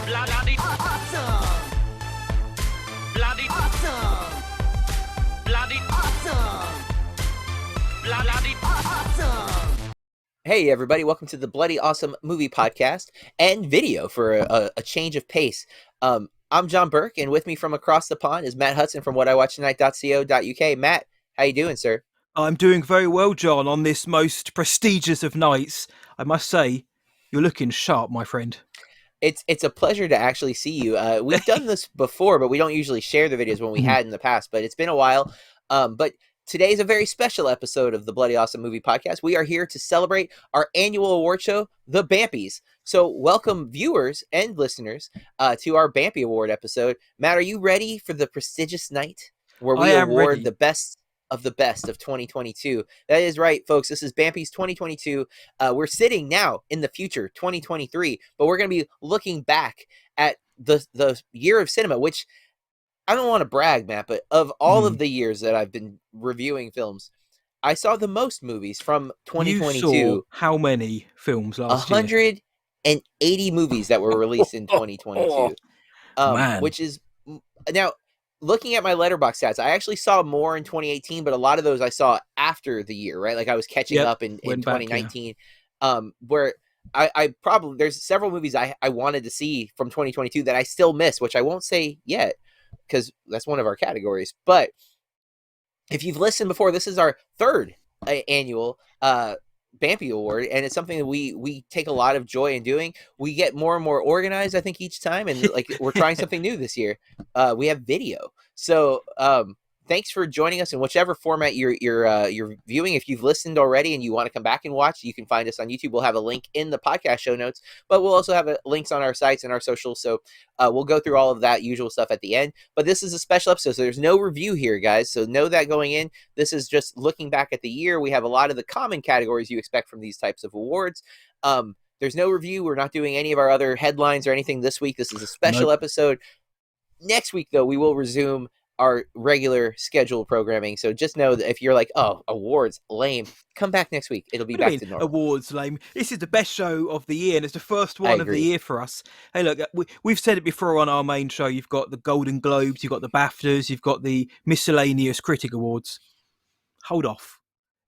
Bloody awesome! Bloody awesome! Bloody awesome! Bloody awesome! Hey everybody, welcome to the Bloody Awesome Movie Podcast and video for a change of pace. I'm Jon Berk, and with me from across the pond is Matt Hudson from whatIwatchtonight.co.uk. Matt, how you doing, sir? I'm doing very well, John, on this most prestigious of nights. I must say, you're looking sharp, my friend. It's a pleasure to actually see you. We've done this before, but we don't usually share the videos when we had in the past, but it's been a while. But today's a very special episode of the Bloody Awesome Movie Podcast. We are here to celebrate our annual award show, the BAMPies. So welcome viewers and listeners to our BAMPie Award episode. Matt, are you ready for the prestigious night where we award the best of 2022? That is right, folks. This is BAMPies 2022. We're sitting now in the future, 2023, but we're going to be looking back at the year of cinema, which I don't want to brag, Matt, but of all of the years that I've been reviewing films, I saw the most movies from 2022. You saw how many films last year? 180 movies that were released in 2022. Man. Which is now looking at my Letterboxd stats, I actually saw more in 2018, but a lot of those I saw after the year, right? Like I was catching up in 2019, where I probably, there's several movies I wanted to see from 2022 that I still miss, which I won't say yet because that's one of our categories. But if you've listened before, this is our third annual BAMPie Award, and it's something that we take a lot of joy in doing. We get more and more organized, I think, each time, and like we're trying something new this year. We have video, so thanks for joining us in whichever format you're viewing. If you've listened already and you want to come back and watch, you can find us on YouTube. We'll have a link in the podcast show notes, but we'll also have links on our sites and our socials. So we'll go through all of that usual stuff at the end. But this is a special episode, so there's no review here, guys. So know that going in. This is just looking back at the year. We have a lot of the common categories you expect from these types of awards. There's no review. We're not doing any of our other headlines or anything this week. This is a special episode. Next week, though, we will resume our regular scheduled programming. So just know that if you're like, oh, awards, lame, come back next week. It'll be back to normal. Awards, lame. This is the best show of the year, and it's the first one of the year for us. Hey, look, we've said it before on our main show. You've got the Golden Globes, you've got the BAFTAs, you've got the miscellaneous critic awards. Hold off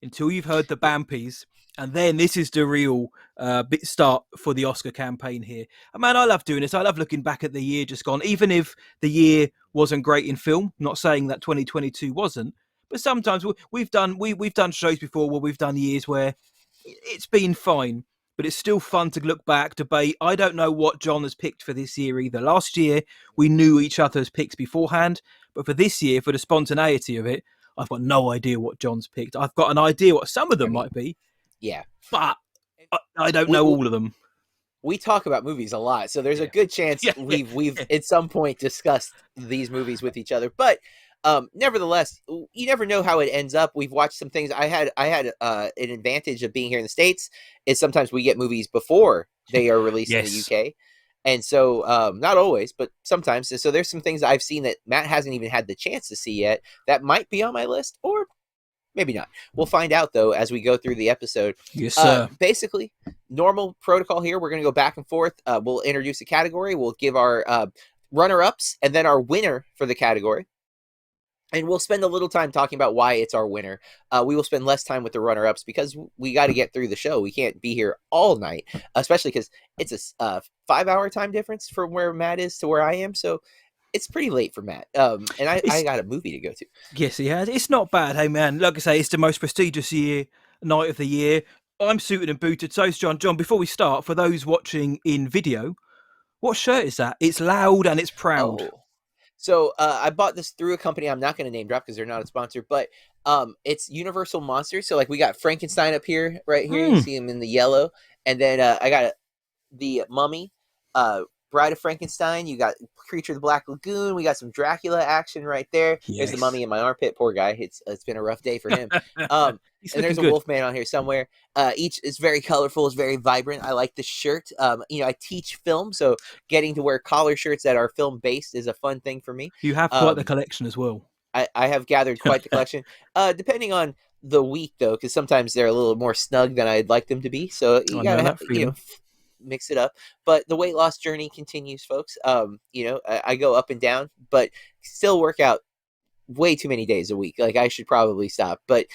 until you've heard the BAMPies. And then this is the real bit start for the Oscar campaign here. And man, I love doing this. I love looking back at the year just gone, even if the year wasn't great in film. Not saying that 2022 wasn't, but sometimes we've done shows before where we've done years where it's been fine, but it's still fun to look back, debate. I don't know what John has picked for this year either. Last year we knew each other's picks beforehand, but for this year, for the spontaneity of it, I've got no idea what John's picked. I've got an idea what some of them might be. Yeah, but I don't know all of them. We talk about movies a lot, so there's a good chance we've at some point discussed these movies with each other. But nevertheless, you never know how it ends up. We've watched some things. I had an advantage of being here in the States is sometimes we get movies before they are released in the UK. And so not always, but sometimes. And so there's some things I've seen that Matt hasn't even had the chance to see yet that might be on my list, or maybe not. We'll find out, though, as we go through the episode. Yes, sir. Basically, normal protocol here. We're going to go back and forth. We'll introduce a category. We'll give our runner-ups and then our winner for the category. And we'll spend a little time talking about why it's our winner. We will spend less time with the runner-ups because we got to get through the show. We can't be here all night, especially because it's a 5-hour time difference from where Matt is to where I am. So it's pretty late for Matt, and I got a movie to go to. Yes, he has. It's not bad. Hey, man, like I say, it's the most prestigious night of the year. I'm suited and booted. So's John. John, before we start, for those watching in video, what shirt is that? It's loud and it's proud. Oh. So I bought this through a company I'm not going to name drop because they're not a sponsor, but it's Universal Monsters. So like we got Frankenstein up here, right here. You see him in the yellow, and then I got the Mummy. Bride of Frankenstein, you got Creature of the Black Lagoon, we got some Dracula action right there. Yes. There's the Mummy in my armpit, poor guy. It's been a rough day for him. And there's a Wolfman on here somewhere. Each is very colorful, it's very vibrant. I like the shirt. I teach film, so getting to wear collar shirts that are film based is a fun thing for me. You have quite the collection as well. I have gathered quite the collection. Depending on the week, though, because sometimes they're a little more snug than I'd like them to be. So you gotta have, mix it up. But the weight loss journey continues, folks. I go up and down, but still work out way too many days a week. Like, I should probably stop, but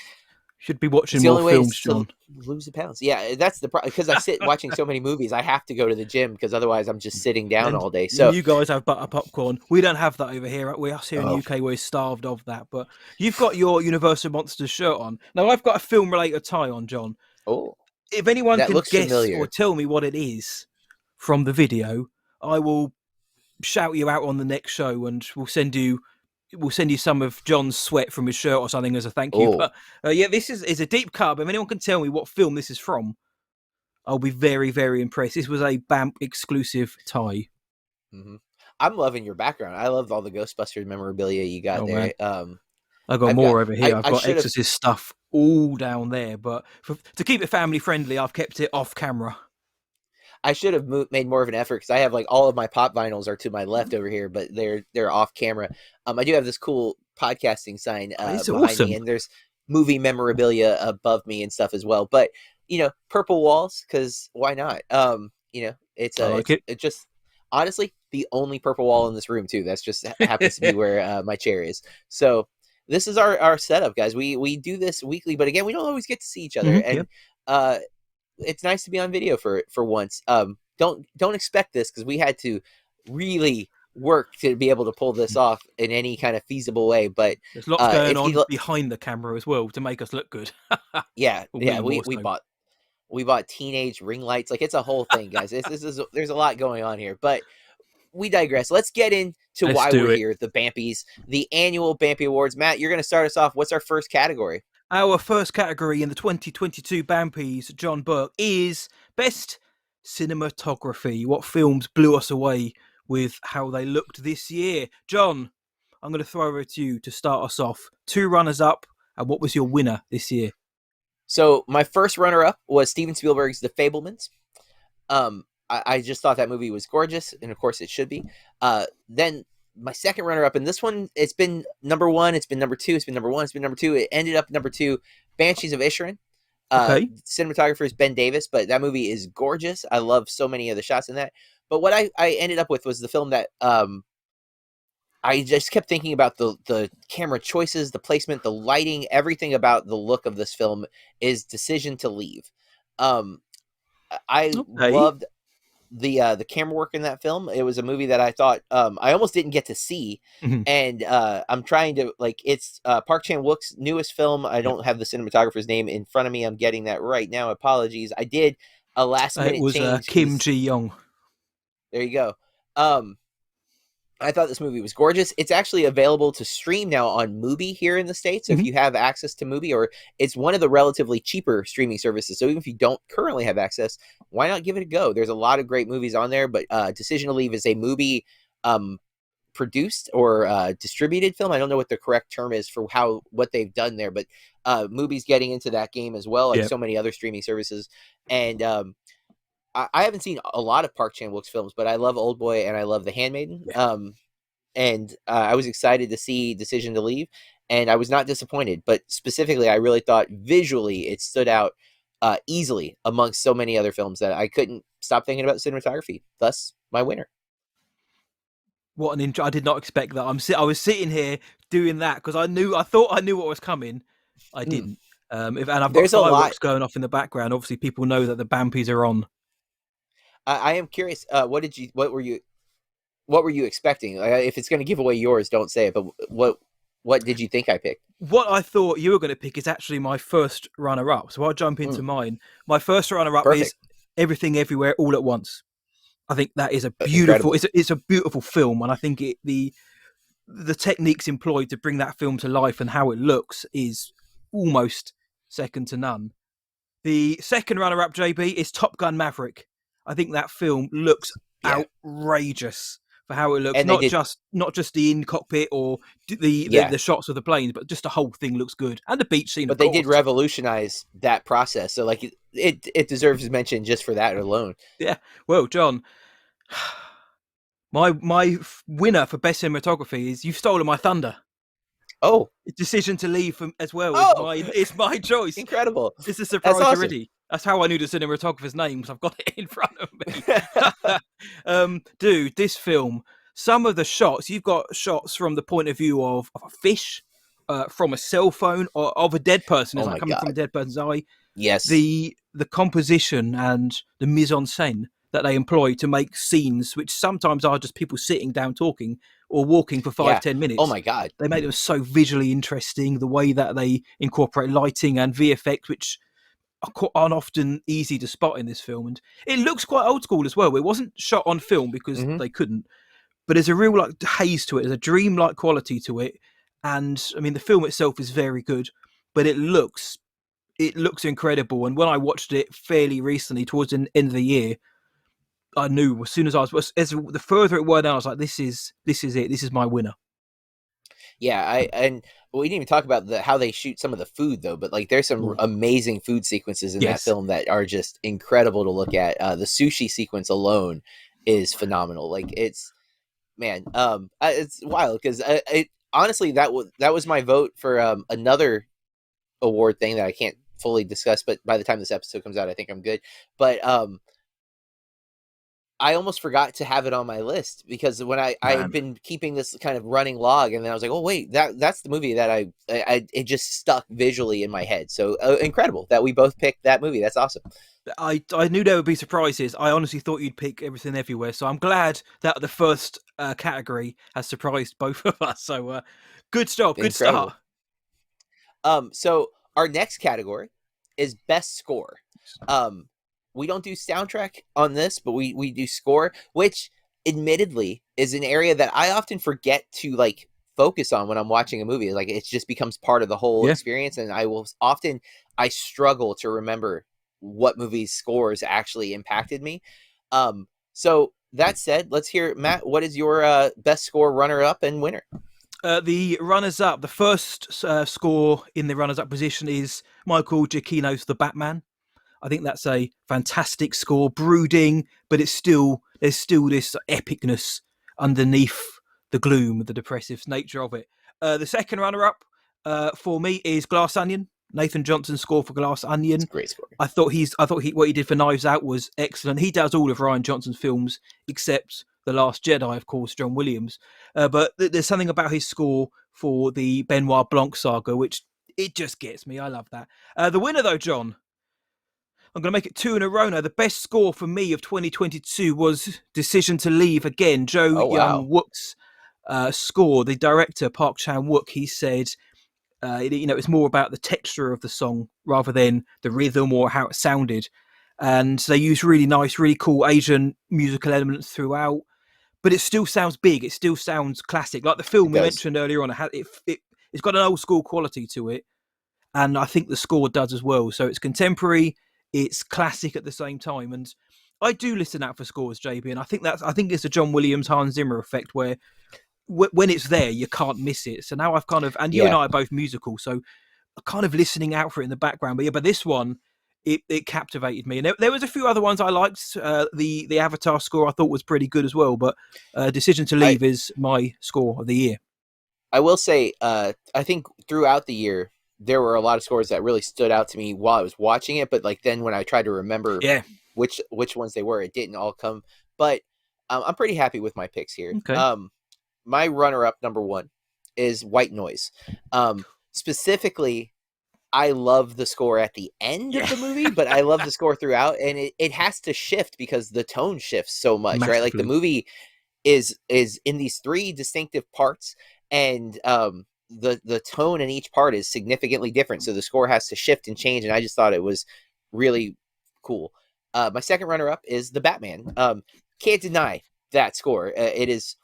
should be watching the more only way films, is John. to lose the pounds. Yeah, that's the problem, because I sit watching so many movies. I have to go to the gym because otherwise I'm just sitting down all day. So you guys have butter popcorn. We don't have that over here. We us here in the UK, we're starved of that. But you've got your Universal Monsters shirt on. Now I've got a film related tie on, John. Oh, if anyone that can looks guess familiar. or tell me what it is from the video, I will shout you out on the next show, and we'll send you some of John's sweat from his shirt or something as a thank you. Oh. But this is a deep cut. If anyone can tell me what film this is from, I'll be very, very impressed. This was a BAMP exclusive tie. Mm-hmm. I'm loving your background. I love all the Ghostbusters memorabilia you got there. I've got more over here. I've got Exorcist stuff all down there, but to keep it family friendly, I've kept it off camera. I should have made more of an effort, because I have like all of my pop vinyls are to my left over here, but they're off camera. I do have this cool podcasting sign behind me, and there's movie memorabilia above me and stuff as well. But purple walls, because why not? It's just honestly the only purple wall in this room too. That's just happens to be where my chair is. So this is our setup, guys. We do this weekly, but again, we don't always get to see each other, and it's nice to be on video for once. Don't expect this, because we had to really work to be able to pull this off in any kind of feasible way. But there's lots going on behind the camera as well to make us look good. We bought teenage ring lights. Like, it's a whole thing, guys. There's a lot going on here, but we digress. Let's get into why we're here. The BAMPies, the annual BAMPie Awards. Matt, you're going to start us off. What's our first category? Our first category in the 2022 BAMPies, Jon Berk, is Best Cinematography. What films blew us away with how they looked this year? John, I'm going to throw it to you to start us off. 2 runners-up, and what was your winner this year? So my first runner-up was Steven Spielberg's The Fabelmans. I just thought that movie was gorgeous, and of course it should be. Then my second runner-up, and this one, it's been number 1, it's been number 2, it's been number 1, it's been number 2. It ended up number 2, Banshees of Inisherin. Cinematographer is Ben Davis, but that movie is gorgeous. I love so many of the shots in that. But what I ended up with was the film that I just kept thinking about the camera choices, the placement, the lighting, everything about the look of this film is Decision to Leave. I loved the camera work in that film. It was a movie that I thought I almost didn't get to see, and I'm trying to, it's Park Chan-wook's newest film. I don't have the cinematographer's name in front of me. I'm getting that right now. Apologies. I did a last minute change. It was Kim Ji-young. There you go. I thought this movie was gorgeous. It's actually available to stream now on Mubi here in the States. So if you have access to Mubi, or it's one of the relatively cheaper streaming services. So even if you don't currently have access, why not give it a go? There's a lot of great movies on there, but Decision to Leave is a Mubi produced or distributed film. I don't know what the correct term is for what they've done there, but Mubi's getting into that game as well, like so many other streaming services. And I haven't seen a lot of Park Chan-wook's films, but I love Oldboy and I love The Handmaiden. And I was excited to see Decision to Leave, and I was not disappointed. But specifically, I really thought visually it stood out easily amongst so many other films that I couldn't stop thinking about cinematography. Thus, my winner. What an I did not expect that. I was sitting here doing that because I thought I knew what was coming. I didn't. And I've got fireworks going off in the background. Obviously, people know that the BAMPies are on. I am curious. What were you expecting? If it's going to give away yours, don't say it. But what did you think I picked? What I thought you were going to pick is actually my first runner-up. So I'll jump into mine. My first runner-up is Everything Everywhere All at Once. I think that is a beautiful. It's a beautiful film, and I think the techniques employed to bring that film to life and how it looks is almost second to none. The second runner-up, JB, is Top Gun Maverick. I think that film looks outrageous for how it looks. And not just the in cockpit or the shots of the planes, but just the whole thing looks good. And the beach scene. But they did revolutionize that process, so it deserves mention just for that alone. Yeah. Well, John, my winner for best cinematography is You've Stolen My Thunder. Oh, Decision to Leave as well. It's my choice. Incredible. It's a surprise already. That's how I knew the cinematographer's name, because I've got it in front of me. Dude, this film, some of the shots, you've got shots from the point of view of a fish, from a cell phone, or of a dead person. It's Oh like my coming from a God. dead person's eye. Yes. The composition and the mise en scène that they employ to make scenes, which sometimes are just people sitting down talking or walking for Yeah. 5-10 minutes. Oh my God. They make them so visually interesting. The way that they incorporate lighting and VFX, which aren't often easy to spot in this film, and it looks quite old school as well. It wasn't shot on film because Mm-hmm. they couldn't, but there's a real like haze to it. There's a dreamlike quality to it, and I mean the film itself is very good, but it looks incredible. And when I watched it fairly recently, towards the end of the year, I knew as soon as as the further it wore down, I was like, this is it. This is my winner. Yeah, and we didn't even talk about how they shoot some of the food though, but like there's some amazing food sequences in that film that are just incredible to look at. The sushi sequence alone is phenomenal. Like it's wild because honestly that was my vote for another award thing that I can't fully discuss, but by the time this episode comes out, I think I'm good. But I almost forgot to have it on my list because when I had been keeping this kind of running log, and then I was like, oh wait, that's the movie that I it just stuck visually in my head. So incredible that we both picked that movie. That's awesome. I knew there would be surprises. I honestly thought you'd pick Everything Everywhere. So I'm glad that the first category has surprised both of us. So good stuff. Good start. So our next category is best score. We don't do soundtrack on this, but we do score, which admittedly is an area that I often forget to like focus on when I'm watching a movie. Like it just becomes part of the whole experience. And I struggle to remember what movies scores actually impacted me. So that said, let's hear, Matt, what is your best score runner up and winner? The runners-up, the first score in the runners-up position is Michael Giacchino's The Batman. I think that's a fantastic score, brooding, but there's still this epicness underneath the gloom, the depressive nature of it. The second runner-up for me is Glass Onion. Nathan Johnson's score for Glass Onion. Great score. I thought what he did for Knives Out was excellent. He does all of Rian Johnson's films except The Last Jedi, of course, John Williams. But there's something about his score for the Benoit Blanc saga which it just gets me. I love that. The winner, though, John, I'm going to make it 2 in a row now. The best score for me of 2022 was Decision to Leave again. Young-wook's score. The director, Park Chan-wook, he said, it's more about the texture of the song rather than the rhythm or how it sounded. And they use really nice, really cool Asian musical elements throughout. But it still sounds big. It still sounds classic. Like the film we mentioned earlier on, it's got an old school quality to it. And I think the score does as well. So it's contemporary, it's classic at the same time. And I do listen out for scores, JB. And I think it's a John Williams, Hans Zimmer effect where when it's there, you can't miss it. So now I've kind of, and you and I are both musical, so I'm kind of listening out for it in the background. But this one, it captivated me. And there was a few other ones I liked. The Avatar score I thought was pretty good as well. But Decision to Leave is my score of the year. I will say, I think throughout the year, there were a lot of scores that really stood out to me while I was watching it. But like then when I tried to remember which ones they were, it didn't all come. But I'm pretty happy with my picks here. Okay. My runner-up number 1 is White Noise. Specifically, I love the score at the end of the movie, but I love the score throughout, and it has to shift because the tone shifts so much, massively. Right? Like the movie is in these 3 distinctive parts, and the tone in each part is significantly different, so the score has to shift and change, and I just thought it was really cool. My second runner-up is The Batman. Can't deny that score. It is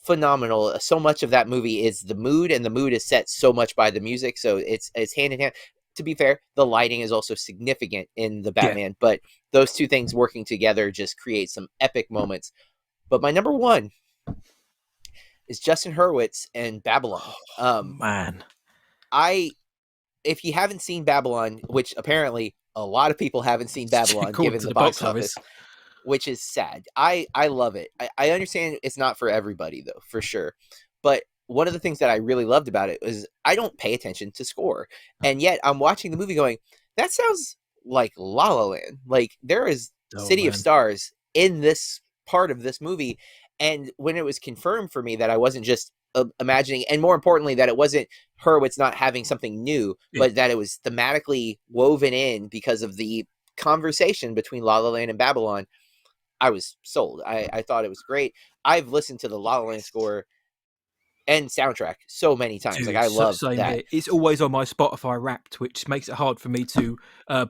phenomenal. So much of that movie is the mood, and the mood is set so much by the music, so it's hand in hand. To be fair, the lighting is also significant in The Batman, but those two things working together just create some epic moments. But my number 1 is Justin Hurwitz and Babylon. Man, if you haven't seen Babylon, which apparently a lot of people haven't seen Babylon given the box office, which is sad. I love it. I understand it's not for everybody though, for sure. But one of the things that I really loved about it is I don't pay attention to score. And yet I'm watching the movie going, that sounds like La La Land. Like there is City of man. Stars in this part of this movie, and when it was confirmed for me that I wasn't just imagining, and more importantly that it wasn't Hurwitz not having something new, but that it was thematically woven in because of the conversation between La La Land and Babylon, I was sold. I thought it was great. I've listened to the La La Land score and soundtrack so many times. Dude, like I love same that. here. It's always on my Spotify Wrapped, which makes it hard for me to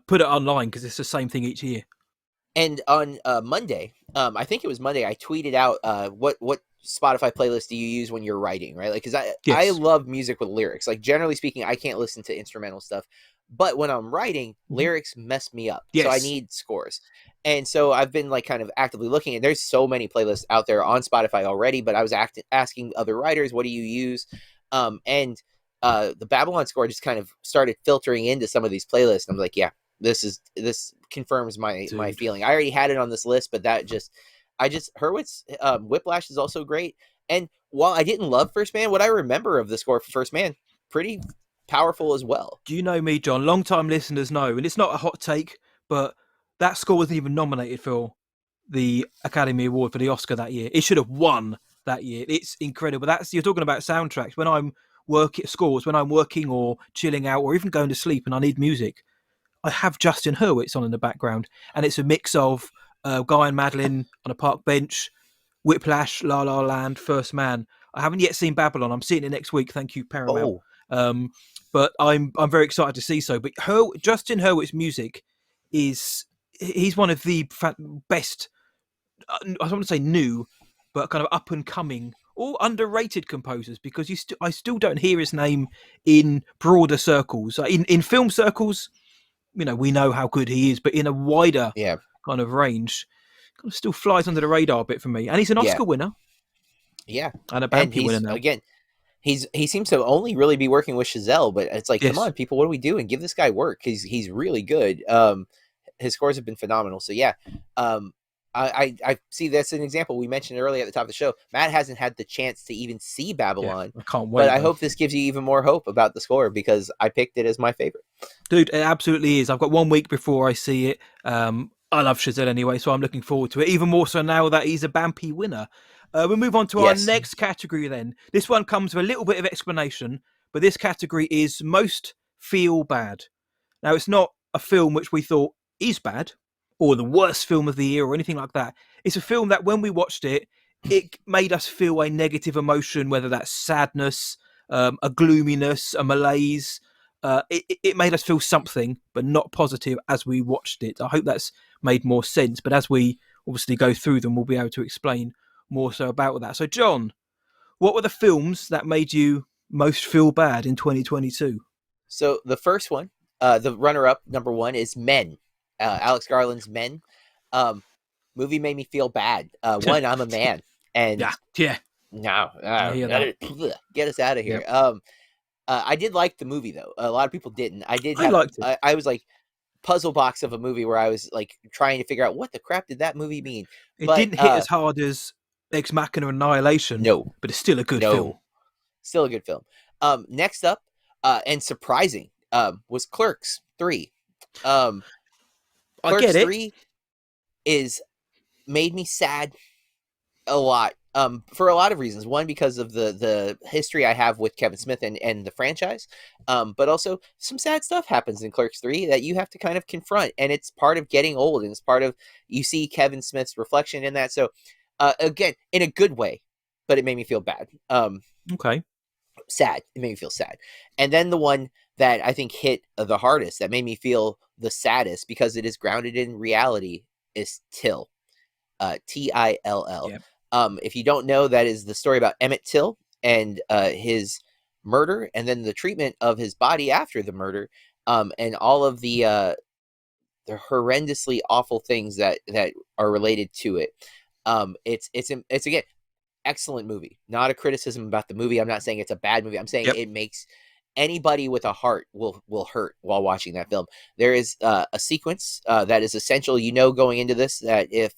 put it online because it's the same thing each year. And on Monday, I think it was Monday, I tweeted out what Spotify playlist do you use when you're writing, right? Like, because I love music with lyrics. Like, generally speaking, I can't listen to instrumental stuff, but when I'm writing, lyrics mess me up. So I need scores. And so I've been like kind of actively looking, and there's so many playlists out there on Spotify already, but I was asking other writers, what do you use? And the Babylon score just kind of started filtering into some of these playlists. And I'm like, yeah, this confirms my feeling. I already had it on this list, but Hurwitz, Whiplash is also great. And while I didn't love First Man, what I remember of the score for First Man, pretty powerful as well. Do you know me, John? Long-time listeners know, and it's not a hot take, but that score wasn't even nominated for the Academy Award for the Oscar that year. It should have won that year. It's incredible. You're talking about soundtracks. When I'm working or chilling out or even going to sleep and I need music, I have Justin Hurwitz on in the background, and it's a mix of Guy and Madeline on a park bench, Whiplash, La La Land, First Man. I haven't yet seen Babylon. I'm seeing it next week. Thank you, Paramount. But I'm very excited to see so. But Justin Hurwitz's music he's one of the best. I don't want to say new, but kind of up and coming or underrated composers, because I still don't hear his name in broader circles. In film circles, we know how good he is, but in a wider kind of range, kind of still flies under the radar a bit for me. And he's an Oscar winner. Yeah. And a BAMPie winner now. Again, he seems to only really be working with Chazelle, but it's like, come on, people, what are we doing? Give this guy work. He's really good. His scores have been phenomenal. So yeah, I see that's an example we mentioned earlier at the top of the show. Matt hasn't had the chance to even see Babylon. I can't wait. But I hope this gives you even more hope about the score, because I picked it as my favorite. Dude, it absolutely is. I've got 1 week before I see it. I love Chazelle anyway, so I'm looking forward to it. Even more so now that he's a BAMPie winner. We'll move on to our next category then. This one comes with a little bit of explanation, but this category is most feel bad. Now, it's not a film which we thought is bad or the worst film of the year or anything like that. It's a film that when we watched it, it made us feel a negative emotion, whether that's sadness, a gloominess, a malaise. It made us feel something, but not positive as we watched it. I hope that's made more sense. But as we obviously go through them, we'll be able to explain more so about that. So, John, what were the films that made you most feel bad in 2022? So the first one, the runner-up, number one, is Men. Alex Garland's Men. Movie made me feel bad. One, I'm a man, and no, get us out of here. I did like the movie though. A lot of people didn't. I liked it. I was like puzzle box of a movie where I was like trying to figure out what the crap did that movie mean. It didn't hit as hard as Ex Machina Annihilation. No, but it's still a good film. Still a good film. Next up, and surprising, was Clerks 3. I Clerks get it. 3 made me sad a lot. For a lot of reasons. One, because of the history I have with Kevin Smith and the franchise. But also some sad stuff happens in Clerks 3 that you have to kind of confront, and it's part of getting old, and it's part of, you see Kevin Smith's reflection in that. So again, in a good way, but it made me feel bad. Okay. Sad. It made me feel sad. And then the one that I think hit the hardest, that made me feel the saddest because it is grounded in reality, is Till. T-I-L-L. Yep. If you don't know, that is the story about Emmett Till and his murder, and then the treatment of his body after the murder, and all of the horrendously awful things that are related to it. It's again, excellent movie. Not a criticism about the movie. I'm not saying it's a bad movie. I'm saying it makes anybody with a heart will hurt while watching that film. There is a sequence that is essential. Going into this, that if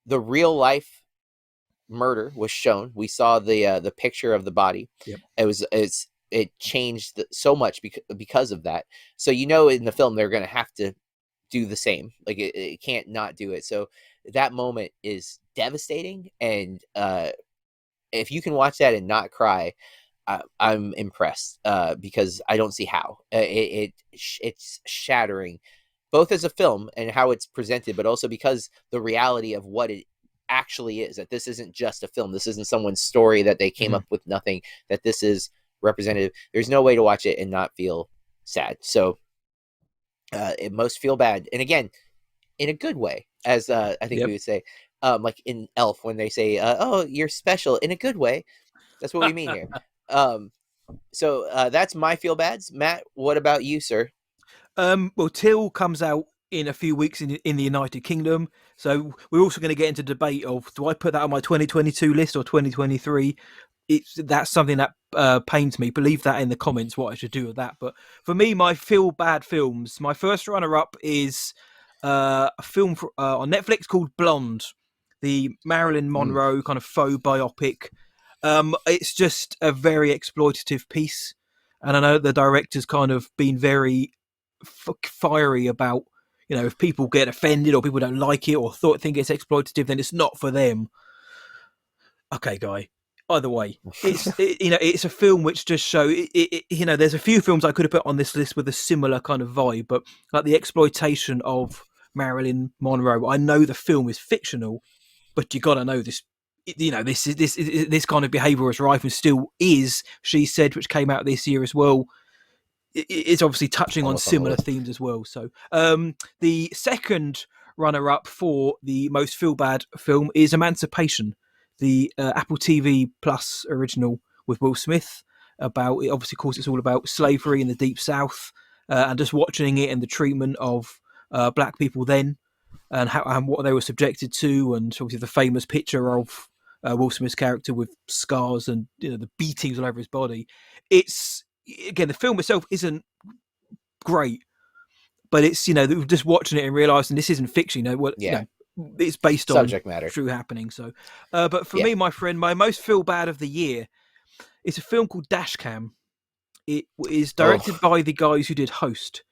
the real life murder was shown, we saw the picture of the body. Yep. It's it changed so much because of that. So in the film they're going to have to do the same. Like it can't not do it. So that moment is devastating, and if you can watch that and not cry, I'm impressed, because I don't see how. It's shattering, both as a film and how it's presented, but also because the reality of what it actually is, that this isn't just a film. This isn't someone's story that they came up with nothing, that this is representative. There's no way to watch it and not feel sad. So it must feel bad. And again, in a good way, as I think we would say, like in Elf, when they say, oh, you're special, in a good way. That's what we mean here. So that's my feel bads. Matt, what about you, sir? Well, Till comes out in a few weeks in the United Kingdom, so we're also going to get into debate of, do I put that on my 2022 list or 2023? That's something that pains me. Believe that in the comments what I should do with that. But for me, my feel bad films, my first runner up is a film on Netflix called Blonde, the Marilyn Monroe kind of faux biopic. It's just a very exploitative piece, and I know the director's kind of been very fiery about, if people get offended or people don't like it or think it's exploitative, then it's not for them. Okay, guy. Either way, it's a film which just show there's a few films I could have put on this list with a similar kind of vibe, but like the exploitation of Marilyn Monroe. I know the film is fictional, but you got to know this. This kind of behaviour was rife and still is. She Said, which came out this year as well. It's obviously touching on similar themes as well. So the second runner-up for the most feel-bad film is Emancipation, the Apple TV Plus original with Will Smith. Obviously, of course, it's all about slavery in the Deep South, and just watching it and the treatment of black people then, and how and what they were subjected to, and obviously the famous picture of Will Smith's character with scars and the beatings all over his body. It's, again, the film itself isn't great, but it's just watching it and realizing this isn't fiction. It's based on subject matter, true happening. So, but for me, my friend, my most feel bad of the year is a film called Dashcam. It is directed by the guys who did Host.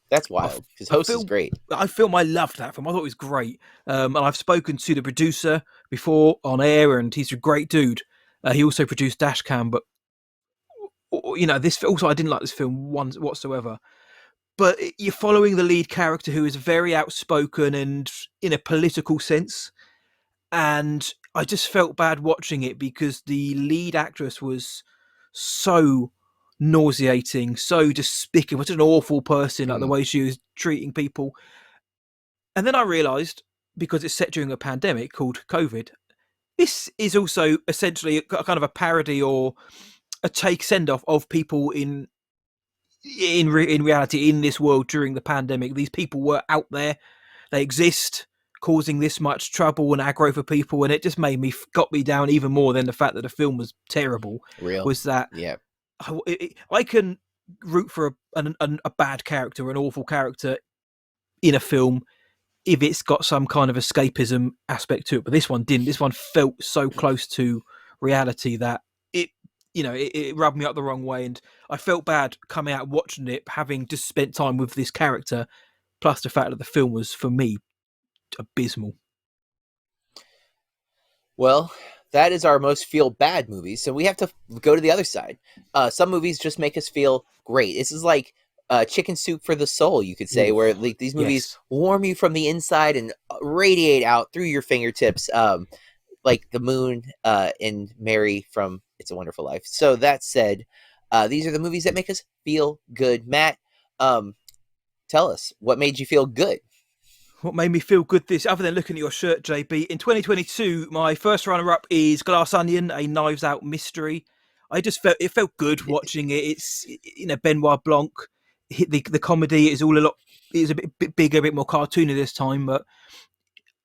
That's wild, because Host is great. I loved that film. I thought it was great. And I've spoken to the producer before on air, and he's a great dude. He also produced Dashcam, but this also, I didn't like this film once whatsoever. But you're following the lead character, who is very outspoken and in a political sense. And I just felt bad watching it because the lead actress was so nauseating, so despicable, such an awful person, like the way she was treating people. And then I realised, because it's set during a pandemic called COVID, this is also essentially a kind of a parody or a send-off of people in reality in this world during the pandemic. These people were out there, they exist, causing this much trouble and aggro for people, and it just got me down even more than the fact that the film was terrible. Was that I can root for a bad character, an awful character in a film, if it's got some kind of escapism aspect to it. But this one didn't. This one felt so close to reality that it rubbed me up the wrong way, and I felt bad coming out watching it, having just spent time with this character, plus the fact that the film was, for me, abysmal. Well, that is our most feel bad movies. So we have to go to the other side. Some movies just make us feel great. This is like chicken soup for the soul, you could say, where like these movies warm you from the inside and radiate out through your fingertips, like the moon in Mary from It's a Wonderful Life. So that said, these are the movies that make us feel good. Matt, tell us, what made you feel good? What made me feel good other than looking at your shirt, JB? In 2022, my first runner-up is Glass Onion, a Knives Out mystery. It felt good watching it. It's Benoit Blanc. The comedy is a bit bigger, a bit more cartoony this time, but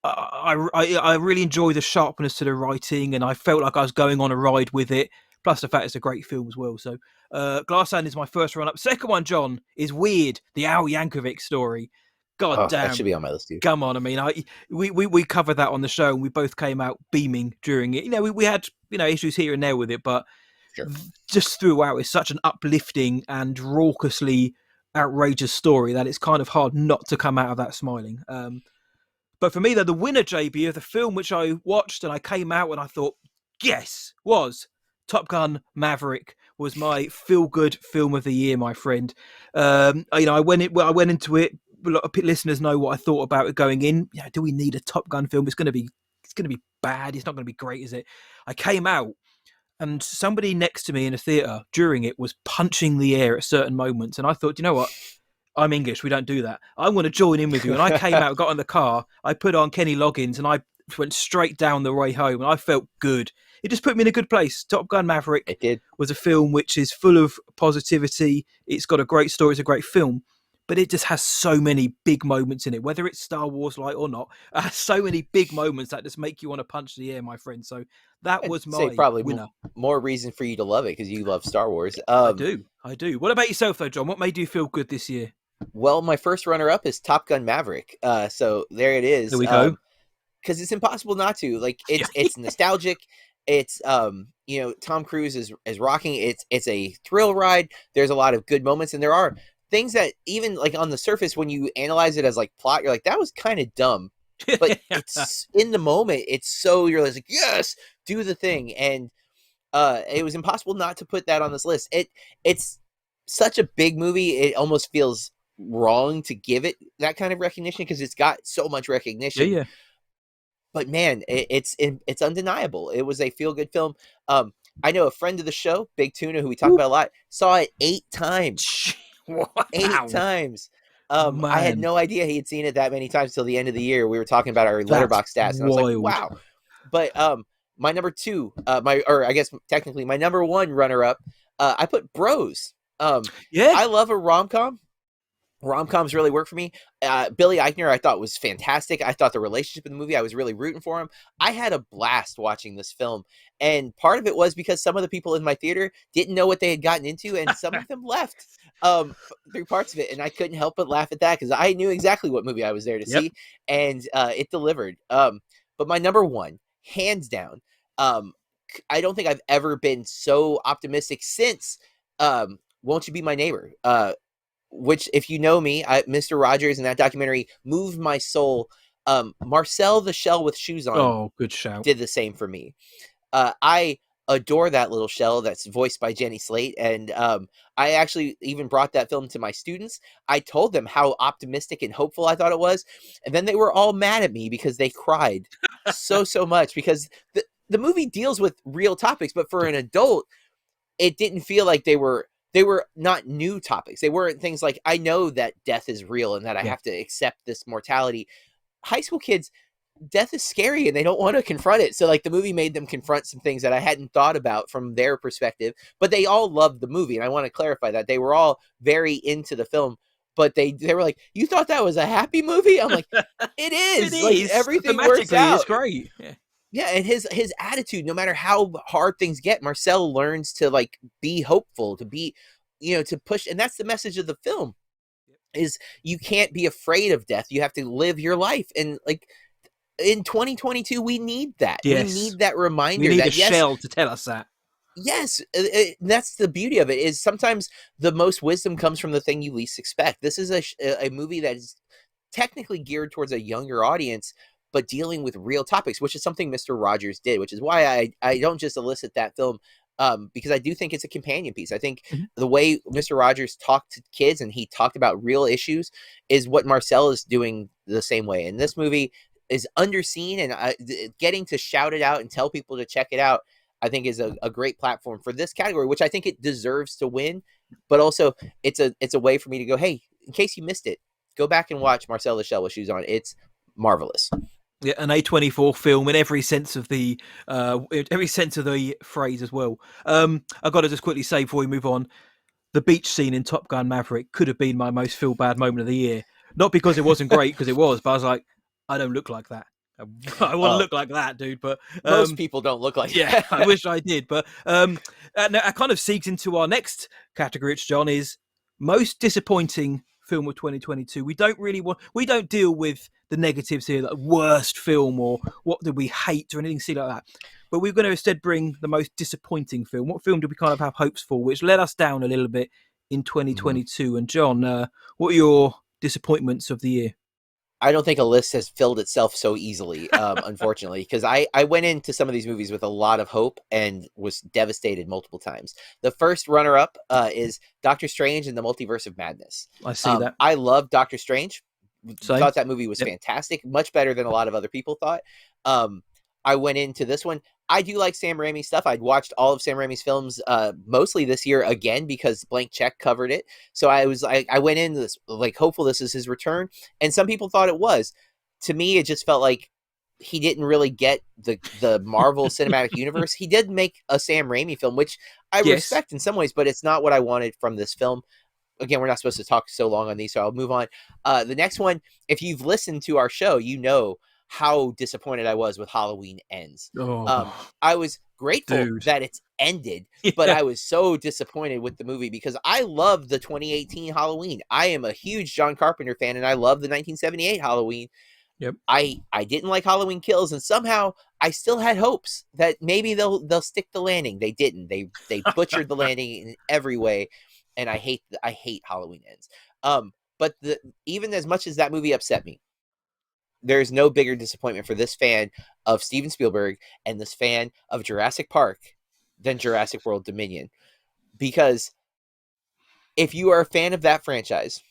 I really enjoy the sharpness to the writing, and I felt like I was going on a ride with it. Plus the fact it's a great film as well. So Glass Onion is my first run-up. Second one, John, is Weird, the Al Yankovic story. God damn, that should be on my list too. Come on, I mean, we covered that on the show, and we both came out beaming during it. We had issues here and there with it, but Sure. just throughout is such an uplifting and raucously outrageous story that it's kind of hard not to come out of that smiling. But for me, though, the winner, JB, of the film which I watched and I came out and I thought, yes, was Top Gun Maverick. Was my feel-good film of the year, my friend. I went into it. A lot of listeners know what I thought about it going in. Yeah, do we need a Top Gun film? It's going to be bad. It's not going to be great, is it? I came out, and somebody next to me in a theatre during it was punching the air at certain moments, and I thought, you know what? I'm English. We don't do that. I'm going to join in with you. And I came out, got in the car, I put on Kenny Loggins, and I went straight down the way home, and I felt good. It just put me in a good place. Top Gun Maverick was a film which is full of positivity. It's got a great story. It's a great film. But it just has so many big moments in it, whether it's Star Wars like or not. It has so many big moments that just make you want to punch the air, my friend. So that was my probably winner. More reason for you to love it because you love Star Wars. I do. What about yourself, though, John? What made you feel good this year? Well, my first runner-up is Top Gun Maverick. So there it is. There we go. Because it's impossible not to. Like it's nostalgic. It's Tom Cruise is rocking. It's a thrill ride. There's a lot of good moments, and there are things that even like on the surface when you analyze it as like plot, you're like, that was kind of dumb. But it's in the moment, it's so you're like, yes, do the thing. And it was impossible not to put that on this list. It's such a big movie, it almost feels wrong to give it that kind of recognition because it's got so much recognition. Yeah. But man, it's undeniable. It was a feel-good film. I know a friend of the show, Big Tuna, who we talk about a lot, saw it 8 times. Wow. 8 times. I had no idea he had seen it that many times till the end of the year. We were talking about our Letterboxd stats, and I was like, wow. But my number 2, I guess technically my number 1 runner-up, I put Bros. I love a rom-com. Rom-coms really work for me. Billy Eichner, I thought was fantastic. I thought the relationship in the movie, I was really rooting for him. I had a blast watching this film. And part of it was because some of the people in my theater didn't know what they had gotten into, and some of them left through parts of it. And I couldn't help but laugh at that because I knew exactly what movie I was there to see. And it delivered. But my number 1, hands down, I don't think I've ever been so optimistic since Won't You Be My Neighbor? Which, if you know me, Mr. Rogers in that documentary moved my soul. Marcel the Shell with Shoes On. Oh, good shout. Did the same for me. I adore that little shell that's voiced by Jenny Slate. And I actually even brought that film to my students. I told them how optimistic and hopeful I thought it was. And then they were all mad at me because they cried so much because the movie deals with real topics. But for an adult, it didn't feel like they were not new topics. They weren't things like, I know that death is real and that I have to accept this mortality. High school kids, death is scary and they don't want to confront it. So like the movie made them confront some things that I hadn't thought about from their perspective, but they all loved the movie. And I want to clarify that they were all very into the film, but they were like, you thought that was a happy movie? I'm like, it is. It like, is. Everything works out. It's great. Yeah, and his attitude, no matter how hard things get, Marcel learns to like be hopeful, to be, to push, and that's the message of the film. Is you can't be afraid of death. You have to live your life, and like in 2022, we need that. Yes. We need that reminder. We need that, a shell to tell us that. Yes, that's the beauty of it. Is sometimes the most wisdom comes from the thing you least expect. This is a movie that is technically geared towards a younger audience, but dealing with real topics, which is something Mr. Rogers did, which is why I don't just elicit that film, because I do think it's a companion piece. I think the way Mr. Rogers talked to kids and he talked about real issues is what Marcel is doing the same way. And this movie is underseen, and getting to shout it out and tell people to check it out, I think is a great platform for this category, which I think it deserves to win. But also it's a way for me to go, hey, in case you missed it, go back and watch Marcel the Shell with Shoes On. It's marvelous. Yeah, an A24 film in every sense of the phrase as well. I've got to just quickly say before we move on, the beach scene in Top Gun Maverick could have been my most feel bad moment of the year. Not because it wasn't great, because it was, but I was like, I don't look like that. I want to look like that, dude. But most people don't look like that. I wish I did. But that kind of segues into our next category, John, is most disappointing film of 2022. We don't deal with the negatives here, like worst film or what did we hate or anything silly like that. But we're going to instead bring the most disappointing film. What film do we kind of have hopes for, which let us down a little bit in 2022? Mm-hmm. And John, what are your disappointments of the year? I don't think a list has filled itself so easily, unfortunately, because I went into some of these movies with a lot of hope and was devastated multiple times. The first runner-up is Doctor Strange and the Multiverse of Madness. I see that. I love Doctor Strange. Same. Thought that movie was fantastic, much better than a lot of other people thought. I went into this one. I do like Sam Raimi stuff. I'd watched all of Sam Raimi's films mostly this year again because Blank Check covered it. So I went in this like hopeful this is his return, and some people thought it was. To me, it just felt like he didn't really get the Marvel Cinematic Universe. He did make a Sam Raimi film, which I respect in some ways, but it's not what I wanted from this film. Again, we're not supposed to talk so long on these, so I'll move on. The next one, if you've listened to our show, you know how disappointed I was with Halloween Ends. I was grateful that it's ended, but I was so disappointed with the movie because I love the 2018 Halloween. I am a huge John Carpenter fan, and I love the 1978 Halloween. Yep. I didn't like Halloween Kills, and somehow I still had hopes that maybe they'll stick the landing. They didn't. They butchered the landing in every way, and I hate Halloween Ends. But even as much as that movie upset me, there's no bigger disappointment for this fan of Steven Spielberg and this fan of Jurassic Park than Jurassic World Dominion. Because if you are a fan of that franchise,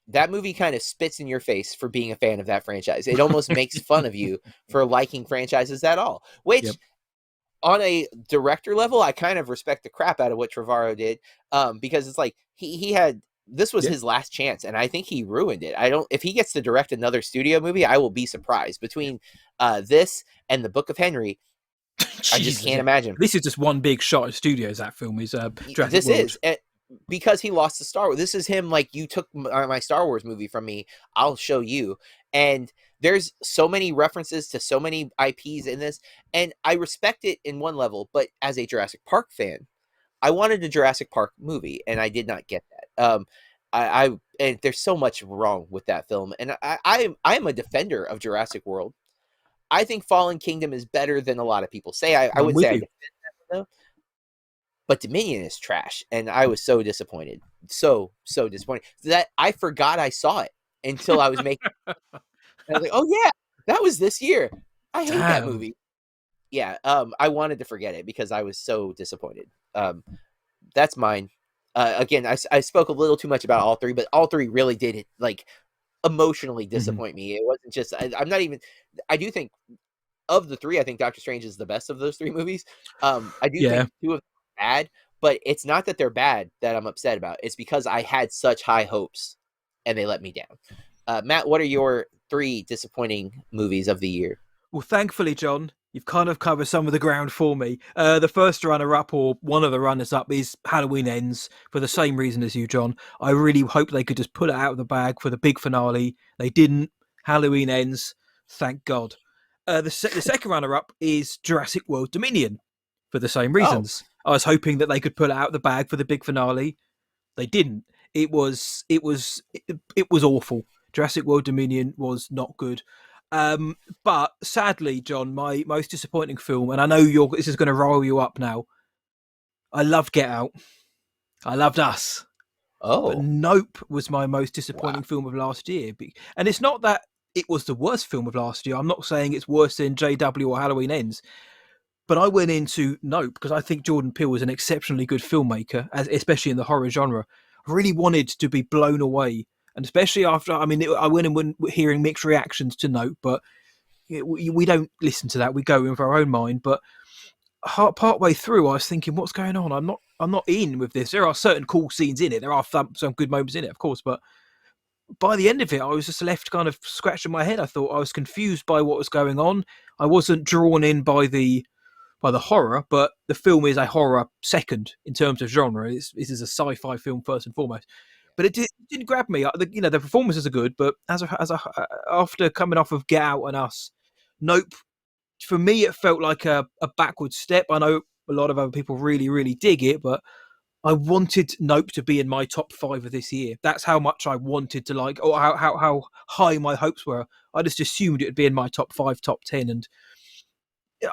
that movie kind of spits in your face for being a fan of that franchise. It almost makes fun of you for liking franchises at all, which on a director level, I kind of respect the crap out of what Trevorrow did because it's like he had... This was his last chance, and I think he ruined it. If he gets to direct another studio movie, I will be surprised. Between this and The Book of Henry, I just can't imagine. This is just one big shot at studios. That film is Jurassic This World. is because he lost to Star Wars. This is him like, you took my Star Wars movie from me, I'll show you. And there's so many references to so many IPs in this, and I respect it in one level, but as a Jurassic Park fan, I wanted a Jurassic Park movie, and I did not get that. And there's so much wrong with that film, and I am a defender of Jurassic World. I think Fallen Kingdom is better than a lot of people say. I would say I defend that, though. But Dominion is trash, and I was so disappointed, so disappointed that I forgot I saw it until I was making. I was like, oh yeah, that was this year. I hate that movie. Yeah, I wanted to forget it because I was so disappointed. That's mine. Again, I spoke a little too much about all three, but all three really did it, like, emotionally disappoint me. It wasn't just... I'm not even... I do think of the three, I think Doctor Strange is the best of those three movies. I do think two of them are bad, but it's not that they're bad that I'm upset about. It's because I had such high hopes and they let me down. Matt, what are your three disappointing movies of the year? Well, thankfully, John, you've kind of covered some of the ground for me. The first runner-up, or one of the runners-up, is Halloween Ends, for the same reason as you, John. I really hope they could just pull it out of the bag for the big finale. They didn't. Halloween Ends, thank God. The second runner-up is Jurassic World Dominion, for the same reasons. I was hoping that they could pull it out of the bag for the big finale. They didn't. It was awful. Jurassic World Dominion was not good. But sadly, John, my most disappointing film, and I know this is going to roll you up now. I loved Get Out. I loved Us. But Nope was my most disappointing film of last year. And it's not that it was the worst film of last year. I'm not saying it's worse than JW or Halloween Ends. But I went into Nope because I think Jordan Peele is an exceptionally good filmmaker, especially in the horror genre. I really wanted to be blown away. And especially after, I went and went hearing mixed reactions to Nope, but we don't listen to that. We go in with our own mind. But part way through, I was thinking, what's going on? I'm not in with this. There are certain cool scenes in it. There are some good moments in it, of course. But by the end of it, I was just left kind of scratching my head. I thought I was confused by what was going on. I wasn't drawn in by the horror, but the film is a horror second in terms of genre. This is a sci-fi film first and foremost. But it didn't grab me. The performances are good, but after coming off of Get Out and Us, Nope, for me, it felt like a backward step. I know a lot of other people really, really dig it, but I wanted Nope to be in my top 5 of this year. That's how much I wanted to like, or how high my hopes were. I just assumed it would be in my top 5, top 10, and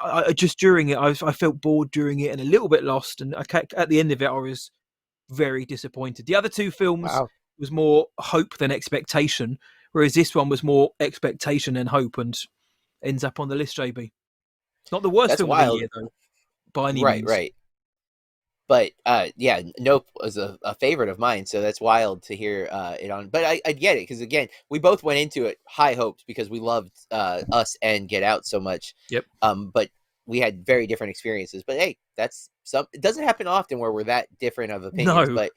I just during it, I felt bored during it and a little bit lost. And at the end of it, I was very disappointed. The other two films was more hope than expectation, whereas this one was more expectation and hope, and ends up on the list. JB, not the worst film of the year though, by any means. Right. But yeah, Nope was a favorite of mine, so that's wild to hear it on. But I get it, because again, we both went into it high hopes because we loved Us and Get Out so much. Yep. But we had very different experiences. But hey, it doesn't happen often where we're that different of opinions, but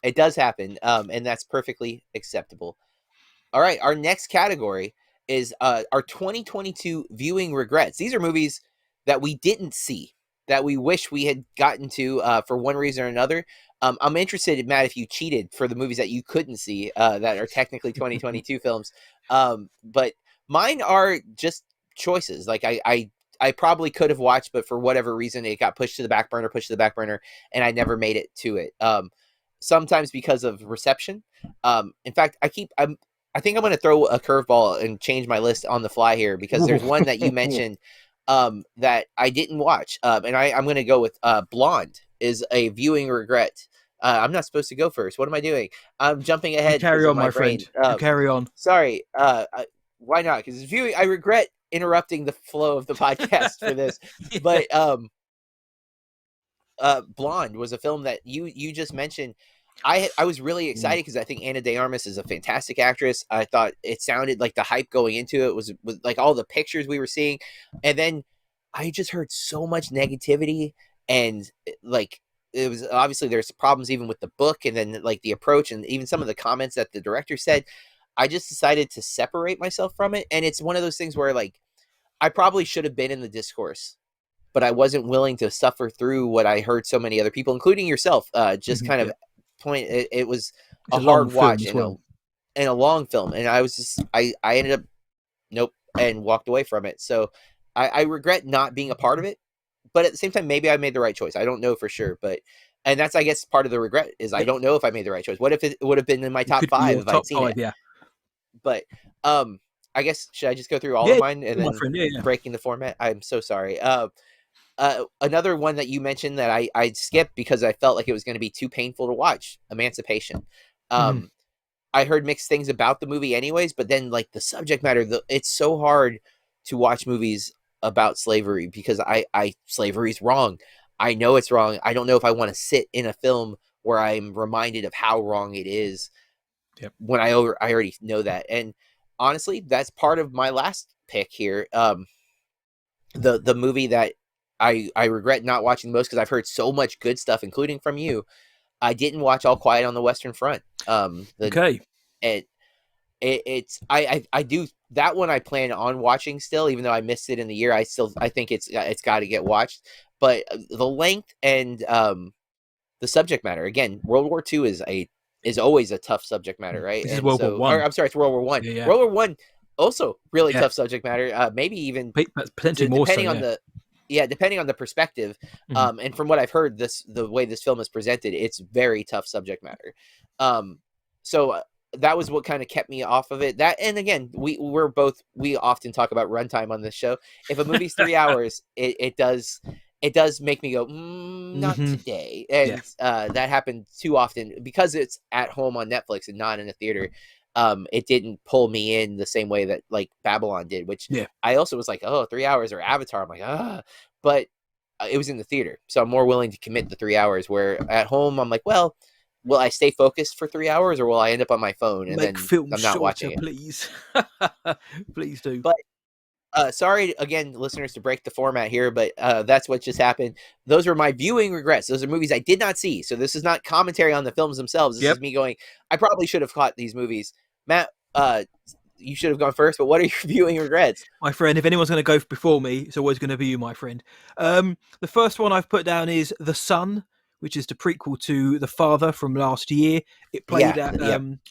it does happen, and that's perfectly acceptable. All right, our next category is our 2022 viewing regrets. These are movies that we didn't see, that we wish we had gotten to for one reason or another. I'm interested, Matt, if you cheated for the movies that you couldn't see that are technically 2022 films. But mine are just choices. Like I probably could have watched, but for whatever reason, it got pushed to the back burner, and I never made it to it. Sometimes because of reception. In fact, I think I'm going to throw a curveball and change my list on the fly here, because there's one that you mentioned that I didn't watch. And I'm going to go with Blonde is a viewing regret. I'm not supposed to go first. What am I doing? I'm jumping ahead. You carry on, my friend. Carry on. Sorry. Why not? Because viewing, I regret interrupting the flow of the podcast for this. Yeah. But Blonde was a film that you just mentioned. I was really excited because I think Ana de Armas is a fantastic actress. I thought it sounded like the hype going into it was like all the pictures we were seeing. And then I just heard so much negativity, and like, it was obviously there's problems even with the book, and then like the approach, and even some of the comments that the director said. I just decided to separate myself from it. And it's one of those things where like, I probably should have been in the discourse, but I wasn't willing to suffer through what I heard so many other people, including yourself, just kind of point. It was a hard watch and a long film. And I was just, I ended up, nope, and walked away from it. So I regret not being a part of it, but at the same time, maybe I made the right choice. I don't know for sure, and that's, I guess, part of the regret is I don't know if I made the right choice. What if it would have been in my top 5 if I'd seen it? Yeah. But, I guess, should I just go through all of mine and then breaking the format? I'm so sorry. Another one that you mentioned that I skipped because I felt like it was going to be too painful to watch, Emancipation. I heard mixed things about the movie anyways, but then like the subject matter, it's so hard to watch movies about slavery because slavery's wrong. I know it's wrong. I don't know if I want to sit in a film where I'm reminded of how wrong it is when I already know that. And honestly, that's part of my last pick here. The movie that I regret not watching the most, because I've heard so much good stuff, including from you. I didn't watch All Quiet on the Western Front. Okay. It's I do that one. I plan on watching still, even though I missed it in the year. I think it's got to get watched. But the length and the subject matter, again, World War II is always a tough subject matter, right? This is World War One. I'm sorry, it's World War One. Yeah. World War One also really tough subject matter. Maybe even potentially more depending so, on depending on the perspective. And from what I've heard, the way this film is presented, it's very tough subject matter. So that was what kind of kept me off of it. That, and again, we often talk about runtime on this show. If a movie's 3 hours, it does make me go, not today. And that happened too often because it's at home on Netflix and not in a theater. It didn't pull me in the same way that like Babylon did, which I also was like, 3 hours, or Avatar. I'm like, but it was in the theater. So I'm more willing to commit the 3 hours, where at home, I'm like, well, will I stay focused for 3 hours, or will I end up on my phone and then I'm not watching it? Please. Please do. But sorry again, listeners, to break the format here, but that's what just happened. Those were my viewing regrets. Those are movies I did not see. So this is not commentary on the films themselves. This is me going, I probably should have caught these movies. Matt, you should have gone first, but what are your viewing regrets? My friend, if anyone's going to go before me, it's always going to be you, my friend. The first one I've put down is The Son, which is the prequel to The Father from last year. It played at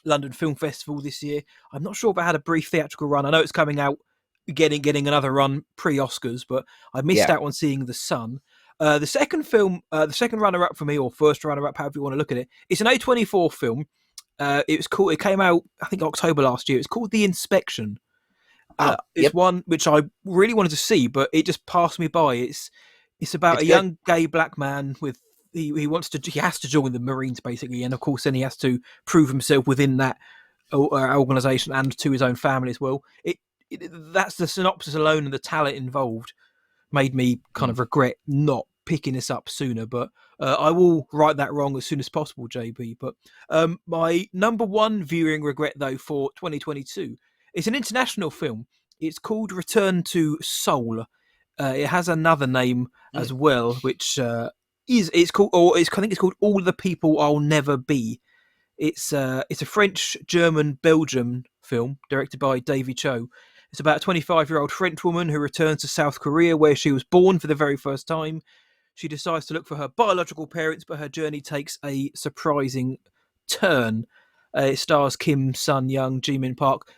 London Film Festival this year. I'm not sure if it had a brief theatrical run. I know it's coming out, getting another run pre-Oscars, but I missed out on seeing The Son. The second film, the second runner-up for me, or first runner-up, however you want to look at it, it's an A24 film. It came out, I think, October last year. It's called The Inspection. It's one which I really wanted to see, but it just passed me by. It's about a young gay black man with he has to join the Marines basically, and of course then he has to prove himself within that organization and to his own family as well. That's the synopsis alone, and the talent involved made me kind of regret not picking this up sooner. But I will right that wrong as soon as possible, JB. But my number one viewing regret though for 2022. It's an international film. It's called Return to Seoul. It has another name as well, which I think it's called All the People I'll Never Be. It's a French, German, Belgian film directed by Davy Cho. It's about a 25-year-old French woman who returns to South Korea, where she was born for the very first time. She decides to look for her biological parents, but her journey takes a surprising turn. It stars Kim Sun Young, Jimin Park.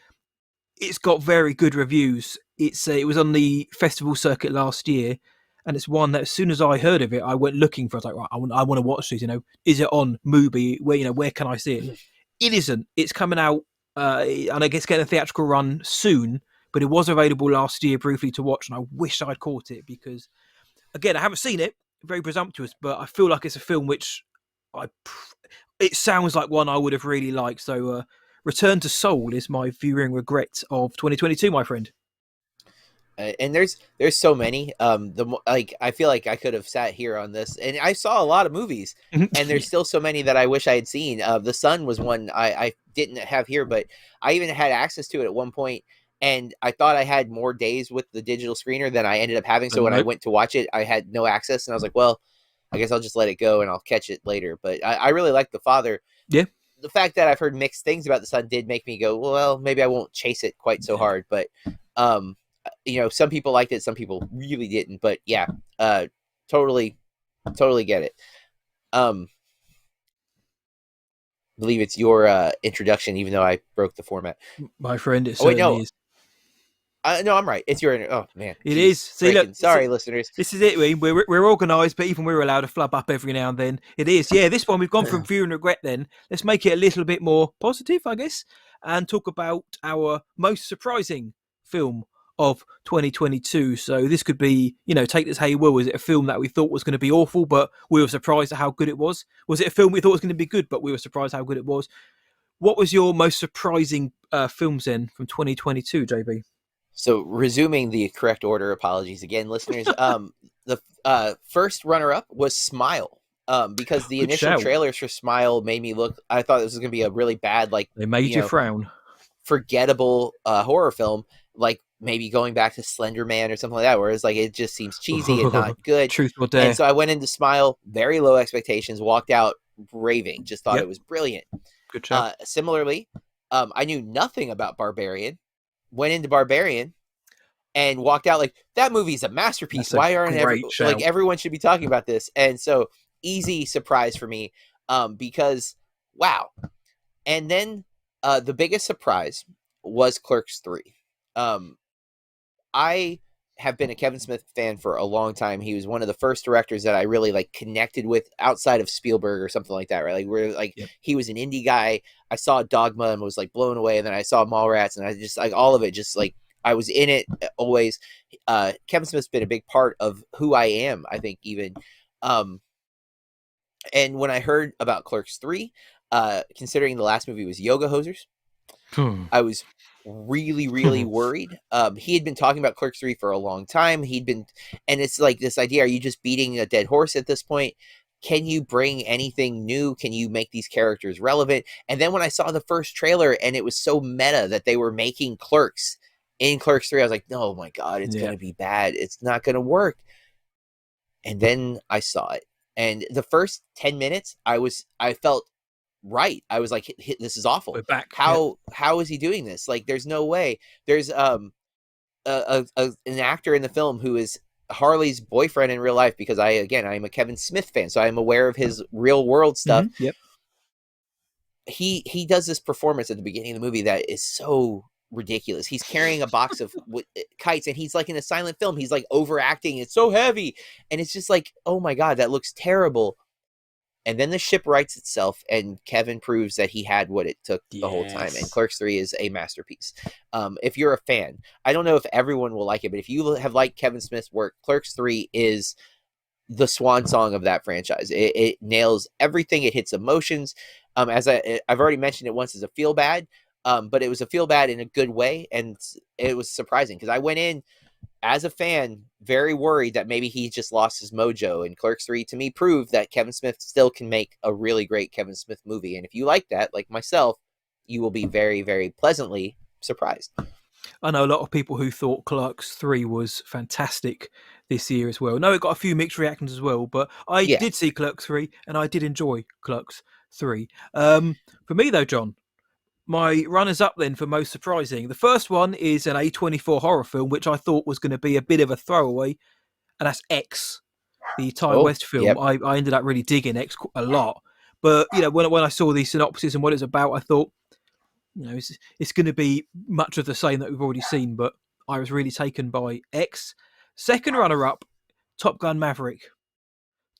It's got very good reviews. It was on the festival circuit last year, and it's one that as soon as I heard of it, I went looking for. I was like, right, I want to watch this. Is it on Mubi? Where can I see it? It isn't. It's coming out, and I guess getting a theatrical run soon. But it was available last year briefly to watch, and I wish I'd caught it because, again, I haven't seen it. Very presumptuous, but I feel like it's a film which it sounds like one I would have really liked. So. Return to Seoul is my viewing regret of 2022, my friend. And there's so many. I feel like I could have sat here on this, and I saw a lot of movies, and there's still so many that I wish I had seen. The Sun was one I didn't have here, but I even had access to it at one point, and I thought I had more days with the digital screener than I ended up having. So when I went to watch it, I had no access, and I was like, well, I guess I'll just let it go and I'll catch it later. But I really like The Father. Yeah. The fact that I've heard mixed things about The Sun did make me go, well, maybe I won't chase it quite so hard. But, some people liked it. Some people really didn't. But yeah, totally get it. I believe it's your introduction, even though I broke the format. My friend, it certainly is. No, I'm right. It's your. Oh man, it is. See, look, sorry, listeners. This is it. We're organised, but even we're allowed to flub up every now and then. It is. Yeah, this one we've gone from view and regret. Then let's make it a little bit more positive, I guess, and talk about our most surprising film of 2022. So this could be, take this how you will. Is it a film that we thought was going to be awful, but we were surprised at how good it was? Was it a film we thought was going to be good, but we were surprised how good it was? What was your most surprising films then from 2022, JB? So resuming the correct order, apologies again, listeners. The first runner-up was Smile, because the initial trailers for Smile made me look. I thought this was going to be a really bad, they made you frown, forgettable horror film, like maybe going back to Slender Man or something like that, whereas it just seems cheesy and not good. Truth or dare. And so I went into Smile, very low expectations, walked out raving, just thought it was brilliant. Good job. Similarly, I knew nothing about Barbarian. Went into Barbarian and walked out like, that movie's a masterpiece. Why aren't everyone should be talking about this? And so easy surprise for me, because wow. And then the biggest surprise was Clerks 3. I have been a Kevin Smith fan for a long time. He was one of the first directors that I really connected with outside of Spielberg or something like that, right? He was an indie guy. I saw Dogma and was blown away, and then I saw Mallrats, and I just all of it, just I was in it always. Kevin Smith's been a big part of who I am, I think, even. And when I heard about Clerks 3, considering the last movie was Yoga Hosers, I was really worried. He had been talking about Clerks 3 for a long time. And it's this idea, are you just beating a dead horse at this point? Can you bring anything new? Can you make these characters relevant? And then when I saw the first trailer and it was so meta that they were making Clerks in Clerks 3, I was like, oh my God, it's going to be bad. It's not going to work. And then I saw it. And the first 10 minutes, I felt right. I was like, this is awful. We're back. How is he doing this? There's no way. There's an actor in the film who is Harley's boyfriend in real life, because I'm a Kevin Smith fan, so I'm aware of his real world stuff. Mm-hmm. Yep. He does this performance at the beginning of the movie that is so ridiculous. He's carrying a box of kites, and he's like in a silent film. He's like overacting. It's so heavy, and it's just like, oh my god, that looks terrible. And then the ship rights itself, and Kevin proves that he had what it took the whole time. And Clerks 3 is a masterpiece. If you're a fan, I don't know if everyone will like it, but if you have liked Kevin Smith's work, Clerks 3 is the swan song of that franchise. It nails everything. It hits emotions. As I've already mentioned it once, as a feel bad, but it was a feel bad in a good way, and it was surprising because I went in as a fan very worried that maybe he just lost his mojo. And Clerks 3 to me proved that Kevin Smith still can make a really great Kevin Smith movie. And if you like that, like myself, you will be very, very pleasantly surprised. I know a lot of people who thought Clerks 3 was fantastic this year as well. No, it got a few mixed reactions as well, but I did see Clerks 3 and I did enjoy Clerks 3. For me though, John, my runners up then for most surprising. The first one is an A24 horror film, which I thought was going to be a bit of a throwaway, and that's X, the Ty West film. Yep. I ended up really digging X a lot. But, you know, when I saw the synopsis and what it's about, I thought, you know, it's going to be much of the same that we've already seen, but I was really taken by X. Second runner-up, Top Gun Maverick.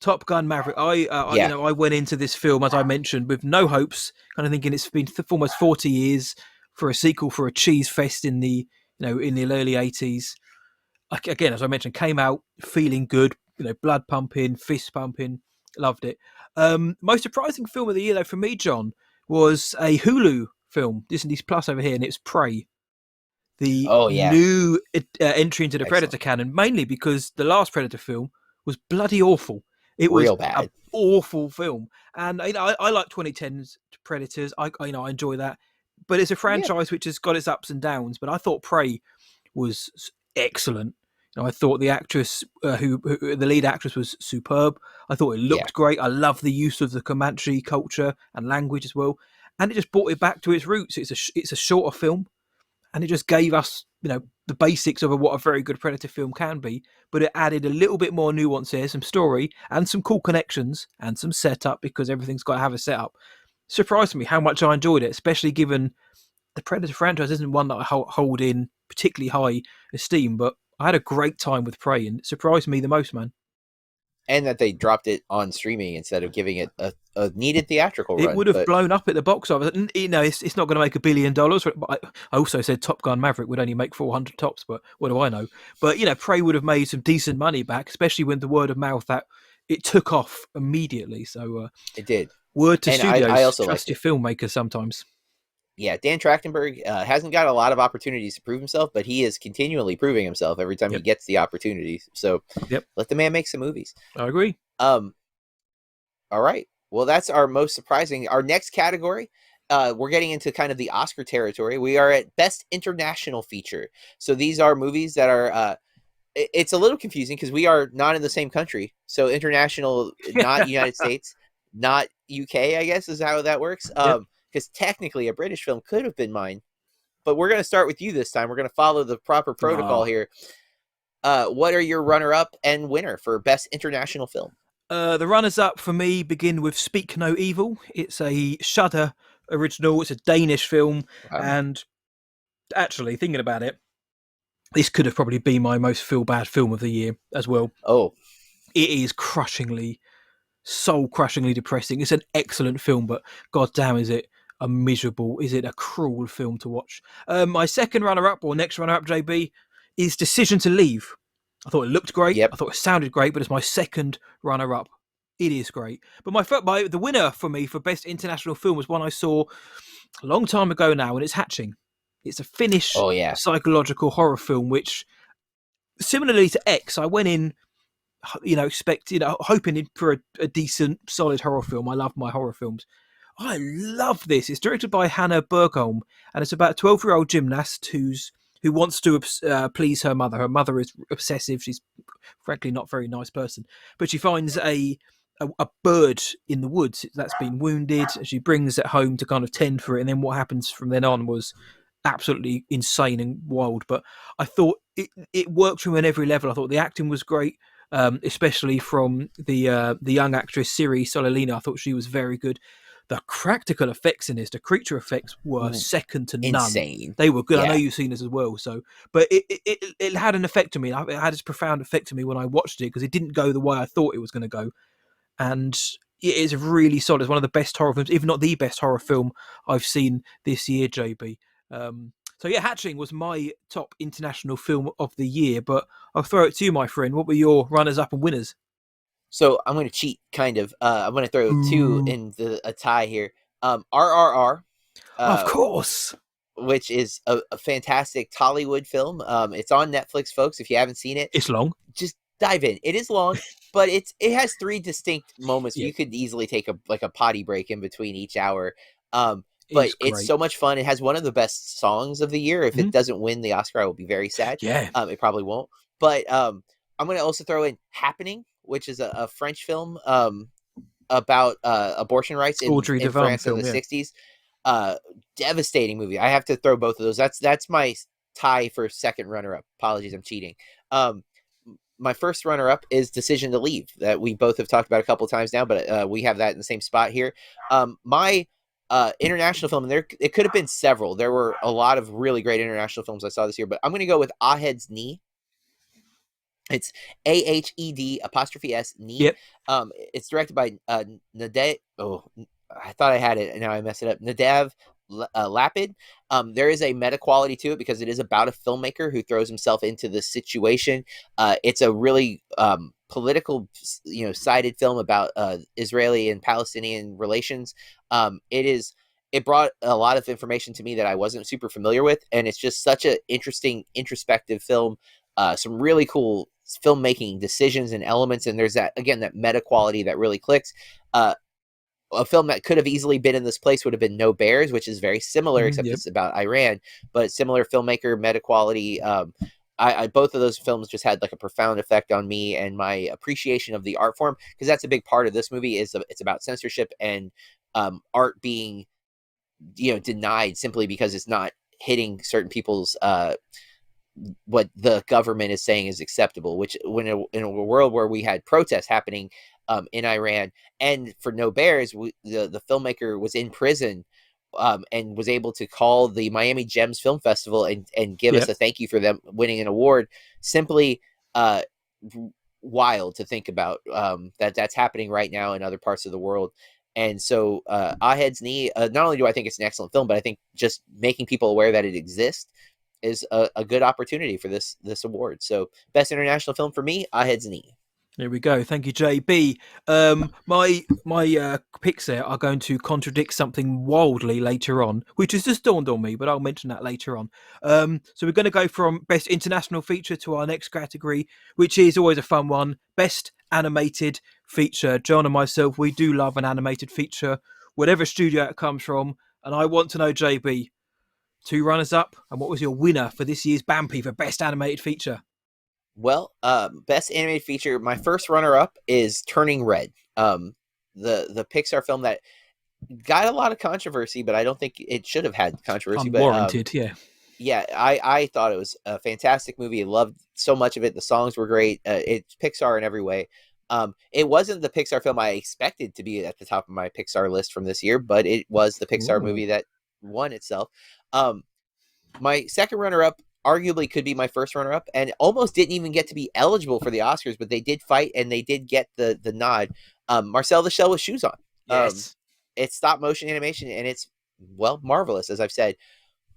Top Gun Maverick. I went into this film, as I mentioned, with no hopes, kind of thinking it's been almost 40 years for a sequel for a cheese fest in the early 80s. Again, as I mentioned, came out feeling good, you know, blood pumping, fist pumping, loved it. Most surprising film of the year, though, for me, John, was a Hulu film, Disney Plus over here, and it's Prey. The new entry into the Predator canon, mainly because the last Predator film was bloody awful. It was an awful film, and I like 2010's Predators. I enjoy that, but it's a franchise which has got its ups and downs. But I thought Prey was excellent. You know, I thought the actress, who the lead actress, was superb. I thought it looked great. I love the use of the Comanche culture and language as well, and it just brought it back to its roots. It's a shorter film, and it just gave us, you know, the basics of what a very good Predator film can be, but it added a little bit more nuance here, some story and some cool connections and some setup, because everything's got to have a setup. Surprised me how much I enjoyed it, especially given the Predator franchise isn't one that I hold in particularly high esteem, but I had a great time with Prey, and it surprised me the most, man. And that they dropped it on streaming instead of giving it a needed theatrical run. It would have blown up at the box office. You know, it's not going to make $1 billion. I also said Top Gun Maverick would only make 400 tops, but what do I know? But, you know, Prey would have made some decent money back, especially with the word of mouth that it took off immediately. So it did. Word to studios. I also trust your filmmakers sometimes. Yeah, Dan Trachtenberg hasn't got a lot of opportunities to prove himself, but he is continually proving himself every time he gets the opportunity. So let the man make some movies. I agree. All right. Well, that's our most surprising. Our next category, we're getting into kind of the Oscar territory. We are at Best International Feature. So these are movies that are, it's a little confusing because we are not in the same country. So international, not United States, not UK, I guess is how that works. Because technically a British film could have been mine. But we're going to start with you this time. We're going to follow the proper protocol here. What are your runner-up and winner for Best International Film? The runners-up for me begin with Speak No Evil. It's a Shudder original. It's a Danish film. Wow. And actually, thinking about it, this could have probably been my most feel-bad film of the year as well. Oh. It is soul-crushingly depressing. It's an excellent film, but goddamn, is it a cruel film to watch. My second runner-up, or next runner-up, JB, is Decision to Leave. I thought it looked great. I thought it sounded great, but it's my second runner-up. It is great. But the winner for me for Best International Film was one I saw a long time ago now, and it's Hatching. It's a Finnish psychological horror film, which, similarly to X, I went in, hoping for a decent, solid horror film. I love my horror films. I love this. It's directed by Hannah Bergholm, and it's about a 12-year-old gymnast who wants to please her mother. Her mother is obsessive. She's frankly not a very nice person. But she finds a bird in the woods that's been wounded, and she brings it home to kind of tend for it. And then what happens from then on was absolutely insane and wild. But I thought it worked from on every level. I thought the acting was great, especially from the young actress Siri Solalina. I thought she was very good. the practical effects in this, the creature effects were second to none. Insane. They were good. Yeah. I know you've seen this as well. So, but it had an effect on me. It had this profound effect on me when I watched it, because it didn't go the way I thought it was going to go. And it is really solid. It's one of the best horror films, if not the best horror film I've seen this year, JB. So yeah, Hatching was my top international film of the year, but I'll throw it to you, my friend. What were your runners-up and winners? So I'm going to cheat, kind of. I'm going to throw two in a tie here. RRR. Of course. Which is a fantastic Tollywood film. It's on Netflix, folks. If you haven't seen it, it's long. Just dive in. It is long, but it has 3 distinct moments. Yeah. You could easily take a potty break in between each hour. But it's so much fun. It has one of the best songs of the year. If it doesn't win the Oscar, I will be very sad. Yeah. It probably won't. But I'm going to also throw in Happening, which is a French film about abortion rights in France in the 60s. Devastating movie. I have to throw both of those. That's my tie for second runner-up. Apologies, I'm cheating. My first runner-up is Decision to Leave, that we both have talked about a couple of times now, but we have that in the same spot here. My international film, and it could have been several. There were a lot of really great international films I saw this year, but I'm going to go with Ahed's Knee. It's AHED''S Knee. Yep. It's directed by Nadav. Oh, I thought I had it, and now I messed it up. Nadav Lapid. There is a meta quality to it because it is about a filmmaker who throws himself into the situation. It's a really political, sided film about Israeli and Palestinian relations. It brought a lot of information to me that I wasn't super familiar with, and it's just such an interesting, introspective film. Some really cool filmmaking decisions and elements, and there's that meta quality that really clicks. A film that could have easily been in this place would have been No Bears, which is very similar, except it's about Iran, but similar filmmaker, meta quality. I both of those films just had like a profound effect on me and my appreciation of the art form, because that's a big part of this movie. It's about censorship and art being denied simply because it's not hitting certain people's what the government is saying is acceptable, which in a world where we had protests happening in Iran, and for No Bears, the filmmaker was in prison and was able to call the Miami Gems Film Festival and give us a thank you for them winning an award. Simply wild to think about that's happening right now in other parts of the world. And so Ahed's Knee, not only do I think it's an excellent film, but I think just making people aware that it exists is a good opportunity for this award. So best international film for me, Ahed's Knee. There we go. Thank you, JB. My picks there are going to contradict something wildly later on, which has just dawned on me, but I'll mention that later on. So we're going to go from best international feature to our next category, which is always a fun one, best animated feature. John and myself, we do love an animated feature, whatever studio it comes from. And I want to know, JB, 2 runners up, and what was your winner for this year's BAMPie for best animated feature? Well, best animated feature, my first runner-up is Turning Red, the Pixar film that got a lot of controversy, but I don't think it should have had controversy. Unwarranted, Yeah, I thought it was a fantastic movie. I loved so much of it. The songs were great. It's Pixar in every way. It wasn't the Pixar film I expected to be at the top of my Pixar list from this year, but it was the Pixar movie that won itself. My second runner-up arguably could be my first runner-up, and almost didn't even get to be eligible for the Oscars, but they did fight and they did get the nod. Marcel the Shell with Shoes On. Yes. It's stop motion animation, and it's marvelous, as I've said.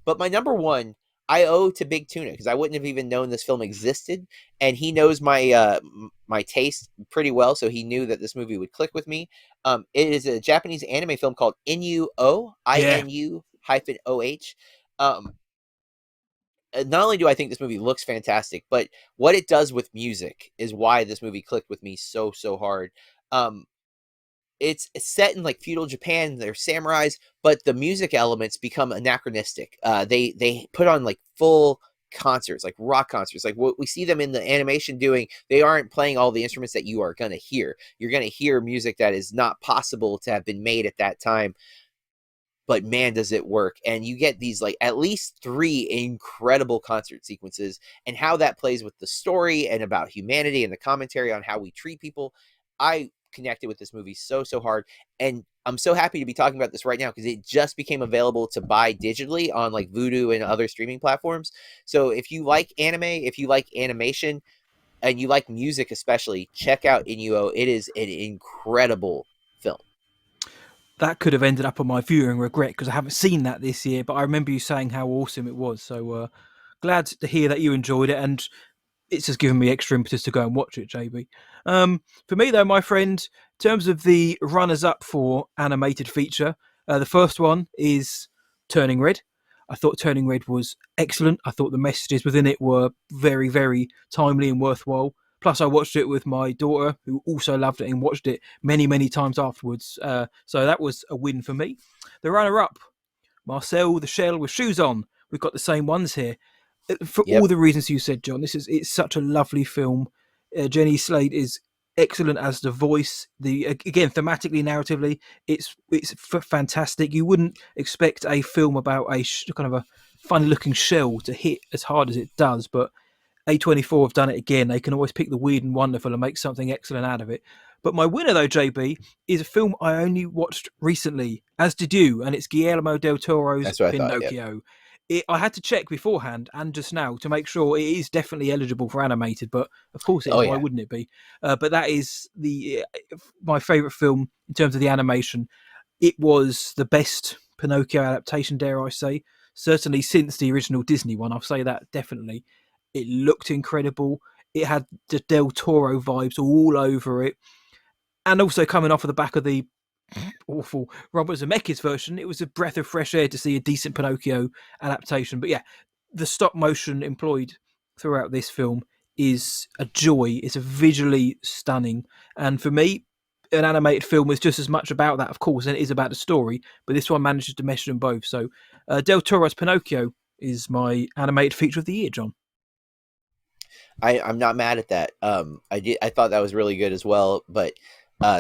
But my number one, I owe to Big Tuna, because I wouldn't have even known this film existed, and he knows my my taste pretty well, so he knew that this movie would click with me. It is a Japanese anime film called Inu-Oh, INU-OH. Not only do I think this movie looks fantastic, but what it does with music is why this movie clicked with me so hard. It's set in like feudal Japan. They're samurais, but the music elements become anachronistic. They put on like full concerts, like rock concerts, like what we see them in the animation doing. They aren't playing all the instruments that you are going to hear. You're going to hear music that is not possible to have been made at that time. But man, does it work. And you get these like at least 3 incredible concert sequences, and how that plays with the story and about humanity and the commentary on how we treat people. I connected with this movie so hard. And I'm so happy to be talking about this right now because it just became available to buy digitally on like Vudu and other streaming platforms. So if you like anime, if you like animation, and you like music especially, check out Inuo. It is an incredible film. That could have ended up on my viewing regret because I haven't seen that this year, but I remember you saying how awesome it was. So glad to hear that you enjoyed it, and it's just given me extra impetus to go and watch it, JB. For me, though, my friend, in terms of the runners-up for animated feature, the first one is Turning Red. I thought Turning Red was excellent. I thought the messages within it were very, very timely and worthwhile. Plus, I watched it with my daughter, who also loved it and watched it many, many times afterwards. So that was a win for me. The runner-up, Marcel the Shell with Shoes On. We've got the same ones here. For all the reasons you said, John, it's such a lovely film. Jenny Slate is excellent as the voice. Again, thematically, narratively, it's fantastic. You wouldn't expect a film about a kind of a fun-looking shell to hit as hard as it does, but A24 have done it again. They can always pick the weird and wonderful and make something excellent out of it. But my winner, though, JB, is a film I only watched recently, as did you, and it's Guillermo del Toro's Pinocchio. I had to check beforehand and just now to make sure it is definitely eligible for animated, but of course it is. Why wouldn't it be? But that is my favourite film in terms of the animation. It was the best Pinocchio adaptation, dare I say. Certainly since the original Disney one, I'll say that definitely. It looked incredible. It had the Del Toro vibes all over it. And also coming off of the back of the awful Robert Zemeckis version, it was a breath of fresh air to see a decent Pinocchio adaptation. But yeah, the stop motion employed throughout this film is a joy. It's a visually stunning. And for me, an animated film is just as much about that, of course, and it is about the story. But this one manages to mesh them both. So Del Toro's Pinocchio is my animated feature of the year, John. I'm not mad at that. I thought that was really good as well, but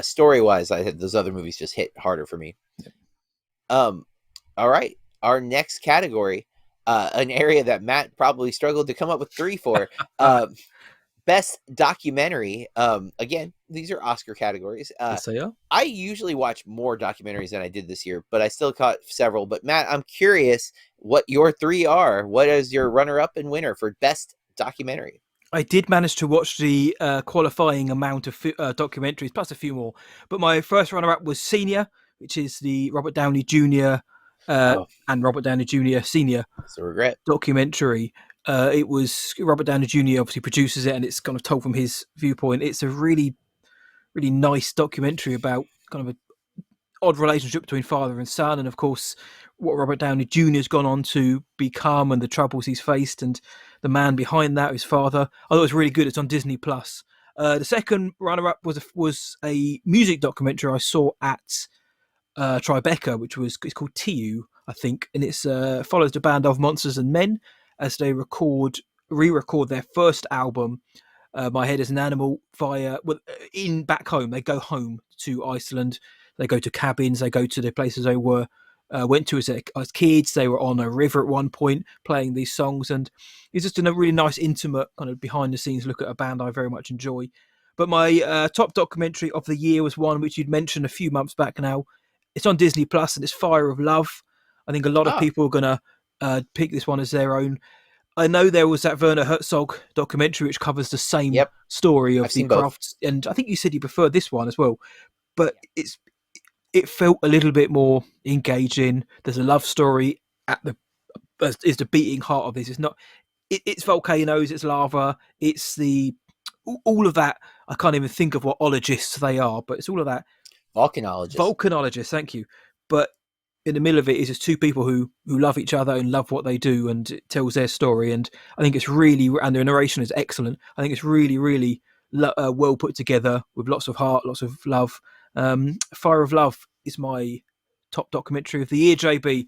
story wise, those other movies just hit harder for me. All right, our next category, an area that Matt probably struggled to come up with 3 for, best documentary. Again, these are Oscar categories. Yes, they are. I usually watch more documentaries than I did this year, but I still caught several. But Matt, I'm curious what your 3 are. What is your runner-up and winner for best documentary? I did manage to watch the qualifying amount of documentaries, plus a few more. But my first runner-up was Senior, which is the Robert Downey Jr. And Robert Downey Jr. Senior documentary. It was Robert Downey Jr. obviously produces it, and it's kind of told from his viewpoint. It's a really, really nice documentary about kind of an odd relationship between father and son, and of course what Robert Downey Jr. has gone on to become and the troubles he's faced, and the man behind that, his father. I thought it was really good. It's on Disney Plus. The second runner-up was a music documentary I saw at Tribeca, it's called TU, I think, and it's follows the band of Monsters and Men as they re-record their first album, My Head is an Animal, back home. They go home to Iceland. They go to cabins. They go to the places they went to as kids. They were on a river at one point playing these songs, and it's just a really nice, intimate kind of behind-the-scenes look at a band I very much enjoy. But my top documentary of the year was one which you'd mentioned a few months back now. It's on Disney Plus, and it's Fire of Love. I think a lot of people are going to pick this one as their own. I know there was that Werner Herzog documentary which covers the same story of the crafts, and I think you said you preferred this one as well. But it felt a little bit more engaging. There's a love story is the beating heart of this. It's not. It's volcanoes. It's lava. It's all of that. I can't even think of what ologists they are, but it's all of that. Volcanologists. Thank you. But in the middle of it is just 2 people who love each other and love what they do, and it tells their story. And I think it's really, and the narration is excellent. I think it's really, really well put together with lots of heart, lots of love. Fire of Love is my top documentary of the year, JB.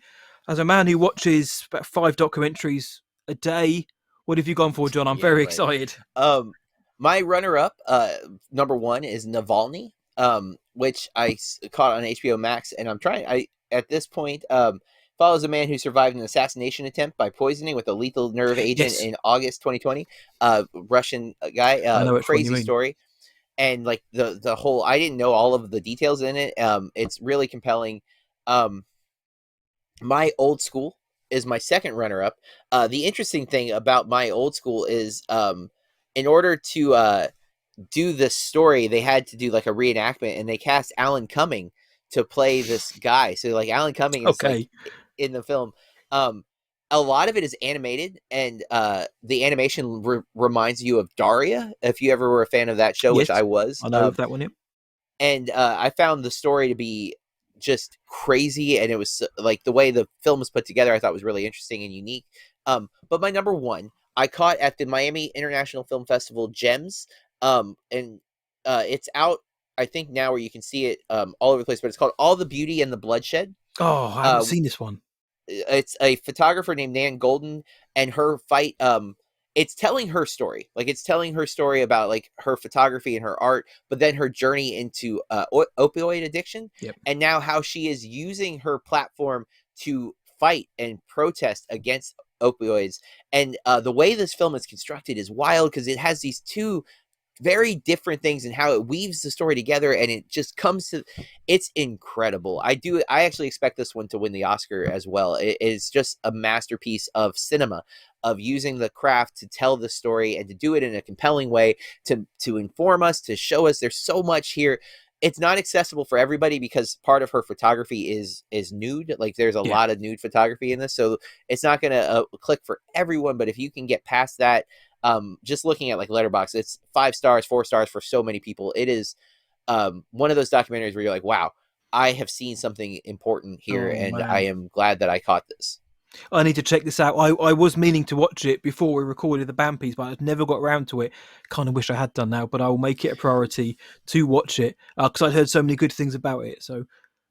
As a man who watches about 5 documentaries a day, what have you gone for, John? I'm very excited. My runner-up, number 1, is Navalny, which I caught on HBO Max, and at this point, follows a man who survived an assassination attempt by poisoning with a lethal nerve agent in August 2020. Russian guy, crazy story. and like the whole, I didn't know all of the details in it. It's really compelling. My Old School is my second runner-up. The interesting thing about My Old School is, in order to do this story, they had to do like a reenactment, and they cast Alan Cumming to play this guy. So like Alan Cumming is like in the film. A lot of it is animated, and the animation reminds you of Daria, if you ever were a fan of that show, which I was. I know of that one. Yep. And I found the story to be just crazy, and it was like the way the film was put together, I thought was really interesting and unique. But my number one, I caught at the Miami International Film Festival, Gems, and it's out, I think, now, where you can see it all over the place. But it's called All the Beauty and the Bloodshed. Oh, I haven't seen this one. It's a photographer named Nan Golden, and her fight. It's telling her story. Like, it's telling her story about like her photography and her art, but then her journey into opioid addiction, and now how she is using her platform to fight and protest against opioids. And the way this film is constructed is wild, because it has these two very different things and how it weaves the story together, and it just comes to, it's incredible. I actually expect this one to win the Oscar as well. It is just a masterpiece of cinema, of using the craft to tell the story and to do it in a compelling way, to inform us, to show us there's so much here. It's not accessible for everybody, because part of her photography is nude. Like, there's a lot of nude photography in this, so it's not going to click for everyone. But if you can get past that, just looking at like Letterboxd, it's 5 stars, 4 stars for so many people. It is one of those documentaries where you're like, wow, I have seen something important here, and man, I am glad that I caught this. I need to check this out. I was meaning to watch it before we recorded the BAMPies, but I've never got around to it. Kind of wish I had done now, but I will make it a priority to watch it, because I'd heard so many good things about it. So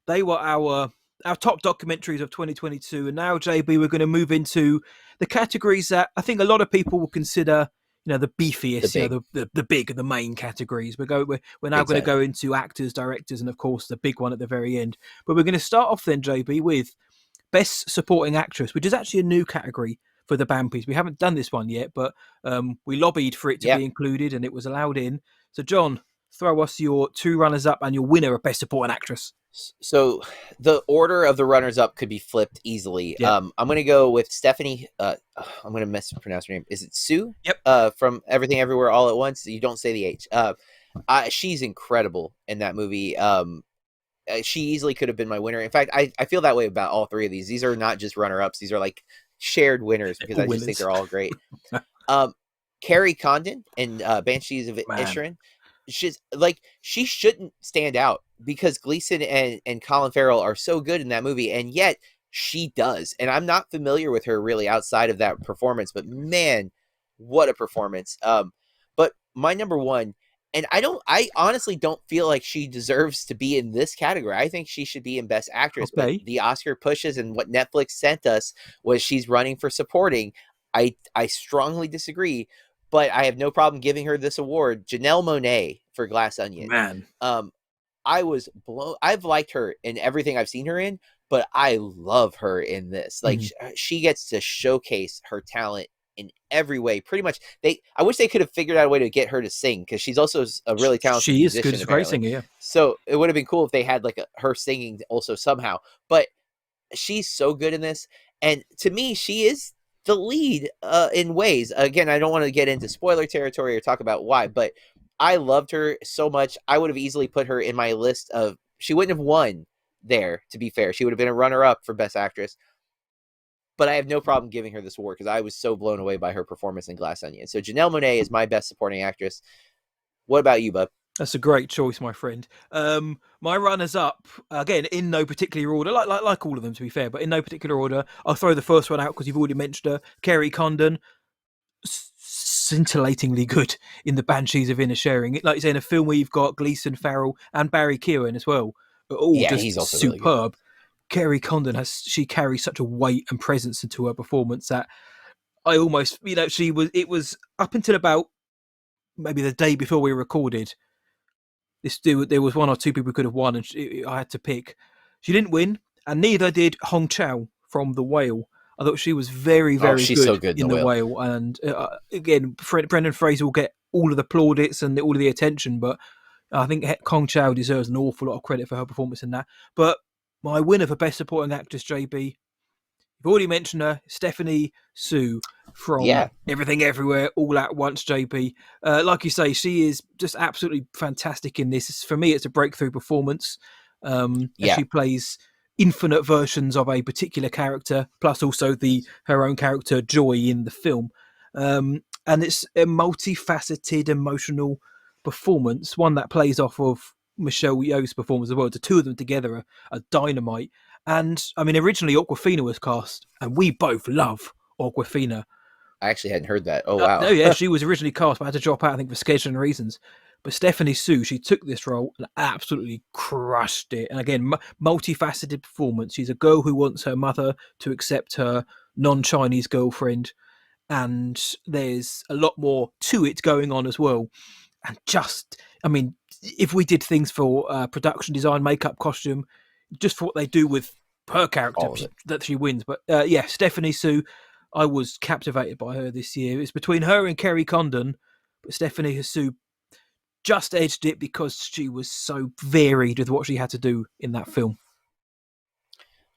they were our top documentaries of 2022. And now, JB, we're going to move into the categories that I think a lot of people will consider, the beefiest, the big, the main categories. We're now going to go into actors, directors, and of course the big one at the very end. But we're going to start off then, JB, with Best Supporting Actress, which is actually a new category for the BAMPies. We haven't done this one yet, but we lobbied for it to be included, and it was allowed in. So, John, throw us your 2 runners-up and your winner of Best Supporting Actress. So the order of the runners-up could be flipped easily. I'm going to go with Stephanie. I'm going to mispronounce her name. Is it Sue? Yep. From Everything Everywhere All at Once. You don't say the H. She's incredible in that movie. She easily could have been my winner. In fact, I feel that way about all 3 of these. These are not just runner-ups. These are like shared winners, because I just think they're all great. Carrie Condon in Banshees of Inisherin. She shouldn't stand out, because Gleason and Colin Farrell are so good in that movie, and yet she does. And I'm not familiar with her really outside of that performance, but man, what a performance. But my number one, and I honestly don't feel like she deserves to be in this category. I think she should be in Best Actress, but the Oscar pushes and what Netflix sent us was she's running for supporting. I strongly disagree, but I have no problem giving her this award. Janelle Monáe for Glass Onion. Man. I was blown. I've liked her in everything I've seen her in, but I love her in this. Like, she gets to showcase her talent in every way. Pretty much, I wish they could have figured out a way to get her to sing, because she's also a really talented musician. She is good as a great singer, yeah. So it would have been cool if they had like her singing also somehow. But she's so good in this, and to me, she is the lead in ways. Again, I don't want to get into spoiler territory or talk about why, but I loved her so much. I would have easily put her in my list of, she wouldn't have won there, to be fair. She would have been a runner-up for Best Actress. But I have no problem giving her this award, because I was so blown away by her performance in Glass Onion. So Janelle Monáe is my Best Supporting Actress. What about you, bub? That's a great choice, my friend. My runners-up, again, in no particular order, like all of them, to be fair, but in no particular order. I'll throw the first one out because you've already mentioned her. Carrie Condon, scintillatingly good in the Banshees of Inisherin. Like you say, in a film where you've got Gleason, Farrell, and Barry Keoghan as well. He's also superb. Really good. Carrie Condon she carries such a weight and presence into her performance that I almost, it was up until about maybe the day before we recorded. There was 1 or 2 people who could have won, and I had to pick. She didn't win, and neither did Hong Chow from The Whale. I thought she was very, very good, so good in The Whale. And again, Brendan Fraser will get all of the plaudits and all of the attention, but I think Kong Chau deserves an awful lot of credit for her performance in that. But my winner for Best Supporting Actress, JB, you've already mentioned her, Stephanie Sue from Everything Everywhere All at Once, JB. Like you say, she is just absolutely fantastic in this. For me, it's a breakthrough performance. And she plays infinite versions of a particular character, plus also her own character, Joy, in the film. And it's a multifaceted, emotional performance, one that plays off of Michelle Yeoh's performance as well. The two of them together are dynamite. And I mean, originally Awkwafina was cast, and we both love Awkwafina. I actually hadn't heard that. Oh wow! No, yeah, she was originally cast, but had to drop out, I think, for scheduling reasons. But Stephanie Sue, she took this role and absolutely crushed it. And again, multifaceted performance. She's a girl who wants her mother to accept her non-Chinese girlfriend, and there's a lot more to it going on as well. And just, I mean, if we did things for production design, makeup, costume, just for what they do with her character, that she wins. But Stephanie Sue, I was captivated by her this year. It's between her and Kerry Condon, but Stephanie Sue just edged it because she was so varied with what she had to do in that film.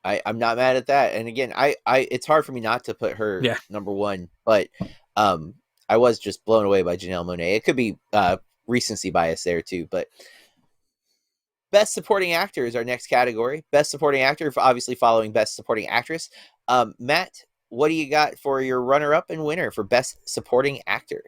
I'm not mad at that. And again, I it's hard for me not to put her number one, but I was just blown away by Janelle Monáe. It could be recency bias there too, but Best Supporting Actor is our next category. Best Supporting Actor, obviously following Best Supporting Actress. Matt, what do you got for your runner-up and winner for Best Supporting Actor?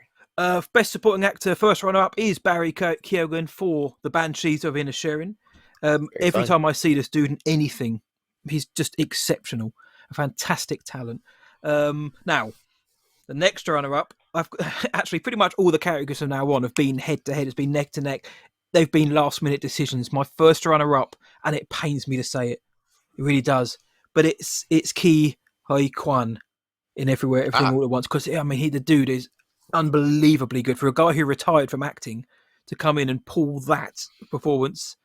Best Supporting Actor, first runner-up is Barry Keoghan for The Banshees of Inisherin. Every time I see this dude in anything, he's just exceptional. A fantastic talent. Now, the next runner-up, I've actually pretty much all the categories from now on have been head-to-head. It's been neck-to-neck. They've been last-minute decisions. My first runner-up, and it pains me to say it, it really does, but it's Ki Huy Kwan in Everything All at Once, because I mean, the dude is unbelievably good for a guy who retired from acting to come in and pull that performance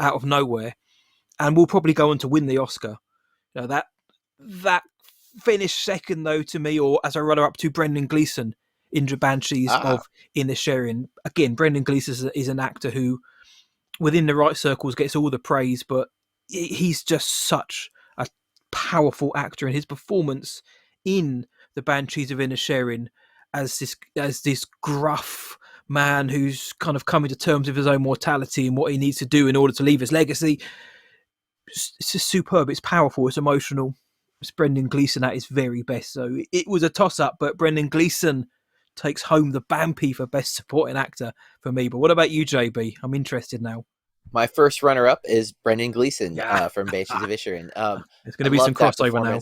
out of nowhere, and will probably go on to win the Oscar. You know, that finished second though to me, or as a runner-up, to Brendan Gleeson in The Banshees of Inisherin. Again, Brendan Gleeson is an actor who, within the right circles, gets all the praise, but he's just such a powerful actor, and his performance in The Banshees of Inisherin as this gruff man who's kind of coming to terms with his own mortality and what he needs to do in order to leave his legacy. It's just superb. It's powerful. It's emotional. It's Brendan Gleeson at his very best. So it was a toss-up, but Brendan Gleeson takes home the BAMPie for Best Supporting Actor for me. But what about you, JB? I'm interested now. My first runner-up is Brendan Gleeson from Banshees of Inisherin. There's going to be some crossover now.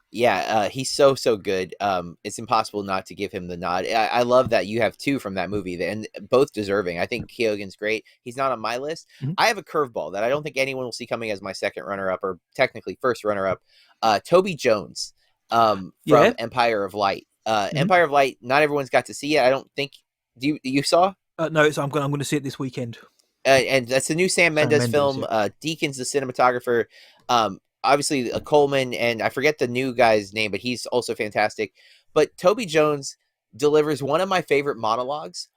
Yeah, he's so good. It's impossible not to give him the nod. I love that you have two from that movie, and both deserving. I think Keoghan's great. He's not on my list. Mm-hmm. I have a curveball that I don't think anyone will see coming as my second runner-up, or technically first runner-up. Toby Jones from Empire of Light. Empire of Light, not everyone's got to see it. I don't think you saw? No, I'm going to see it this weekend. And that's the new Sam Mendes film. Yeah. Deakins, the cinematographer. Obviously Coleman, and I forget the new guy's name, but he's also fantastic. But Toby Jones delivers one of my favorite monologues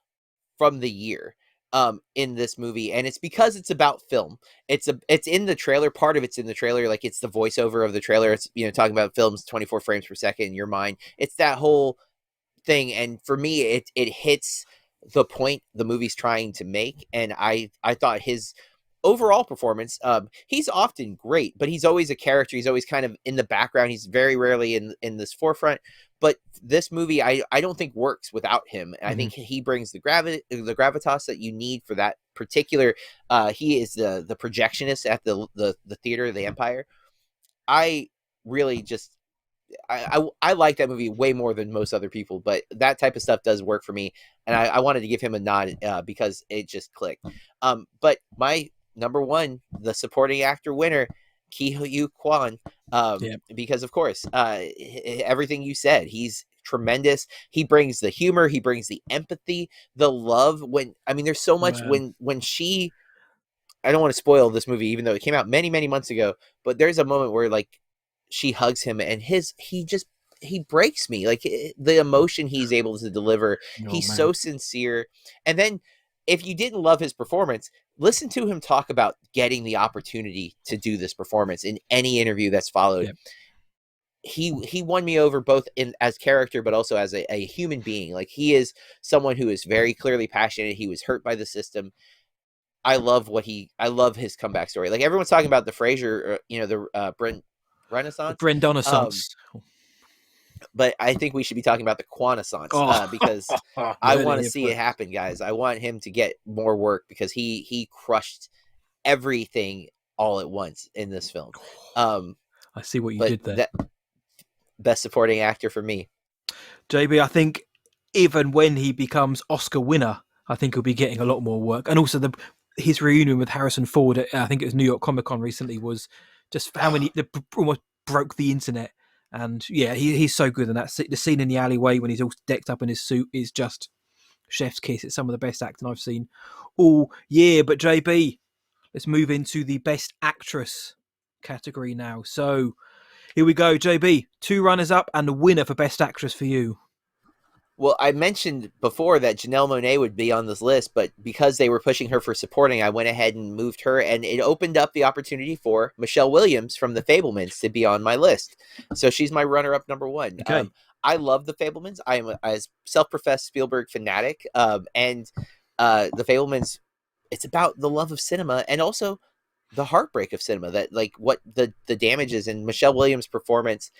from the year in this movie, and it's because it's about film. It's in the trailer. Part of it's in the trailer, like it's the voiceover of the trailer. It's talking about films 24 frames per second in your mind. It's that whole thing, and for me, it hits the point the movie's trying to make, and I thought his overall performance, he's often great, but he's always a character. He's always kind of in the background. He's very rarely in this forefront. But this movie, I don't think works without him. I think he brings the gravitas that you need for that particular. He is the projectionist at the theater, the Empire. I really just. I like that movie way more than most other people, but that type of stuff does work for me, and I wanted to give him a nod because it just clicked. But my number one, the supporting actor winner, Ki Huy Kwan, because of course, everything you said, he's tremendous. He brings the humor, he brings the empathy, the love. There's so much when she. I don't want to spoil this movie, even though it came out many months ago, but there's a moment where like she hugs him, and he just he breaks me. Like the emotion he's able to deliver. He's so sincere. And then if you didn't love his performance, listen to him talk about getting the opportunity to do this performance in any interview that's followed. Yep. He won me over both as character, but also as a human being. Like he is someone who is very clearly passionate. He was hurt by the system. I love his comeback story. Like everyone's talking about the Frasier, the Brent Renaissance, Brent Renaissance. But I think we should be talking about the Quanaissance because I want to see it happen, guys. I want him to get more work because he crushed everything all at once in this film. I see what you did there. Best supporting actor for me. JB, I think even when he becomes Oscar winner, I think he'll be getting a lot more work. And also his reunion with Harrison Ford at, I think it was New York Comic Con recently, was just how many almost broke the internet. And yeah, he's so good in that. The scene in the alleyway when he's all decked up in his suit is just chef's kiss. It's some of the best acting I've seen all year. But JB, let's move into the best actress category now. So here we go, JB. 2 runners up and the winner for best actress for you. Well, I mentioned before that Janelle Monáe would be on this list, but because they were pushing her for supporting, I went ahead and moved her, and it opened up the opportunity for Michelle Williams from The Fabelmans to be on my list. So she's my runner-up number 1. Okay. I love The Fabelmans. I am a self-professed Spielberg fanatic, and The Fabelmans, it's about the love of cinema and also the heartbreak of cinema, that like what the damage is, and Michelle Williams' performance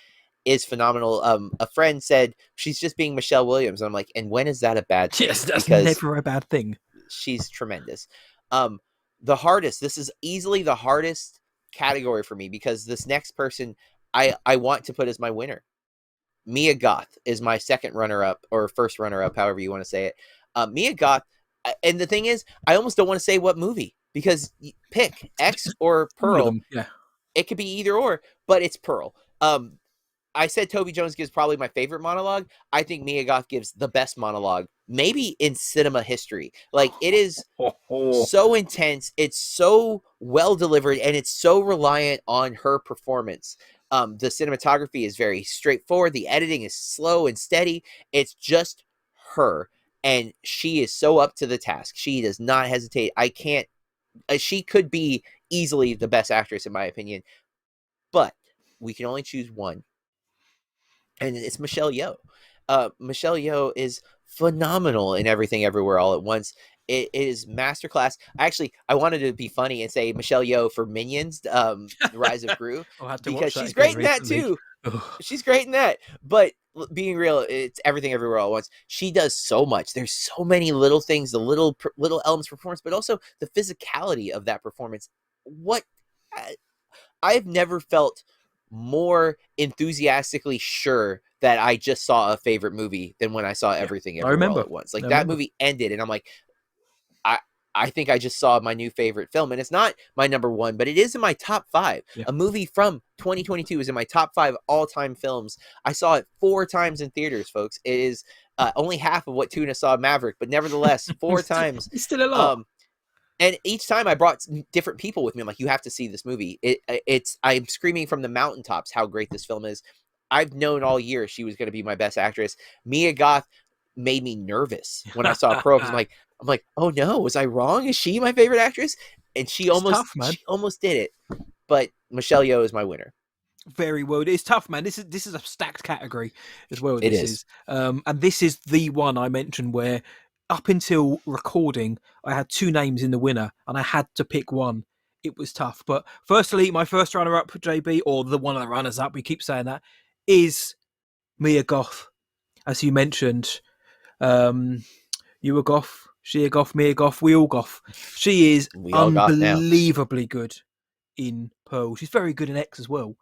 is phenomenal. A friend said she's just being Michelle Williams. I'm like, and when is that a bad thing? Yes, that's never a bad thing. She's tremendous. This is easily the hardest category for me because this next person I want to put as my winner. Mia Goth is my second runner-up or first runner-up, however you want to say it. Mia Goth, and the thing is, I almost don't want to say what movie because pick X or Pearl. Yeah, it could be either or, but it's Pearl. I said Toby Jones gives probably my favorite monologue. I think Mia Goth gives the best monologue, maybe in cinema history. Like, it is so intense. It's so well delivered, and it's so reliant on her performance. The cinematography is very straightforward. The editing is slow and steady. It's just her, and she is so up to the task. She does not hesitate. She could be easily the best actress, in my opinion, but we can only choose one. And it's Michelle Yeoh. Michelle Yeoh is phenomenal in Everything Everywhere All at Once. It is masterclass. I wanted to be funny and say Michelle Yeoh for Minions, The Rise of Gru, because she's great in that too. She's great in that. But being real, it's Everything Everywhere All at Once. She does so much. There's so many little things, the little elements of performance, but also the physicality of that performance. I've never felt more enthusiastically sure that I just saw a favorite movie than when I saw Everything Everywhere All at Once. Like, that movie ended and I'm like, I think I just saw my new favorite film, and it's not my number 1, but it is in my top 5. Yeah. A movie from 2022 is in my top 5 all-time films. I saw it 4 times in theaters, folks. It is only half of what Tuna saw Maverick, but nevertheless, 4 times. It's still a lot. And each time I brought different people with me. I'm like, you have to see this movie. I'm screaming from the mountaintops how great this film is. I've known all year she was going to be my best actress. Mia Goth made me nervous when I saw Pearl. I'm like, oh no, was I wrong? Is she my favorite actress? And she almost did it. But Michelle Yeoh is my winner. Very well. It's tough, man. This is a stacked category as well. It is. And this is the one I mentioned where, up until recording, I had 2 names in the winner, and I had to pick one. It was tough. But firstly, my first runner-up, JB, or the one of the runners-up, we keep saying that, is Mia Goth. As you mentioned, you were Goth, she a Goth, me a Goth, we all Goth. She is unbelievably good in Pearl. She's very good in X as well,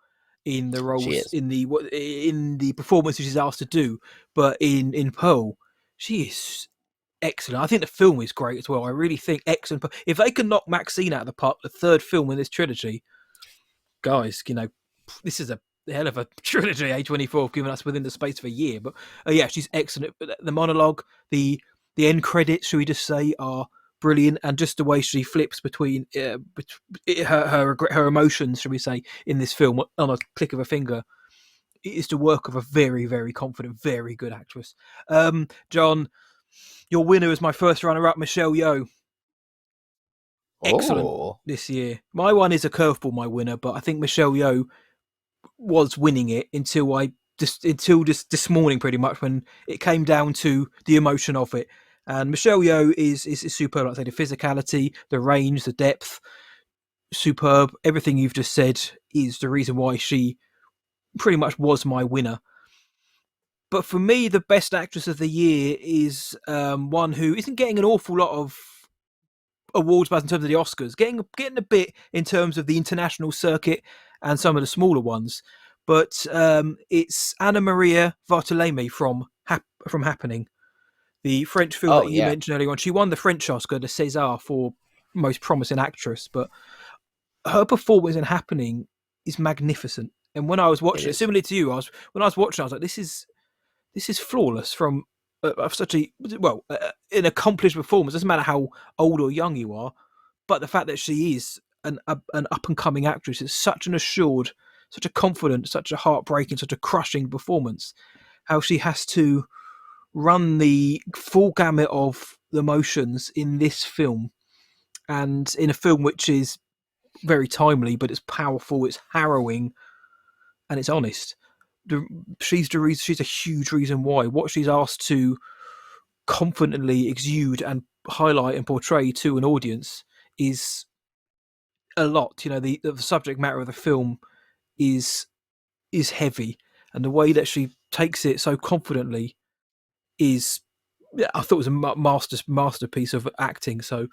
in the roles, in the performances she's asked to do. But in Pearl, she is excellent. I think the film is great as well. I really think excellent. If they can knock Maxine out of the park, the 3rd film in this trilogy, guys, this is a hell of a trilogy A24 have given us within the space of a year. But yeah, she's excellent. The monologue, the end credits, should we just say, are brilliant, and just the way she flips between her emotions, should we say, in this film on a click of a finger it is the work of a very, very confident, very good actress. John, your winner is my first runner-up, Michelle Yeoh. Excellent this year. My one is a curveball, my winner, but I think Michelle Yeoh was winning it until this morning, pretty much, when it came down to the emotion of it. And Michelle Yeoh is superb. Like I say, the physicality, the range, the depth, superb. Everything you've just said is the reason why she pretty much was my winner. But for me, the best actress of the year is one who isn't getting an awful lot of awards in terms of the Oscars, getting a bit in terms of the international circuit and some of the smaller ones. But it's Anna Maria Barthelemy from Happening, the French film that you mentioned earlier on. She won the French Oscar, the César, for most promising actress. But her performance in Happening is magnificent. And when I was watching it, similarly to you, when I was watching, I was like, this is flawless from such an accomplished performance. Doesn't matter how old or young you are, but the fact that she is an up and coming actress is such an assured, such a confident, such a heartbreaking, such a crushing performance. How she has to run the full gamut of emotions in this film, and in a film which is very timely, but it's powerful, it's harrowing, and it's honest. She's a huge reason why. What she's asked to confidently exude and highlight and portray to an audience is a lot. You know, the subject matter of the film is heavy, and the way that she takes it so confidently is, I thought it was a masterpiece of acting. So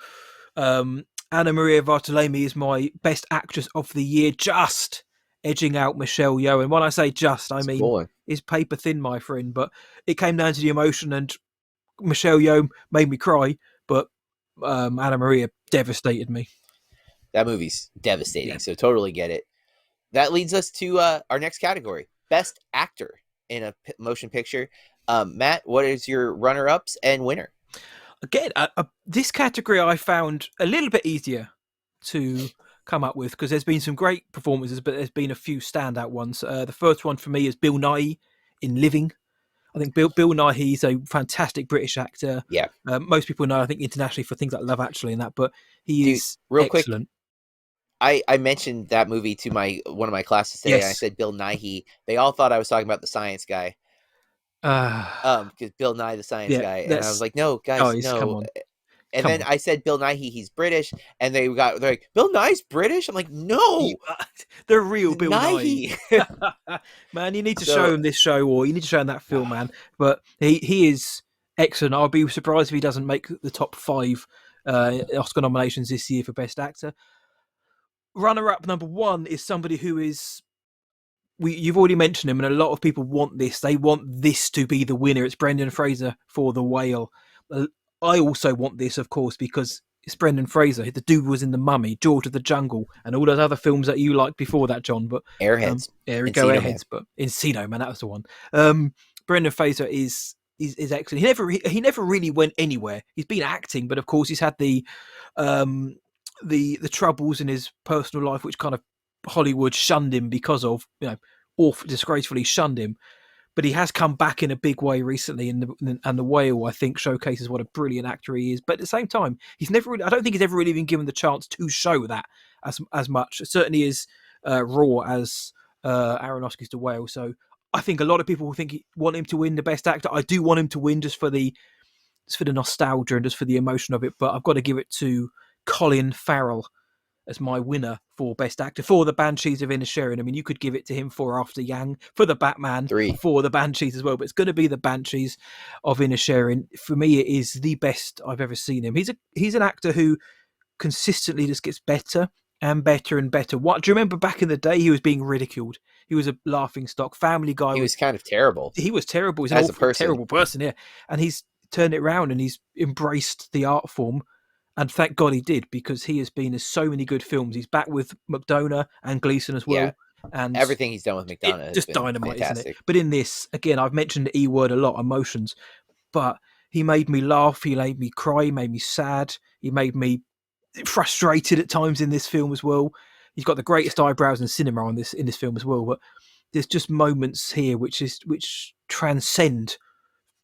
Anna Maria Barthelemy is my best actress of the year, just edging out Michelle Yeoh. And when I say just, I mean it's paper thin, my friend. But it came down to the emotion, and Michelle Yeoh made me cry, but Anna Maria devastated me. That movie's devastating, so totally get it. That leads us to our next category, Best Actor in a Motion Picture. Matt, what is your runner-ups and winner? Again, this category I found a little bit easier to come up with, because there's been some great performances, but there's been a few standout ones. The first one for me is Bill Nighy in Living. I think Bill Nighy is a fantastic British actor. Yeah. Most people know, I think, internationally for things like Love Actually and that, but he is excellent. Quick, I mentioned that movie to one of my classes today, and I said Bill Nighy. They all thought I was talking about the science guy. Because Bill Nye the Science Guy, and I was like, no, guys, no. Come on. And then I said Bill Nighy, he's British, and they're like, Bill Nye's British? I'm like, no, the real Bill Nighy. Man, you need to show him this show, or you need to show him that film, man. But he is excellent. I'll be surprised if he doesn't make the top 5 Oscar nominations this year for Best Actor. Runner-up number 1 is somebody who is, you've already mentioned him, and a lot of people want this. They want this to be the winner. It's Brendan Fraser for The Whale. I also want this, of course, because it's Brendan Fraser. The dude was in The Mummy, George of the Jungle, and all those other films that you liked before that, John. But Airheads. Airheads. But Encino, man, that was the one. Brendan Fraser is excellent. He never really went anywhere. He's been acting, but of course he's had the troubles in his personal life, which kind of Hollywood shunned him because of, awful, disgracefully shunned him. But he has come back in a big way recently, and The Whale, I think, showcases what a brilliant actor he is. But at the same time, I don't think he's ever really been given the chance to show that as much. It certainly is raw as Aronofsky's The Whale. So I think a lot of people want him to win the Best Actor. I do want him to win just for the nostalgia and just for the emotion of it. But I've got to give it to Colin Farrell as my winner for Best Actor for The Banshees of Inisherin. I mean, you could give it to him for After Yang, for The Batman, 3, for The Banshees as well, but it's going to be The Banshees of Inisherin. For me, it is the best I've ever seen him. He's an actor who consistently just gets better and better and better. Do you remember back in the day he was being ridiculed? He was a laughing stock. Family Guy. He was kind of terrible. He was terrible. He's an awful, terrible person, yeah. And he's turned it around and he's embraced the art form. And thank God he did, because he has been in so many good films. He's back with McDonagh and Gleeson as well. Yeah. And everything he's done with McDonagh just dynamite, fantastic. Isn't it? But in this, again, I've mentioned the E word a lot, emotions. But he made me laugh. He made me cry. He made me sad. He made me frustrated at times in this film as well. He's got the greatest eyebrows in cinema in this film as well. But there's just moments here which transcend,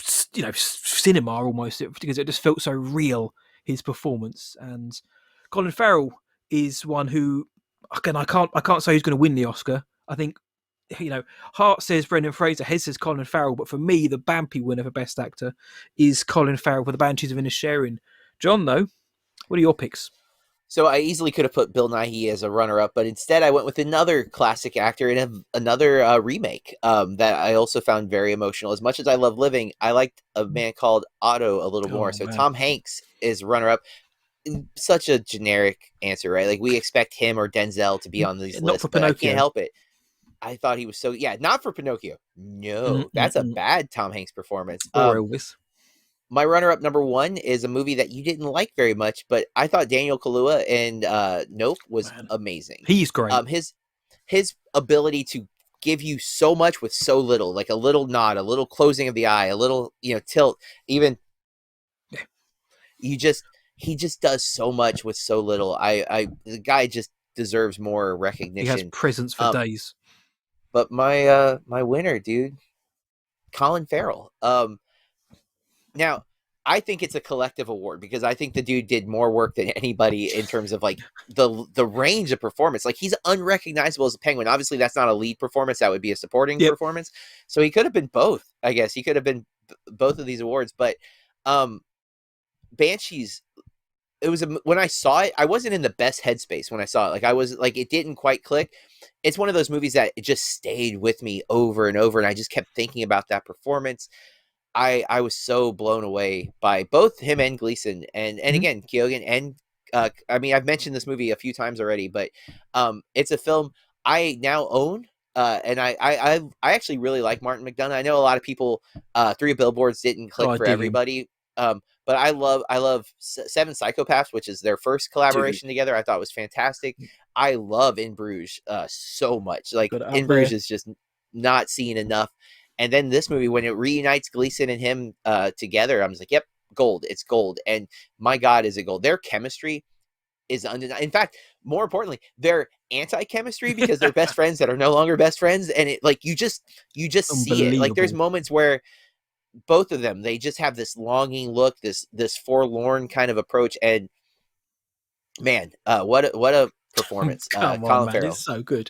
cinema almost, because it just felt so real, his performance. And Colin Farrell is one who, again, I can't say who's going to win the Oscar. I think, Hart says Brendan Fraser, Hez says Colin Farrell, but for me, the BAMPie winner for Best Actor is Colin Farrell for The Banshees of Inisherin. John, though, what are your picks? So I easily could have put Bill Nighy as a runner-up, but instead I went with another classic actor in another remake that I also found very emotional. As much as I love Living, I liked A Man Called Otto a little more. So man. Tom Hanks is runner-up. Such a generic answer, right? Like, we expect him or Denzel to be on these lists, but I can't help it. I thought he was so, not for Pinocchio. No, that's a bad Tom Hanks performance. Or Elvis. My runner-up number one is a movie that you didn't like very much, but I thought Daniel Kaluuya in Nope was amazing. He's great. His ability to give you so much with so little, like a little nod, a little closing of the eye, a little, tilt, even he just does so much with so little. The guy just deserves more recognition. He has presence for days. But my winner, dude, Colin Farrell. Now, I think it's a collective award because I think the dude did more work than anybody in terms of like the range of performance. Like, he's unrecognizable as a penguin. Obviously, that's not a lead performance. That would be a supporting performance. So he could have been both, I guess. He could have been both of these awards. But Banshees, when I saw it, I wasn't in the best headspace when I saw it. Like, I was like, it didn't quite click. It's one of those movies that it just stayed with me over and over. And I just kept thinking about that performance. I was so blown away by both him and Gleason, and again, Keoghan, and I've mentioned this movie a few times already, but it's a film I now own, and I actually really like Martin McDonagh. I know a lot of people, Three Billboards didn't click for everybody, but I love Seven Psychopaths, which is their first collaboration together. I thought was fantastic. I love In Bruges so much. Like, In Bruges is just not seen enough. And then this movie, when it reunites Gleason and him together, I'm just like, yep, gold. It's gold. And my God, is it gold. Their chemistry is undeniable. In fact, more importantly, their anti-chemistry, because they're best friends that are no longer best friends. And it, like, you just see it. Like, there's moments where both of them, they just have this longing look, this forlorn kind of approach. And man, what a performance. Come Colin on, man. Farrell. It's so good.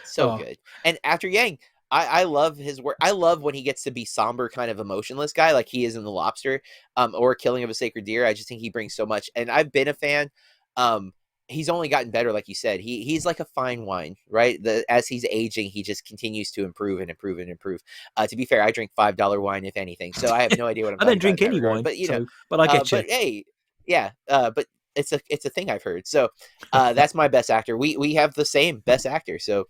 So good. And after Yang, I love his work. I love when he gets to be somber, kind of emotionless guy, like he is in The Lobster, or Killing of a Sacred Deer. I just think he brings so much, and I've been a fan. He's only gotten better, like you said. He's like a fine wine, right? As he's aging, he just continues to improve and improve and improve. To be fair, I drink $5 wine, if anything, so I have no idea what I'm. I don't drink any wine, but but I get you. But hey, yeah, but it's a thing I've heard. So that's my best actor. We have the same best actor, so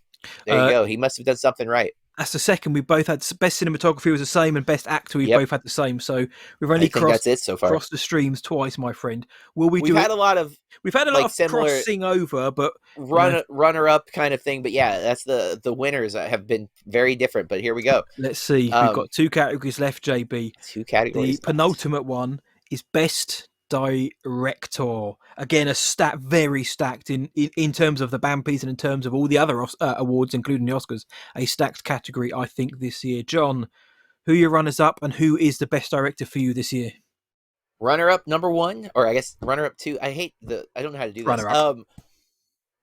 there you go. He must have done something right. That's the second. We both had best cinematography was the same, and best actor we both had the same. So we've only crossed the streams twice, my friend. We've had a lot of similar crossing over, but runner up kind of thing. But yeah, that's the winners have been very different. But here we go. Let's see. We've got two categories left, JB. Two categories. The penultimate one is best director. Again, very stacked in terms of the BAMPies and in terms of all the other awards, including the Oscars. A stacked category, I think, this year. John, who are your runners up, and who is the best director for you this year? Runner up number one, or I guess runner up two. I don't know how to do this. Runner up.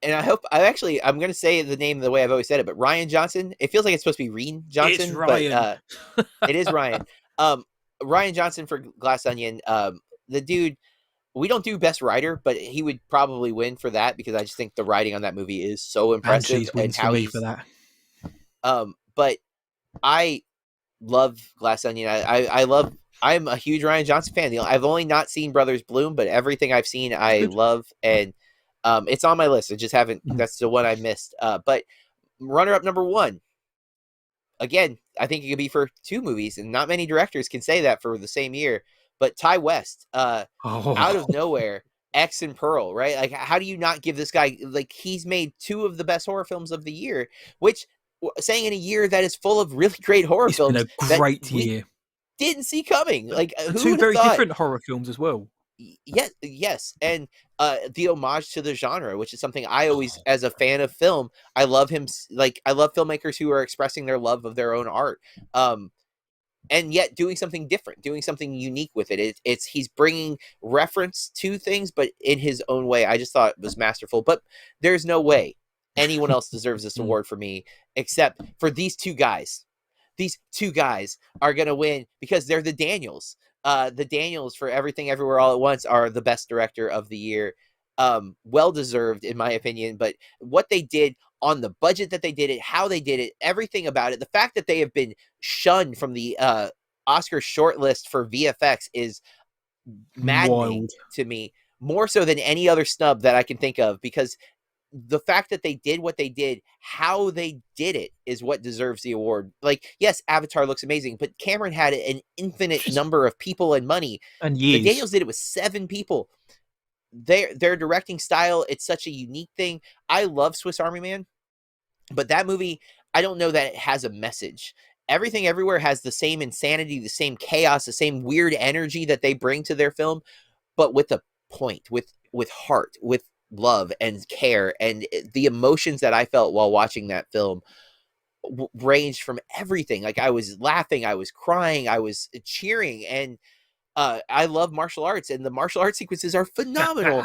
And I'm going to say the name the way I've always said it, but Rian Johnson. It feels like it's supposed to be Reen Johnson. It's Ryan. But it is Ryan. Rian Johnson for Glass Onion. The dude, we don't do best writer, but he would probably win for that because I just think the writing on that movie is so impressive. And how he's for that. But I love Glass Onion. I'm a huge Rian Johnson fan. I've only not seen Brothers Bloom, but everything I've seen I love, and it's on my list. I just haven't. That's the one I missed. But runner up number one. Again, I think it could be for two movies, and not many directors can say that for the same year. But Ty West, out of nowhere, X and Pearl, right? Like, how do you not give this guy, like, he's made two of the best horror films of the year, which, saying in a year that is full of really great horror films. It's been a great year. Didn't see coming. Like, who two very thought? Different horror films as well. Yes, and the homage to the genre, which is something I always, as a fan of film, I love him. Like, I love filmmakers who are expressing their love of their own art, and yet doing something different, doing something unique with it. It's he's bringing reference to things, but in his own way. I just thought it was masterful. But there's no way anyone else deserves this award for me except for these two guys. These two guys are going to win because they're the Daniels. The Daniels for Everything Everywhere All at Once are the best director of the year. Well deserved, in my opinion. But what they did on the budget that they did it, how they did it, everything about it, the fact that they have been shunned from the Oscar shortlist for VFX is maddening to me, more so than any other snub that I can think of, because the fact that they did what they did, how they did it, is what deserves the award. Like, yes, Avatar looks amazing, but Cameron had an infinite number of people and money. And years. The Daniels did it with 7 people. Their directing style, it's such a unique thing. I love Swiss Army Man, but that movie, I don't know that it has a message. Everything Everywhere has the same insanity, the same chaos, the same weird energy that they bring to their film, but with a point, with heart, with love and care. And the emotions that I felt while watching that film ranged from everything. Like, I was laughing, I was crying, I was cheering, and I love martial arts, and the martial arts sequences are phenomenal.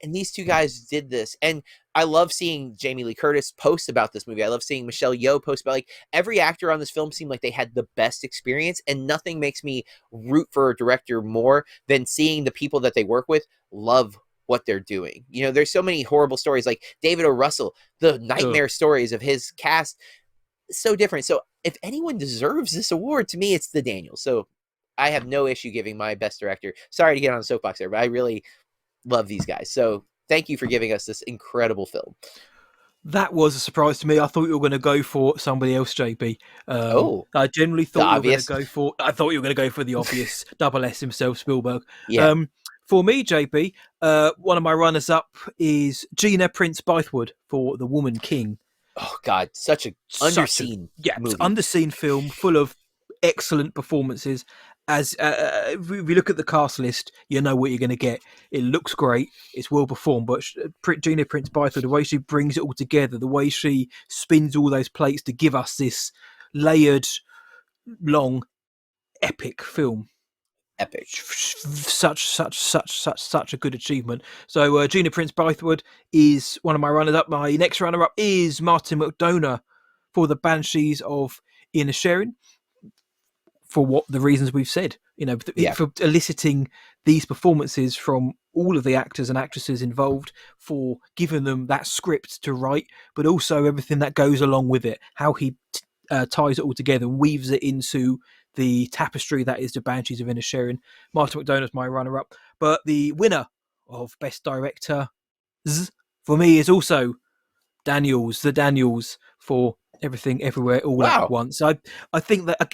And these two guys did this. And I love seeing Jamie Lee Curtis post about this movie. I love seeing Michelle Yeoh post about, like, every actor on this film seemed like they had the best experience, and nothing makes me root for a director more than seeing the people that they work with love what they're doing. You know, there's so many horrible stories, like David O. Russell, the nightmare stories of his cast, so different. So if anyone deserves this award, to me, it's the Daniels. So I have no issue giving my best director. Sorry to get on the soapbox there, but I really love these guys. So thank you for giving us this incredible film. That was a surprise to me. I thought you were going to go for somebody else, JB. I generally thought you were going to go for. I thought you were going to go for the obvious double S himself, Spielberg. Yeah. For me, JB, one of my runners-up is Gina Prince Bythewood for The Woman King. Oh God, such a underseen movie. Underseen film full of excellent performances. As if we look at the cast list, you know what you're going to get. It looks great. It's well performed, but Gina Prince Bythewood, the way she brings it all together, the way she spins all those plates to give us this layered, long, epic film. Epic. Such a good achievement. So Gina Prince Bythewood is one of my runners-up. My next runner-up is Martin McDonagh for The Banshees of Inisherin, for what the reasons we've said, you know, for eliciting these performances from all of the actors and actresses involved, for giving them that script to write, but also everything that goes along with it, how he ties it all together and weaves it into the tapestry that is The Banshees of Inisherin. Martin McDonagh's my runner-up, but the winner of Best Director for me is also the Daniels for Everything Everywhere All at Once. I think that,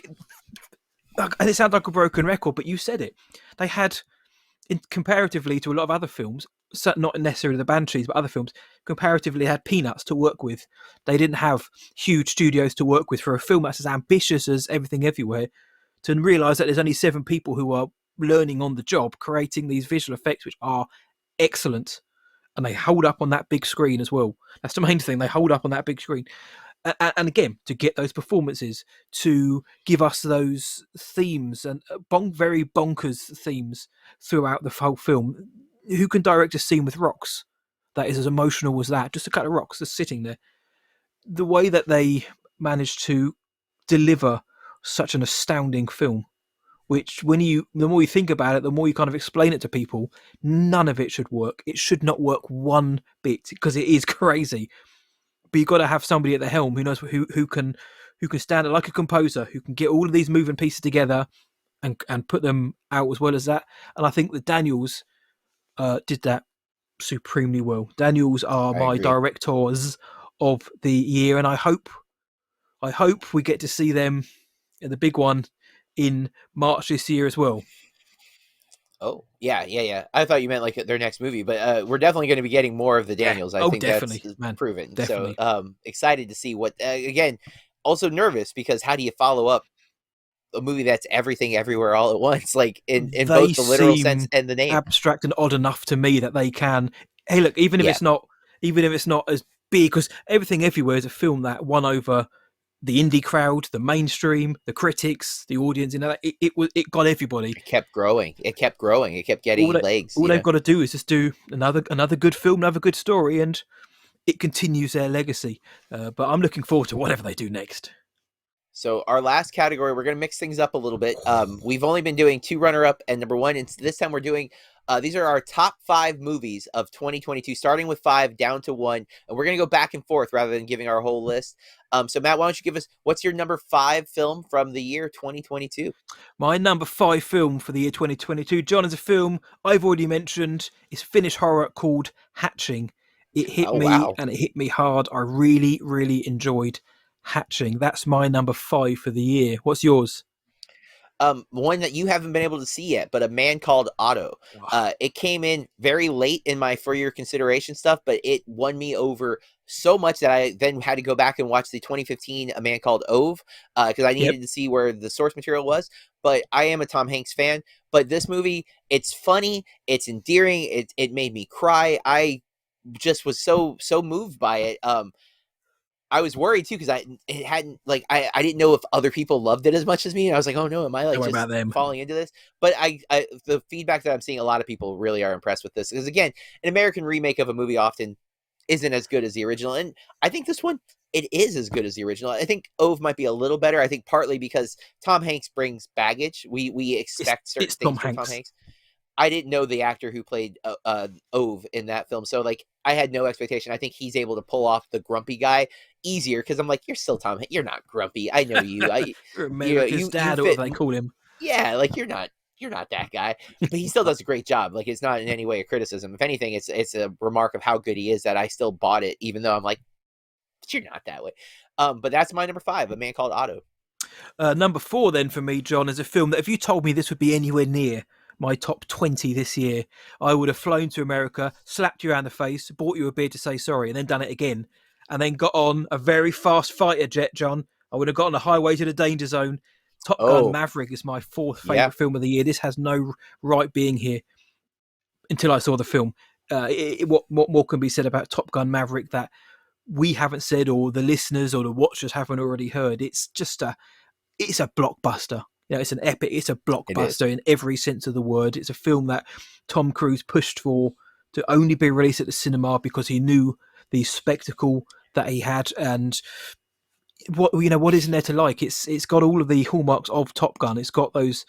and it sounds like a broken record, but you said it. They had, comparatively to a lot of other films, not necessarily The Banshees, but other films, comparatively had peanuts to work with. They didn't have huge studios to work with for a film that's as ambitious as Everything Everywhere, to realise that there's only 7 people who are learning on the job, creating these visual effects which are excellent, and they hold up on that big screen as well. That's the main thing. They hold up on that big screen. And again, to get those performances, to give us those themes and very bonkers themes throughout the whole film. Who can direct a scene with rocks that is as emotional as that? Just a couple of rocks just sitting there. The way that they managed to deliver such an astounding film, which the more you think about it, the more you kind of explain it to people, none of it should work. It should not work one bit, because it is crazy. But you've got to have somebody at the helm who knows who can stand it, like a composer, who can get all of these moving pieces together and put them out as well as that. And I think that Daniels did that supremely well. Daniels are my directors of the year, and I hope we get to see them in the big one in March this year as well. Oh, yeah. I thought you meant like their next movie, but we're definitely going to be getting more of the Daniels. I think that's proven. Definitely. So excited to see what, again, also nervous, because how do you follow up a movie that's everything everywhere all at once, like in They both the literal sense seem and the name. abstract and odd enough to me that they can. Hey, look, even if Yeah, it's not as big, because Everything Everywhere is a film that won over the indie crowd, the mainstream, the critics, the audience. It got everybody. it kept growing. It kept growing. It kept All getting they, legs. all they've got to do is just do another good film, another good story, and it continues their legacy. But I'm looking forward to whatever they do next. So our last category, we're going to mix things up a little bit. We've only been doing 2 runner-up and number 1, and this time we're doing these are our top 5 movies of 2022, starting with 5 down to 1, and we're going to go back and forth rather than giving our whole list. So Matt, why don't you give us what's your number 5 film from the year 2022? My number 5 film for the year 2022, John, is a film I've already mentioned. It's Finnish horror called Hatching. It hit Oh me, wow. and it hit me hard. I really, really enjoyed Hatching. That's my number 5 for the year. What's yours? One that you haven't been able to see yet, but A Man Called Otto. It came in very late in my for your consideration stuff, but it won me over so much that I then had to go back and watch the 2015 A Man Called Ove because I needed to see where the source material was. But I am a Tom Hanks fan. But this movie, it's funny, it's endearing, it made me cry. I just was so moved by it. I was worried too because it hadn't like I didn't know if other people loved it as much as me. And I was like, oh no, am I like Don't worry just about them. falling into this? But I the feedback that I'm seeing, a lot of people really are impressed with this because again, an American remake of a movie often isn't as good as the original, and I think this one it is as good as the original. I think Ove might be a little better. I think partly because Tom Hanks brings baggage. We expect certain It's things Tom from Tom Hanks. Hanks. I didn't know the actor who played Ove in that film, so like I had no expectation. I think he's able to pull off the grumpy guy easier because I'm like, you're still Tom. You're not grumpy. I know you. You're America's dad, or fit. whatever they call him. Yeah, like you're not that guy, but he still does a great job. Like it's not in any way a criticism. If anything, it's a remark of how good he is that I still bought it, even though I'm like, but you're not that way. But that's my number 5, A Man Called Otto. Number 4, then, for me, John, is a film that if you told me this would be anywhere near my top 20 this year, I would have flown to America, slapped you around the face, bought you a beer to say sorry, and then done it again, and then got on a very fast fighter jet, John. I would have got on a highway to the danger zone. Top Gun Maverick is my 4th favourite film of the year. This has no right being here until I saw the film. What more can be said about Top Gun Maverick that we haven't said, or the listeners or the watchers haven't already heard? It's just it's a blockbuster. It's an epic. It's a blockbuster in every sense of the word. It's a film that Tom Cruise pushed for to only be released at the cinema because he knew the spectacle that he had, and what isn't there to like? It's got all of the hallmarks of Top Gun. It's got those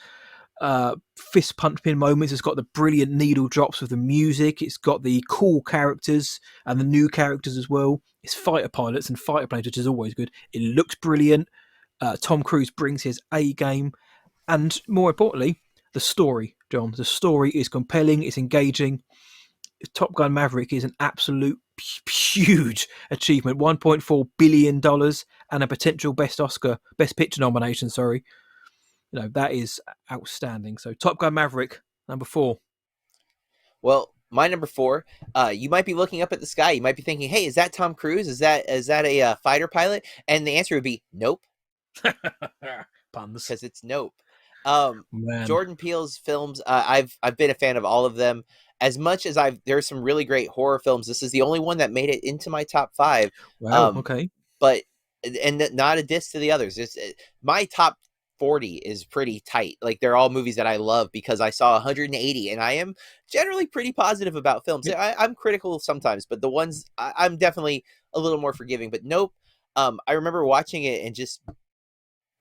fist pumping moments. It's got the brilliant needle drops of the music. It's got the cool characters and the new characters as well. It's fighter pilots and fighter planes, which is always good. It looks brilliant. Tom Cruise brings his A game. And more importantly, the story, John. The story is compelling. It's engaging. Top Gun Maverick is an absolute huge achievement. $1.4 billion and a potential Best Picture nomination, sorry. That is outstanding. So Top Gun Maverick, number 4. Well, my number 4, you might be looking up at the sky. You might be thinking, hey, is that Tom Cruise? Is that a fighter pilot? And the answer would be nope. Puns. Because it's nope. Man. Jordan Peele's films, I've been a fan of all of them. As much as there's some really great horror films. This is the only one that made it into my top 5. Wow. Okay. But not a diss to the others. My top 40 is pretty tight. Like they're all movies that I love because I saw 180, and I am generally pretty positive about films. Yep. I'm critical sometimes, but the ones I'm definitely a little more forgiving. But nope. I remember watching it and just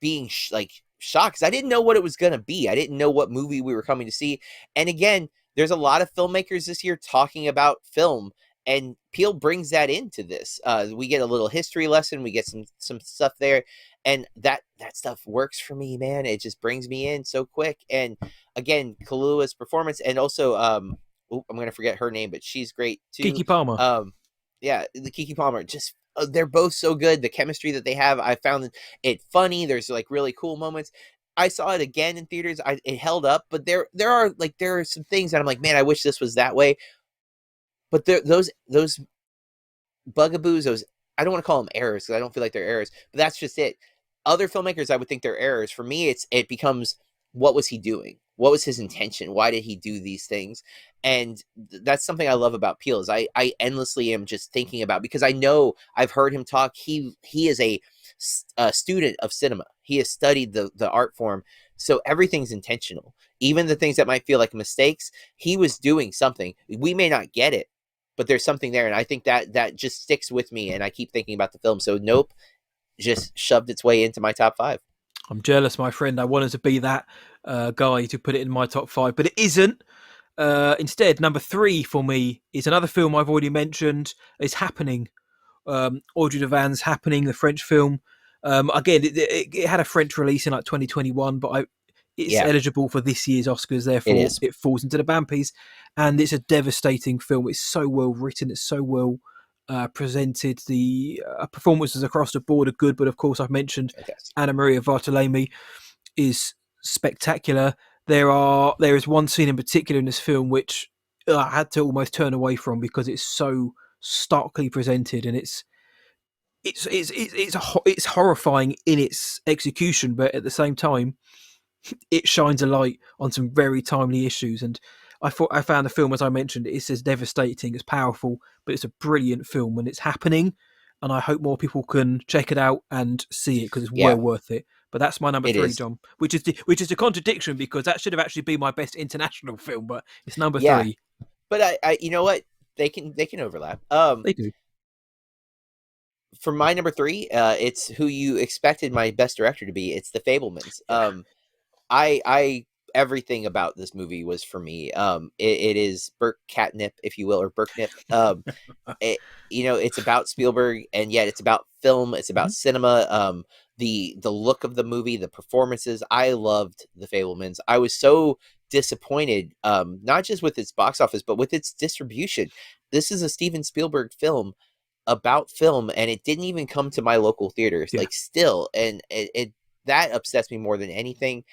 being shocked because I didn't know what it was going to be. I didn't know what movie we were coming to see. And again, there's a lot of filmmakers this year talking about film, and Peele brings that into this. We get a little history lesson. We get some stuff there, and that stuff works for me, man. It just brings me in so quick. And again, Kaluuya's performance, and also I'm going to forget her name, but she's great too. Keke Palmer. The Keke Palmer, just they're both so good. The chemistry that they have, I found it funny. There's like really cool moments. I saw it again in theaters. It held up, but there are some things that I'm like, man, I wish this was that way. But those bugaboos, I don't want to call them errors because I don't feel like they're errors, but that's just it. other filmmakers, I would think they're errors. For me, it becomes, what was he doing? What was his intention? Why did he do these things? And that's something I love about Peele, is I endlessly am just thinking about, because I know I've heard him talk. He is a student of cinema. He has studied the art form. So everything's intentional. Even the things that might feel like mistakes, he was doing something. We may not get it, but there's something there. And I think that just sticks with me, and I keep thinking about the film. So Nope just shoved its way into my top 5. I'm jealous, my friend. I wanted to be that guy to put it in my top 5, but it isn't. Instead, number 3 for me is another film I've already mentioned. It's Happening. Audrey Devan's Happening, the French film. Again, it had a French release in like 2021, but it's eligible for this year's Oscars. Therefore, it falls into the BAMPies, and it's a devastating film. It's so well written. It's so well presented. The performances across the board are good, but of course, I've mentioned Anna Maria Bartolomei is spectacular. There is one scene in particular in this film which I had to almost turn away from, because it's so starkly presented, and it's horrifying in its execution, but at the same time, it shines a light on some very timely issues. And I found the film, as I mentioned, it's as devastating, it's powerful, but it's a brilliant film, and it's Happening. And I hope more people can check it out and see it, because it's well worth it. But that's my number 3, John, which is a contradiction, because that should have actually been my best international film, but it's number 3. But I you know what? They can overlap. They do. For my number 3, it's who you expected my best director to be. It's The Fabelmans. I everything about this movie was for me. It is Berk catnip, if you will, or Berknip. It's about Spielberg, and yet it's about film. It's about cinema. The look of the movie, the performances. I loved The Fabelmans. I was so disappointed, not just with its box office, but with its distribution. This is a Steven Spielberg film about film, and it didn't even come to my local theaters, like still. And it that upsets me more than anything.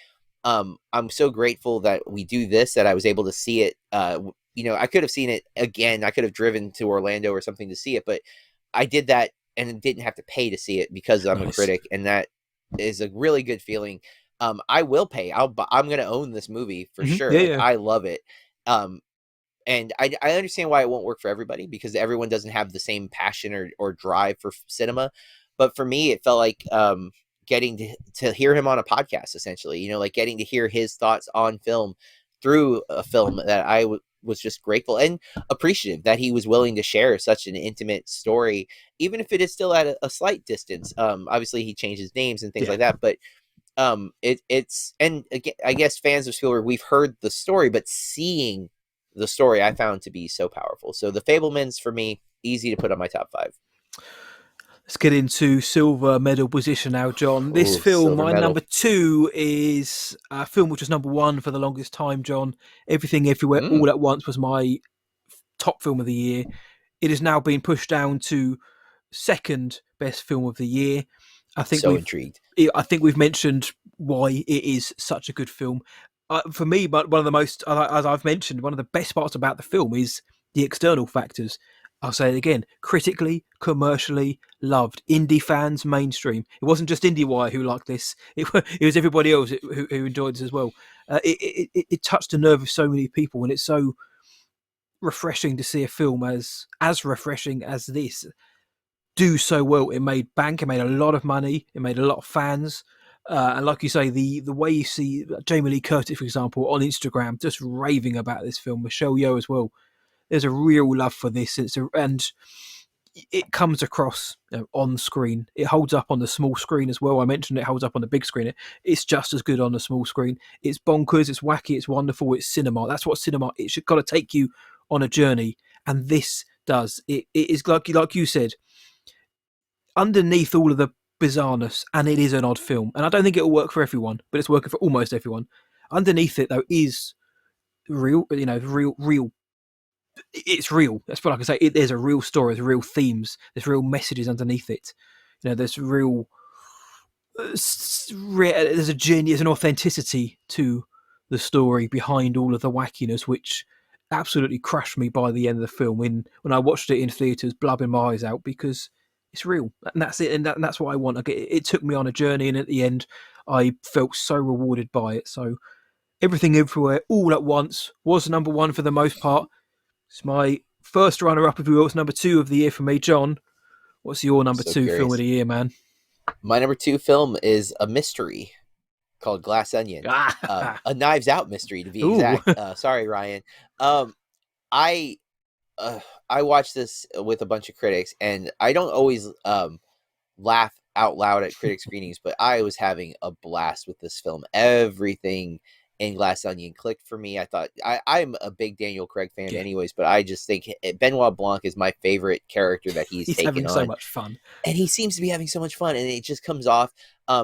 I'm so grateful that we do this, that I was able to see it. I could have seen it again. I could have driven to Orlando or something to see it, but I did that and didn't have to pay to see it, because I'm a critic, and that is a really good feeling. I will pay. I'm going to own this movie for sure. I love it. And I understand why it won't work for everybody, because everyone doesn't have the same passion or drive for cinema. But for me, it felt like getting to hear him on a podcast, essentially, like getting to hear his thoughts on film through a film that I was just grateful and appreciative that he was willing to share such an intimate story, even if it is still at a slight distance. Obviously he changes names and things like that, but it's, and again, I guess fans of Spielberg, we've heard the story, but seeing the story I found to be so powerful. So The Fabelmans, for me, easy to put on my top 5. Let's get into silver medal position now, John. This film, my number 2, is a film which was number 1 for the longest time, John. Everything Everywhere All at Once was my top film of the year. It has now been pushed down to second best film of the year. I think intrigued. I think we've mentioned why it is such a good film. For me, but one of the most, as I've mentioned, one of the best parts about the film is the external factors. I'll say it again: critically, commercially loved. Indie fans, mainstream. It wasn't just IndieWire who liked this; it was everybody else who enjoyed this as well. It touched the nerve of so many people, and it's so refreshing to see a film as refreshing as this do so well. It made bank. It made a lot of money. It made a lot of fans. And like you say, the way you see Jamie Lee Curtis, for example, on Instagram, just raving about this film. Michelle Yeoh as well. There's a real love for this. And it comes across on screen. It holds up on the small screen as well. I mentioned it holds up on the big screen. It's just as good on the small screen. It's bonkers. It's wacky. It's wonderful. It's cinema. That's what cinema. It should got to take you on a journey, and this does. It is like you said. Underneath all of the bizarreness, and it is an odd film, and I don't think it'll work for everyone, but it's working for almost everyone. Underneath it, though, is real. Real. It's real. That's what I can say. There's a real story. There's real themes. There's real messages underneath it. There's real. There's a genius and authenticity to the story behind all of the wackiness, which absolutely crushed me by the end of the film. When I watched it in theaters, blubbing my eyes out, because It's real, and that's it, and that's what I want. Like, it took me on a journey, and at the end, I felt so rewarded by it. So, Everything Everywhere All at Once was number one for the most part. It's my first runner-up, if you will. It's number 2 of the year for me. John, what's your number So 2 film curious. of the year, man? My number 2 film is a mystery called Glass Onion, a Knives Out mystery to be exact. Sorry, Ryan. I watched this with a bunch of critics, and I don't always laugh out loud at critic screenings, but I was having a blast with this film. Everything in Glass Onion clicked for me. I thought I'm a big Daniel Craig fan anyways, but I just think Benoit Blanc is my favorite character that he's taken having on. so much fun. And he seems to be having so much fun, and it just comes off.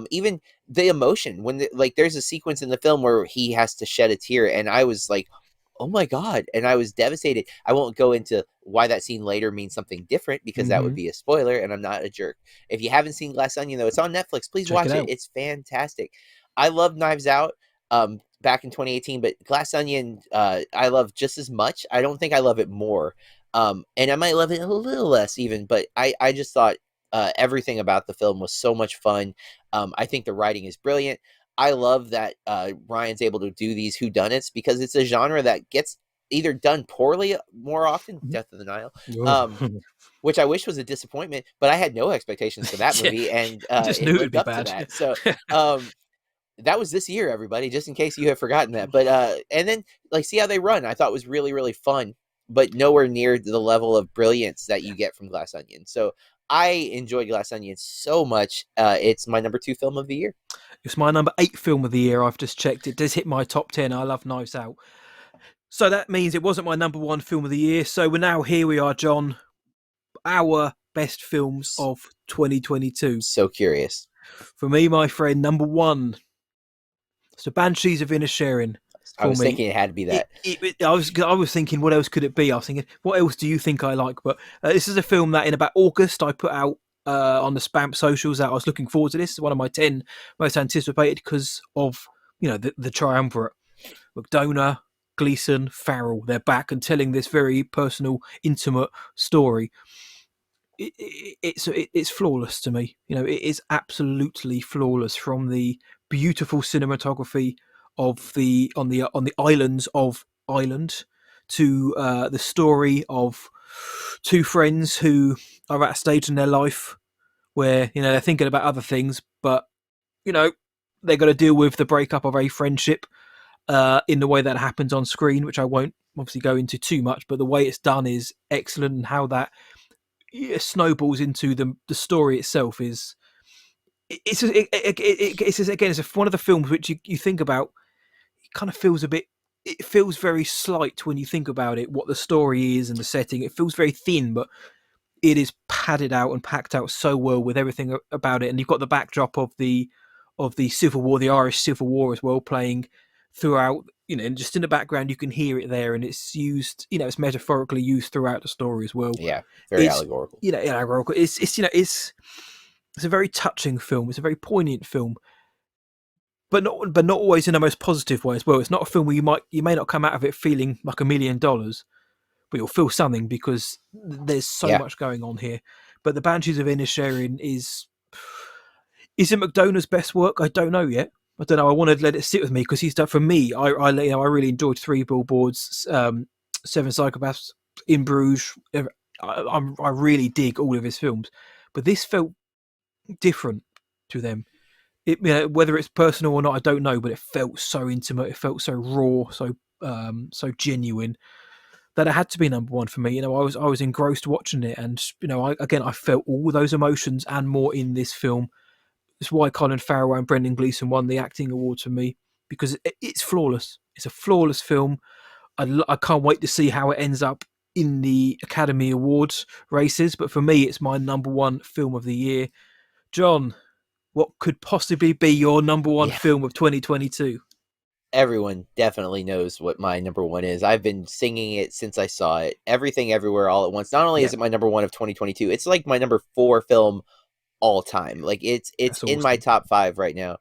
Even the emotion when there's a sequence in the film where he has to shed a tear, and I was like, oh my God. And I was devastated. I won't go into why that scene later means something different, because that would be a spoiler, and I'm not a jerk. If you haven't seen Glass Onion, though, it's on Netflix. Please watch it. It's fantastic. I love Knives Out back in 2018, but Glass Onion, I love just as much. I don't think I love it more. And I might love it a little less even, but I just thought everything about the film was so much fun. I think the writing is brilliant. I love that Ryan's able to do these whodunits, because it's a genre that gets either done poorly more often, Death of the Nile, which I wish was a disappointment, but I had no expectations for that movie, and just knew it lived up to that. So that was this year, everybody, just in case you have forgotten that. But and then See How They Run, I thought was really, really fun, but nowhere near the level of brilliance that you get from Glass Onion. So I enjoyed Glass Onion so much. It's my number 2 film of the year. It's my number 8 film of the year. I've just checked. It does hit my top 10. I love Knives Out. So that means it wasn't my number 1 film of the year. So here we are, John. Our best films of 2022. So curious. For me, my friend, number 1. It's the Banshees of Inisherin. I was thinking it had to be that. I was thinking, what else could it be? I was thinking, what else do you think I like? But this is a film that in about August I put out on the BAMP socials that I was looking forward to. This is one of my 10 most anticipated because of the triumvirate: McDonough, Gleeson, Farrell. They're back and telling this very personal, intimate story. It's flawless to me. It is absolutely flawless, from the beautiful cinematography of on the islands of Ireland to the story of 2 friends who are at a stage in their life where they're thinking about other things, but they're going to deal with the breakup of a friendship in the way that happens on screen, which I won't obviously go into too much, but the way it's done is excellent, and how that snowballs into the story itself is it's one of the films which you think about. It kind of feels it feels very slight when you think about it, what the story is and the setting. It feels very thin, but it is padded out and packed out so well with everything about it. And you've got the backdrop of the Civil War, the Irish Civil War as well, playing throughout, and just in the background you can hear it there, and it's used, it's metaphorically used throughout the story as well. Yeah, very allegorical. Allegorical. It's a very touching film. It's a very poignant film, but not always in the most positive way as well. It's not a film where you may not come out of it feeling like $1 million, but you'll feel something because there's so much going on here. But the Banshees of Inisherin is it McDonough's best work? I don't know yet. I don't know. I want to let it sit with me, because he's done, for me, I really enjoyed 3 Billboards, 7 Psychopaths, In Bruges. I really dig all of his films, but this felt different to them. Whether it's personal or not, I don't know, but it felt so intimate. It felt so raw, so genuine, that it had to be number 1 for me. I was engrossed watching it, and I felt all those emotions and more in this film. It's why Colin Farrell and Brendan Gleeson won the acting award for me, because it's flawless. It's a flawless film. I can't wait to see how it ends up in the Academy Awards races, but for me, it's my number 1 film of the year. John, what could possibly be your number 1 film of 2022? Everyone definitely knows what my number 1 is. I've been singing it since I saw it. Everything Everywhere All at Once. Not only is it my number 1 of 2022, it's like my number 4 film all time. Like it's awesome. In my top 5 right now.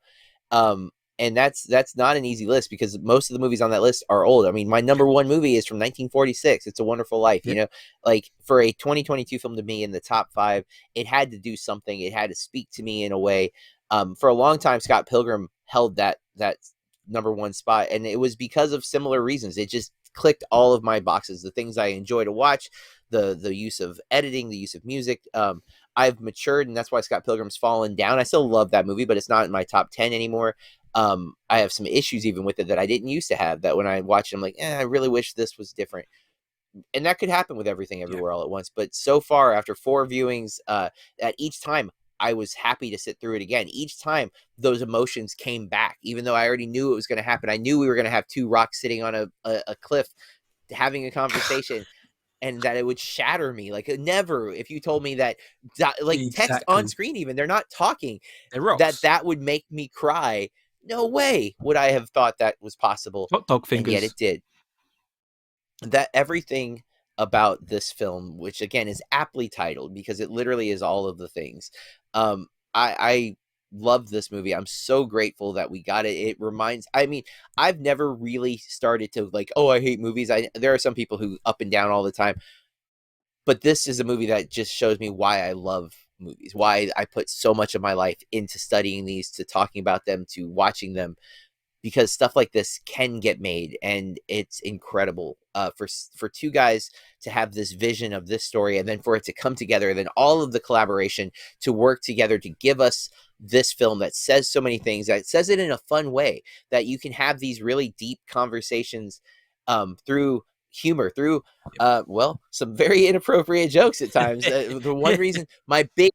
and that's not an easy list because most of the movies on that list are old. I mean, my number one movie is from 1946. It's a Wonderful Life. Yep. You know, like for a 2022 film to be in the top 5, it had to do something. It had to speak to me in a way. For a long time, Scott Pilgrim held that number one spot, and it was because of similar reasons. It just clicked all of my boxes, the things I enjoy to watch, the use of editing, the use of music. I've matured, and that's why Scott Pilgrim's fallen down. I still love that movie, but it's not in my top 10 anymore. I have some issues even with it that I didn't used to have, that when I watch it, I'm like, I really wish this was different. And that could happen with Everything Everywhere All at Once. But so far, after 4 viewings, at each time, I was happy to sit through it again. Each time those emotions came back, even though I already knew it was going to happen. I knew we were going to have 2 rocks sitting on a cliff having a conversation and that it would shatter me. Like never, if you told me that, like text on screen, even they're not talking, that would make me cry. No way would I have thought that was possible. Hot dog fingers. And yet it did. That everything about this film, which again is aptly titled because it literally is all of the things. I love this movie. I'm so grateful that we got it. It reminds, I mean, I've never really started to like, oh, I hate movies. There are some people who up and down all the time, but this is a movie that just shows me why I love movies, why I put so much of my life into studying these, to talking about them, to watching them, because stuff like this can get made, and it's incredible for 2 guys to have this vision of this story, and then for it to come together, and then all of the collaboration to work together to give us this film that says so many things, that says it in a fun way, that you can have these really deep conversations through humor, through some very inappropriate jokes at times. The one reason my big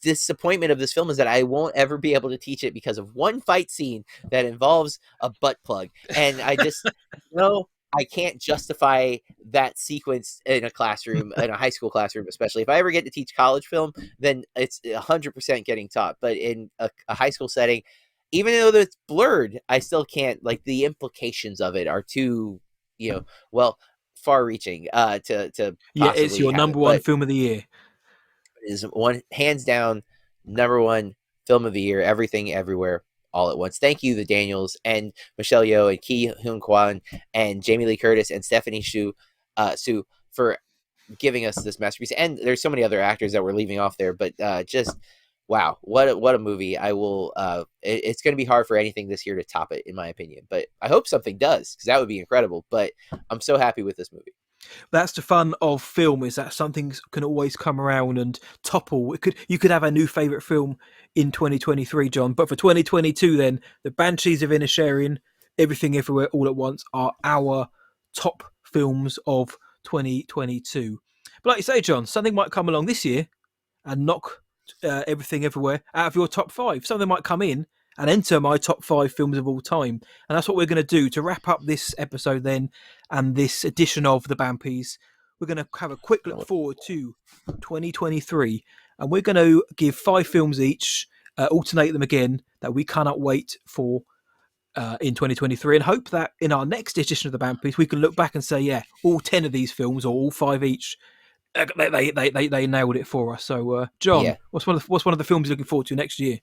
disappointment of this film is that I won't ever be able to teach it because of one fight scene that involves a butt plug, and I just I can't justify that sequence in a classroom, in a high school classroom, especially. If I ever get to teach college film, then it's 100% getting taught. But in a high school setting, even though it's blurred, I still can't, like, the implications of it are too, far-reaching to it's your number one film of the year. Is one hands down number one film of the year. Everything Everywhere All at Once. Thank you, the Daniels and Michelle Yeoh and Ki Hyun Kwan and Jamie Lee Curtis and Stephanie Sue for giving us this masterpiece. And there's so many other actors that we're leaving off there, but just wow, what a movie. I will it's going to be hard for anything this year to top it, in my opinion, but I hope something does, because that would be incredible. But I'm so happy with this movie. That's the fun of film, is that something can always come around and topple. You could have a new favourite film in 2023, John, but for 2022, then the Banshees of Inisherin, Everything Everywhere All at Once are our top films of 2022. But like you say, John, something might come along this year and knock Everything Everywhere out of your top 5. Something might come in and enter my top 5 films of all time. And that's what we're going to do to wrap up this episode then, and this edition of the BAMPies. We're going to have a quick look forward to 2023, and we're going to give 5 films each, alternate them again, that we cannot wait for in 2023, and hope that in our next edition of the BAMPies we can look back and say, yeah, all 10 of these films, or all 5 each, they nailed it for us. So, John, what's one of the films you're looking forward to next year?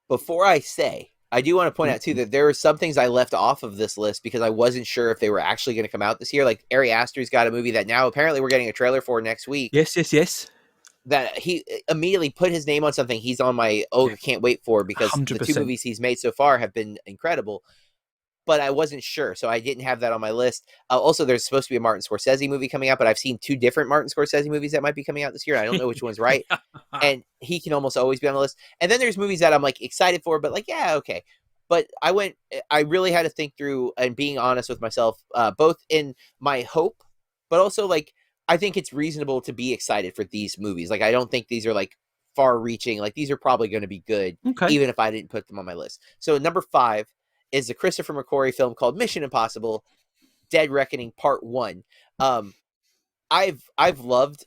Before I say, I do want to point out too that there are some things I left off of this list because I wasn't sure if they were actually going to come out this year. Like Ari Aster's got a movie that now apparently we're getting a trailer for next week. Yes. That he immediately put his name on something he's on my can't wait for, because 100%. The 2 movies he's made so far have been incredible. But I wasn't sure, so I didn't have that on my list. Also, there's supposed to be a Martin Scorsese movie coming out, but I've seen 2 different Martin Scorsese movies that might be coming out this year. I don't know which one's right, and he can almost always be on the list. And then there's movies that I'm like excited for, but like, yeah, okay. But I really had to think through and being honest with myself, both in my hope, but also like I think it's reasonable to be excited for these movies. Like I don't think these are like far-reaching. Like these are probably going to be good, even if I didn't put them on my list. So number 5 is a Christopher McQuarrie film called Mission Impossible: Dead Reckoning Part 1. I've loved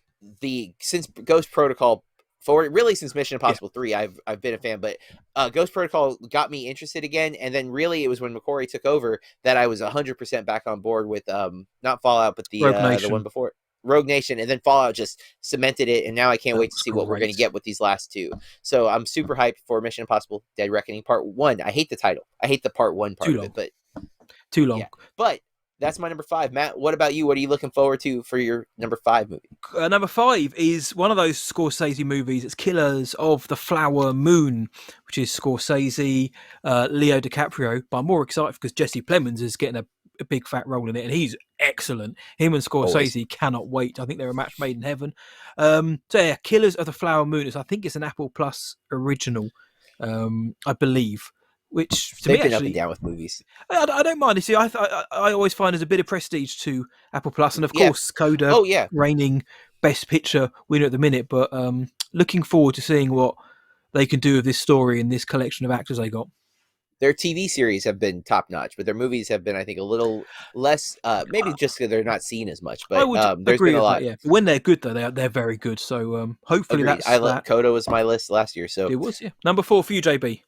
since Ghost Protocol forward, really since Mission Impossible 3, I've been a fan, but Ghost Protocol got me interested again, and then really it was when McQuarrie took over that I was 100% back on board with not Fallout, but the one before. Rogue Nation, and then Fallout just cemented it, and now I can't wait to see what we're going to get with these last two. So I'm super hyped for Mission Impossible Dead Reckoning Part 1. I hate the title. I hate the Part 1 part of it, but too long. Yeah. But that's my number 5. Matt, what about you? What are you looking forward to for your number 5 movie? Number 5 is one of those Scorsese movies. It's Killers of the Flower Moon, which is Scorsese, Leo DiCaprio. But I'm more excited because Jesse Plemons is getting a big fat role in it, and he's excellent. Him and Scorsese cannot wait. I think they're a match made in heaven. So yeah, Killers of the Flower Moon. I think it's an Apple Plus original, I believe. Which to They've me, been actually, up and down with movies. I don't mind. You see, I always find there's a bit of prestige to Apple Plus, and of course, Coda reigning Best Picture winner at the minute. But looking forward to seeing what they can do with this story and this collection of actors they got. Their TV series have been top notch, but their movies have been, I think, a little less. Maybe just because they're not seen as much. But I would there's agree been a with lot. That, yeah. When they're good, though, they're very good. So hopefully that's that. Coda was my list last year, so it was. Yeah, number 4 for you, JB.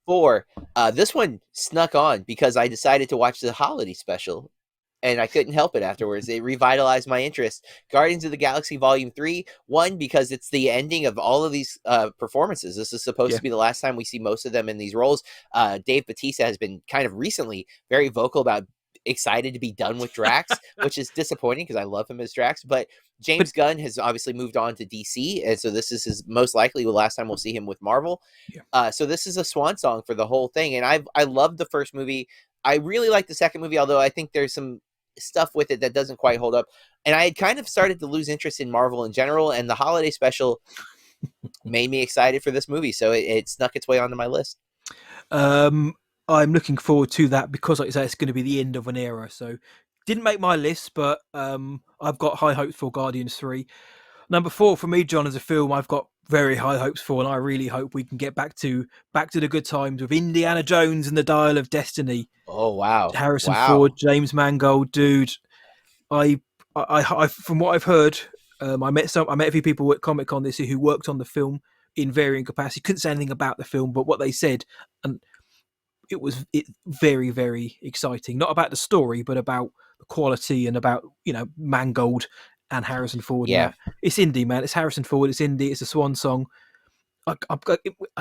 4. This one snuck on because I decided to watch the holiday special, and I couldn't help it afterwards. It revitalized my interest. Guardians of the Galaxy Volume 3. 1, because it's the ending of all of these performances. This is supposed to be the last time we see most of them in these roles. Dave Bautista has been kind of recently very vocal about excited to be done with Drax, which is disappointing because I love him as Drax. But James Gunn has obviously moved on to DC, and so this is his most likely the last time we'll see him with Marvel. So this is a swan song for the whole thing, and I loved the first movie. I really like the second movie, although I think there's some stuff with it that doesn't quite hold up. And I had kind of started to lose interest in Marvel in general, and the holiday special made me excited for this movie, so it snuck its way onto my list. I'm looking forward to that because, like I say, it's going to be the end of an era. So, didn't make my list, but I've got high hopes for Guardians 3. Number 4 for me, John, is a film I've got very high hopes for, and I really hope we can get back to the good times with Indiana Jones and the Dial of Destiny. Oh wow, Harrison Ford, James Mangold, dude. I from what I've heard, I met a few people at Comic-Con this year who worked on the film in varying capacity. Couldn't say anything about the film, but what they said, and it was very, very exciting. Not about the story, but about the quality and about Mangold and Harrison Ford. Yeah, it's indie, man. It's Harrison Ford. It's indie. It's a swan song. I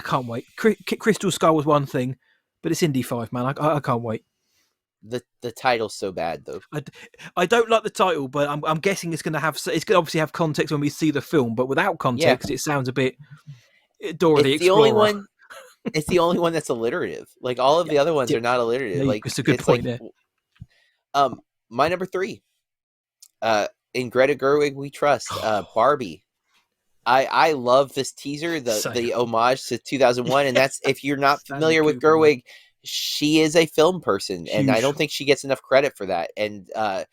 can't wait. Crystal Skull was one thing, but it's Indy 5, man. I can't wait. The title's so bad though. I don't like the title, but I'm guessing it's going to obviously have context when we see the film. But without context, it sounds a bit Dora the Explorer. The only one. It's the only one that's alliterative. Like all of the other ones are not alliterative. Yeah, like it's a good point there. My number 3. In Greta Gerwig we trust. Barbie. I love this teaser, the homage to 2001, and that's if you're not familiar with Gerwig, she is a film person, and I don't think she gets enough credit for that. And I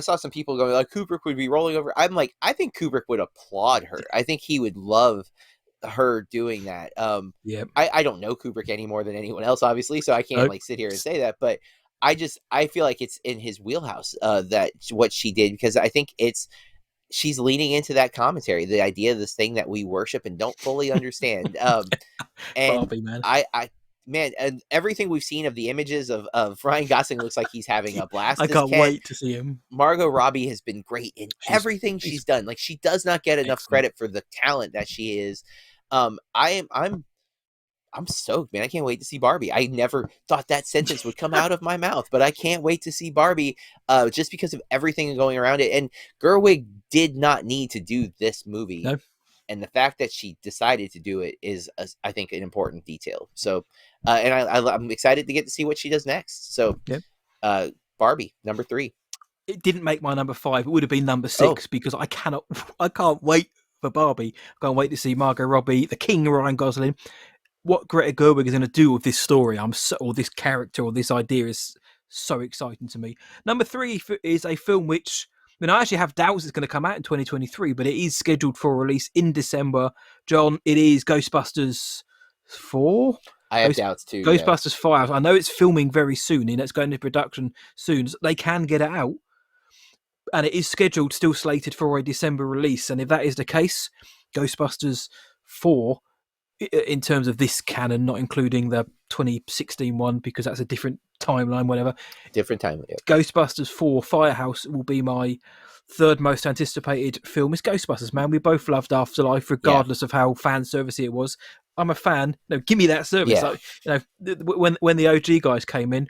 saw some people going like Kubrick would be rolling over. I'm like, I think Kubrick would applaud her. I think he would love her doing that. I don't know Kubrick any more than anyone else, obviously, so I can't like sit here and say that, but I feel like it's in his wheelhouse that what she did, because I think she's leaning into that commentary, the idea of this thing that we worship and don't fully understand. And Barbie, man. Man, and everything we've seen of the images of Ryan Gosling looks like he's having a blast. I can't wait to see him. Margot Robbie has been great in everything she's done. Like, she does not get enough credit for the talent that she is. I'm stoked, man. I can't wait to see Barbie. I never thought that sentence would come out of my mouth, but I can't wait to see Barbie just because of everything going around it. And Gerwig did not need to do this movie. No. And the fact that she decided to do it is, I think, an important detail. So, and I'm excited to get to see what she does next. So, Barbie, number 3. It didn't make my number 5. It would have been number 6 because I can't wait for Barbie. I can't wait to see Margot Robbie, the King Ryan Gosling. What Greta Gerwig is going to do with this story, or this character, or this idea is so exciting to me. Number 3 is a film which, I actually have doubts it's going to come out in 2023, but it is scheduled for release in December. John, it is Ghostbusters 4? I have doubts too. Ghostbusters 5. I know it's filming very soon, and it's going into production soon. So they can get it out. And it is scheduled, still slated for a December release. And if that is the case, Ghostbusters 4, in terms of this canon, not including the 2016 one, because that's a different timeline, whatever. Different timeline. Yeah. Ghostbusters 4 Firehouse will be my third most anticipated film is Ghostbusters, man. We both loved Afterlife, regardless of how fan servicey it was. I'm a fan. No, give me that service. Yeah. Like, when the OG guys came in,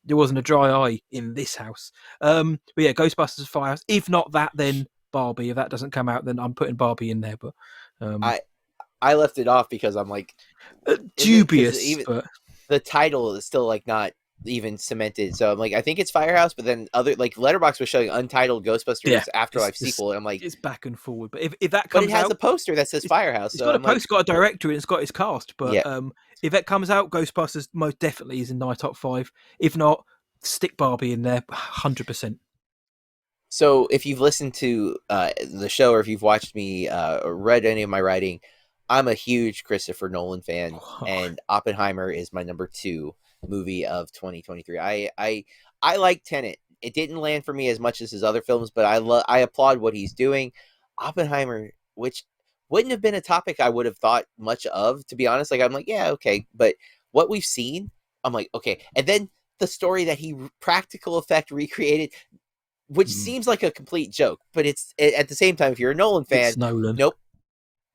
there wasn't a dry eye in this house. But yeah, Ghostbusters, Firehouse. If not that, then Barbie. If that doesn't come out, then I'm putting Barbie in there. But I left it off because I'm like dubious. Even but the title is still like not even cemented. So I'm like, I think it's Firehouse, but then other like Letterboxd was showing Untitled Ghostbusters Afterlife sequel, and I'm like, it's back and forward. But if that comes out, but it has a poster that says Firehouse. It's got a poster, got a director, and it's got his cast. But yeah. If that comes out, Ghostbusters most definitely is in my top 5. If not, stick Barbie in there, 100%. So if you've listened to the show, or if you've watched me or read any of my writing, I'm a huge Christopher Nolan fan, and Oppenheimer is my number 2 movie of 2023. I like Tenet. It didn't land for me as much as his other films, but I applaud what he's doing. Oppenheimer, which wouldn't have been a topic I would have thought much of, to be honest. Like, I'm like, yeah, okay, but what we've seen, I'm like, okay. And then the story that he practical effect recreated, which seems like a complete joke, but it's at the same time, if you're a Nolan fan, it's Nolan. Nope.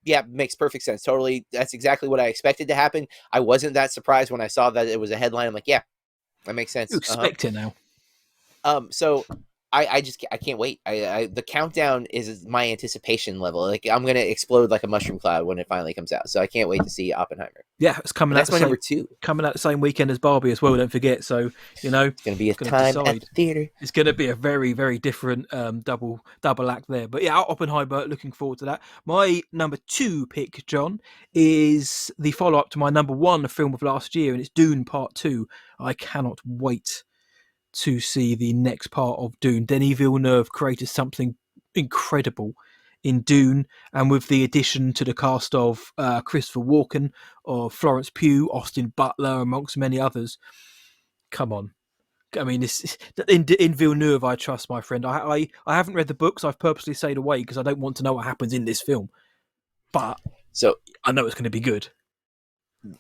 Yeah, makes perfect sense. Totally. That's exactly what I expected to happen. I wasn't that surprised when I saw that it was a headline. I'm like, yeah, that makes sense. You expect it now. So I can't wait. The countdown is my anticipation level. Like, I'm going to explode like a mushroom cloud when it finally comes out. So I can't wait to see Oppenheimer. Yeah, it's coming out. That's my number 2. Coming out the same weekend as Barbie as well, don't forget. So, it's going to be a time at the theater. It's going to be a very, very different double act there. But yeah, Oppenheimer, looking forward to that. My number 2 pick, John, is the follow-up to my number 1 film of last year, and it's Dune Part 2. I cannot wait to see the next part of Dune. Denis Villeneuve created something incredible in Dune, and with the addition to the cast of Christopher Walken, of Florence Pugh, Austin Butler, amongst many others. Come on. I mean, in Villeneuve, I trust, my friend. I haven't read the books. I've purposely stayed away because I don't want to know what happens in this film. But so I know it's going to be good.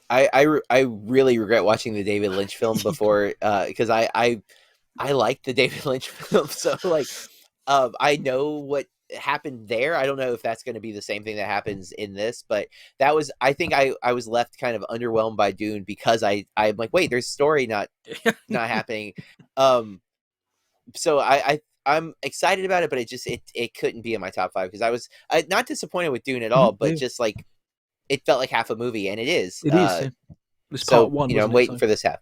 I really regret watching the David Lynch film before, because I like the David Lynch film, so like I know what happened there. I don't know if that's going to be the same thing that happens in this, but that was, I think I was left kind of underwhelmed by Dune because I'm like, wait, there's a story not happening. So I'm excited about it, but it couldn't be in my top 5 because I was not disappointed with Dune at all, but just like it felt like half a movie, and it is. It is. It's so, part 1. I'm waiting for this half.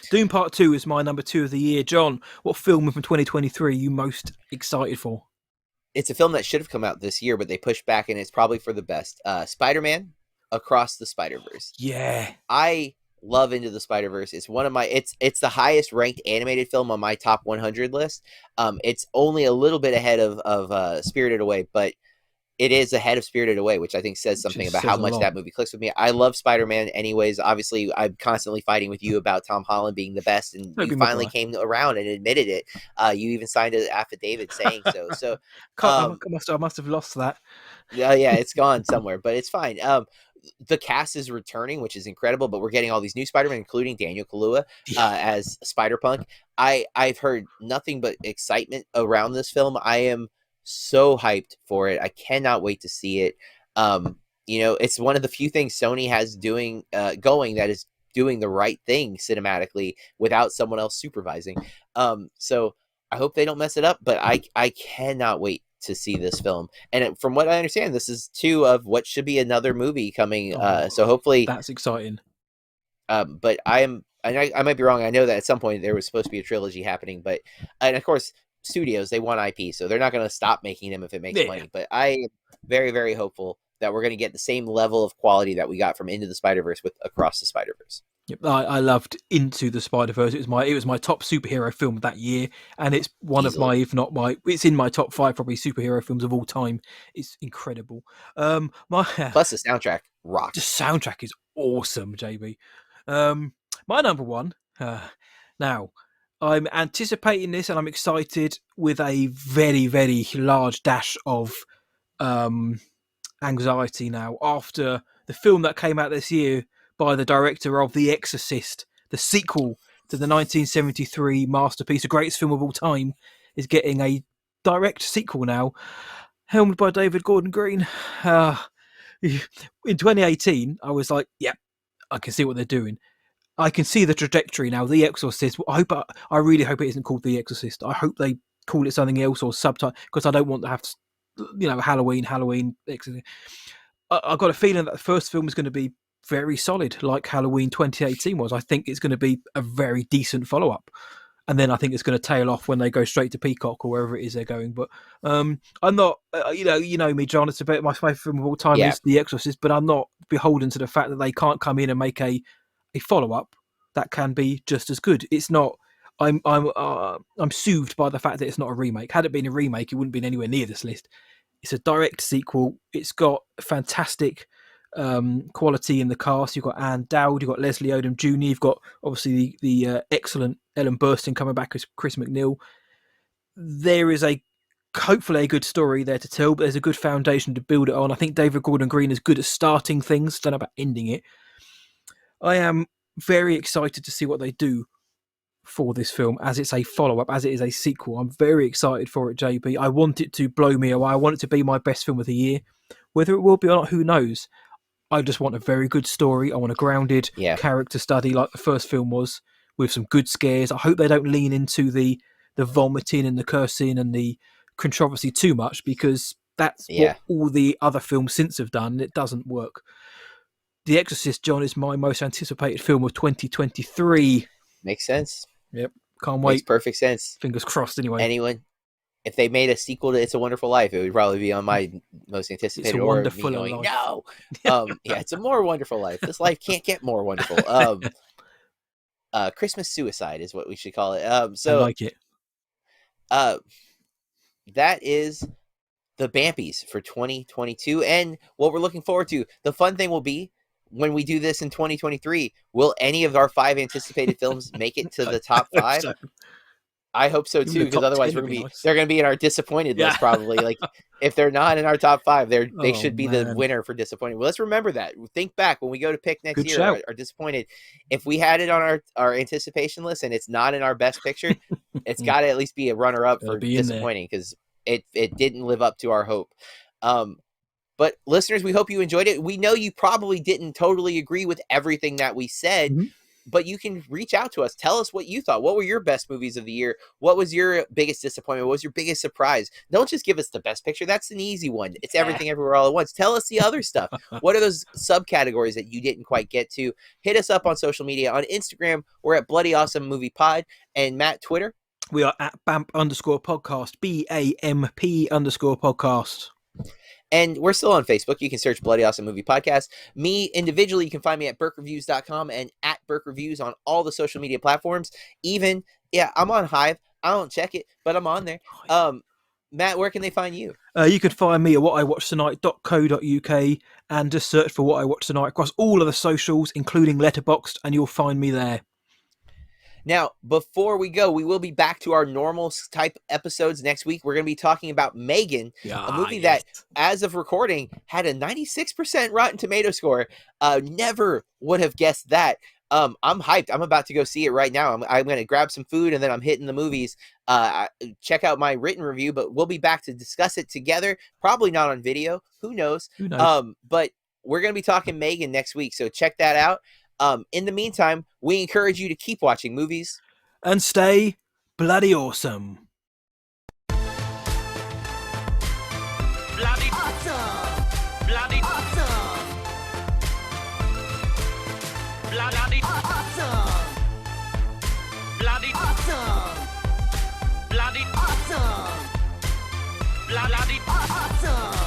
Dune Part 2 is my number 2 of the year. John, what film from 2023 are you most excited for? It's a film that should have come out this year, but they pushed back, and it's probably for the best. Spider-Man Across the Spider-Verse. Yeah. I love Into the Spider-Verse. It's one of my it's the highest ranked animated film on my top 100 list. It's only a little bit ahead of Spirited Away, but it is ahead of Spirited Away, which I think says something about how much that movie clicks with me. I love Spider-Man anyways. Obviously, I'm constantly fighting with you about Tom Holland being the best, and you finally came around and admitted it. You even signed an affidavit saying so. So I must have lost that. Yeah, it's gone somewhere, but it's fine. The cast is returning, which is incredible, but we're getting all these new Spider-Man, including Daniel Kaluuya as Spider-Punk. I've heard nothing but excitement around this film. I am so hyped for it. I cannot wait to see it. It's one of the few things Sony has going that is doing the right thing cinematically without someone else supervising. So I hope they don't mess it up, but I cannot wait to see this film. And from what I understand, this is 2 of what should be another movie coming. So hopefully that's exciting. But I might be wrong. I know that at some point there was supposed to be a trilogy happening, and of course studios, they want IP, so they're not going to stop making them if it makes money. But I am very, very hopeful that we're going to get the same level of quality that we got from Into the Spider-Verse with Across the Spider-Verse. Yep, I loved Into the Spider-Verse. It was my top superhero film of that year, and it's one of my, if not my, it's in my top 5 probably superhero films of all time. It's incredible. Plus the soundtrack rocks. The soundtrack is awesome, JB. My number 1. Now, I'm anticipating this, and I'm excited with a very, very large dash of anxiety now after the film that came out this year by the director of The Exorcist, the sequel to the 1973 masterpiece, the greatest film of all time, is getting a direct sequel now, helmed by David Gordon Green. In 2018, I was like, yeah, I can see what they're doing. I can see the trajectory now. The Exorcist. I really hope it isn't called The Exorcist. I hope they call it something else or subtitle, because I don't want to have, Halloween. Exorcist. I got a feeling that the first film is going to be very solid, like Halloween 2018 was. I think it's going to be a very decent follow-up. And then I think it's going to tail off when they go straight to Peacock or wherever it is they're going. But I'm not, you know me, John. It's about my favourite film of all time is The Exorcist, but I'm not beholden to the fact that they can't come in and make a follow-up that can be just as good. It's not. I'm soothed by the fact that it's not a remake. Had it been a remake, it wouldn't been anywhere near this list. It's a direct sequel. It's got fantastic quality in the cast. You've got Anne Dowd, you've got Leslie Odom Jr., you've got obviously the excellent Ellen Burstyn coming back as Chris McNeil. There is hopefully a good story there to tell, but there's a good foundation to build it on. I think David Gordon Green is good at starting things, don't know about ending it. I am very excited to see what they do for this film, as it's a follow-up, as it is a sequel. I'm very excited for it, JB. I want it to blow me away. I want it to be my best film of the year. Whether it will be or not, who knows? I just want a very good story. I want a grounded character study like the first film was, with some good scares. I hope they don't lean into the vomiting and the cursing and the controversy too much, because that's what all the other films since have done, and it doesn't work. The Exorcist, John, is my most anticipated film of 2023. Makes sense. Yep. Can't wait. Makes perfect sense. Fingers crossed, anyway. If they made a sequel to It's a Wonderful Life, it would probably be on my most anticipated. It's a Wonderful Life. No. It's a more wonderful life. This life can't get more wonderful. Christmas Suicide is what we should call it. I like it. That is the BAMPies for 2022, and what we're looking forward to. The fun thing will be, when we do this in 2023, will any of our 5 anticipated films make it to the top 5? I hope so too, because otherwise they're going to be in our disappointed list probably. Like, if they're not in our top 5, they should be the winner for disappointed. Well, let's remember that. Think back when we go to pick next year our disappointed. If we had it on our anticipation list and it's not in our best picture, it's got to at least be a runner up for disappointing, because it didn't live up to our hope. But listeners, we hope you enjoyed it. We know you probably didn't totally agree with everything that we said, but you can reach out to us. Tell us what you thought. What were your best movies of the year? What was your biggest disappointment? What was your biggest surprise? Don't just give us the best picture. That's an easy one. It's everything everywhere all at once. Tell us the other stuff. What are those subcategories that you didn't quite get to? Hit us up on social media. On Instagram, we're at Bloody Awesome Movie Pod. And Matt, Twitter? We are at BAMP_podcast, BAMP_podcast. And we're still on Facebook. You can search Bloody Awesome Movie Podcast. Me, individually, you can find me at BerkReviews.com and at BerkReviews on all the social media platforms. Even, I'm on Hive. I don't check it, but I'm on there. Matt, where can they find you? You can find me at whatiwatchtonight.co.uk and just search for What I Watched Tonight across all of the socials, including Letterboxd, and you'll find me there. Now, before we go, we will be back to our normal type episodes next week. We're going to be talking about Megan, a movie that, as of recording, had a 96% Rotten Tomato score. Never would have guessed that. I'm hyped. I'm about to go see it right now. I'm going to grab some food, and then I'm hitting the movies. Check out my written review, but we'll be back to discuss it together. Probably not on video. Who knows? But we're going to be talking Megan next week, so check that out. In the meantime, we encourage you to keep watching movies. And stay bloody awesome. Bloody awesome! Bloody awesome! Bloody awesome! Bloody awesome! Bloody awesome! Bloody awesome!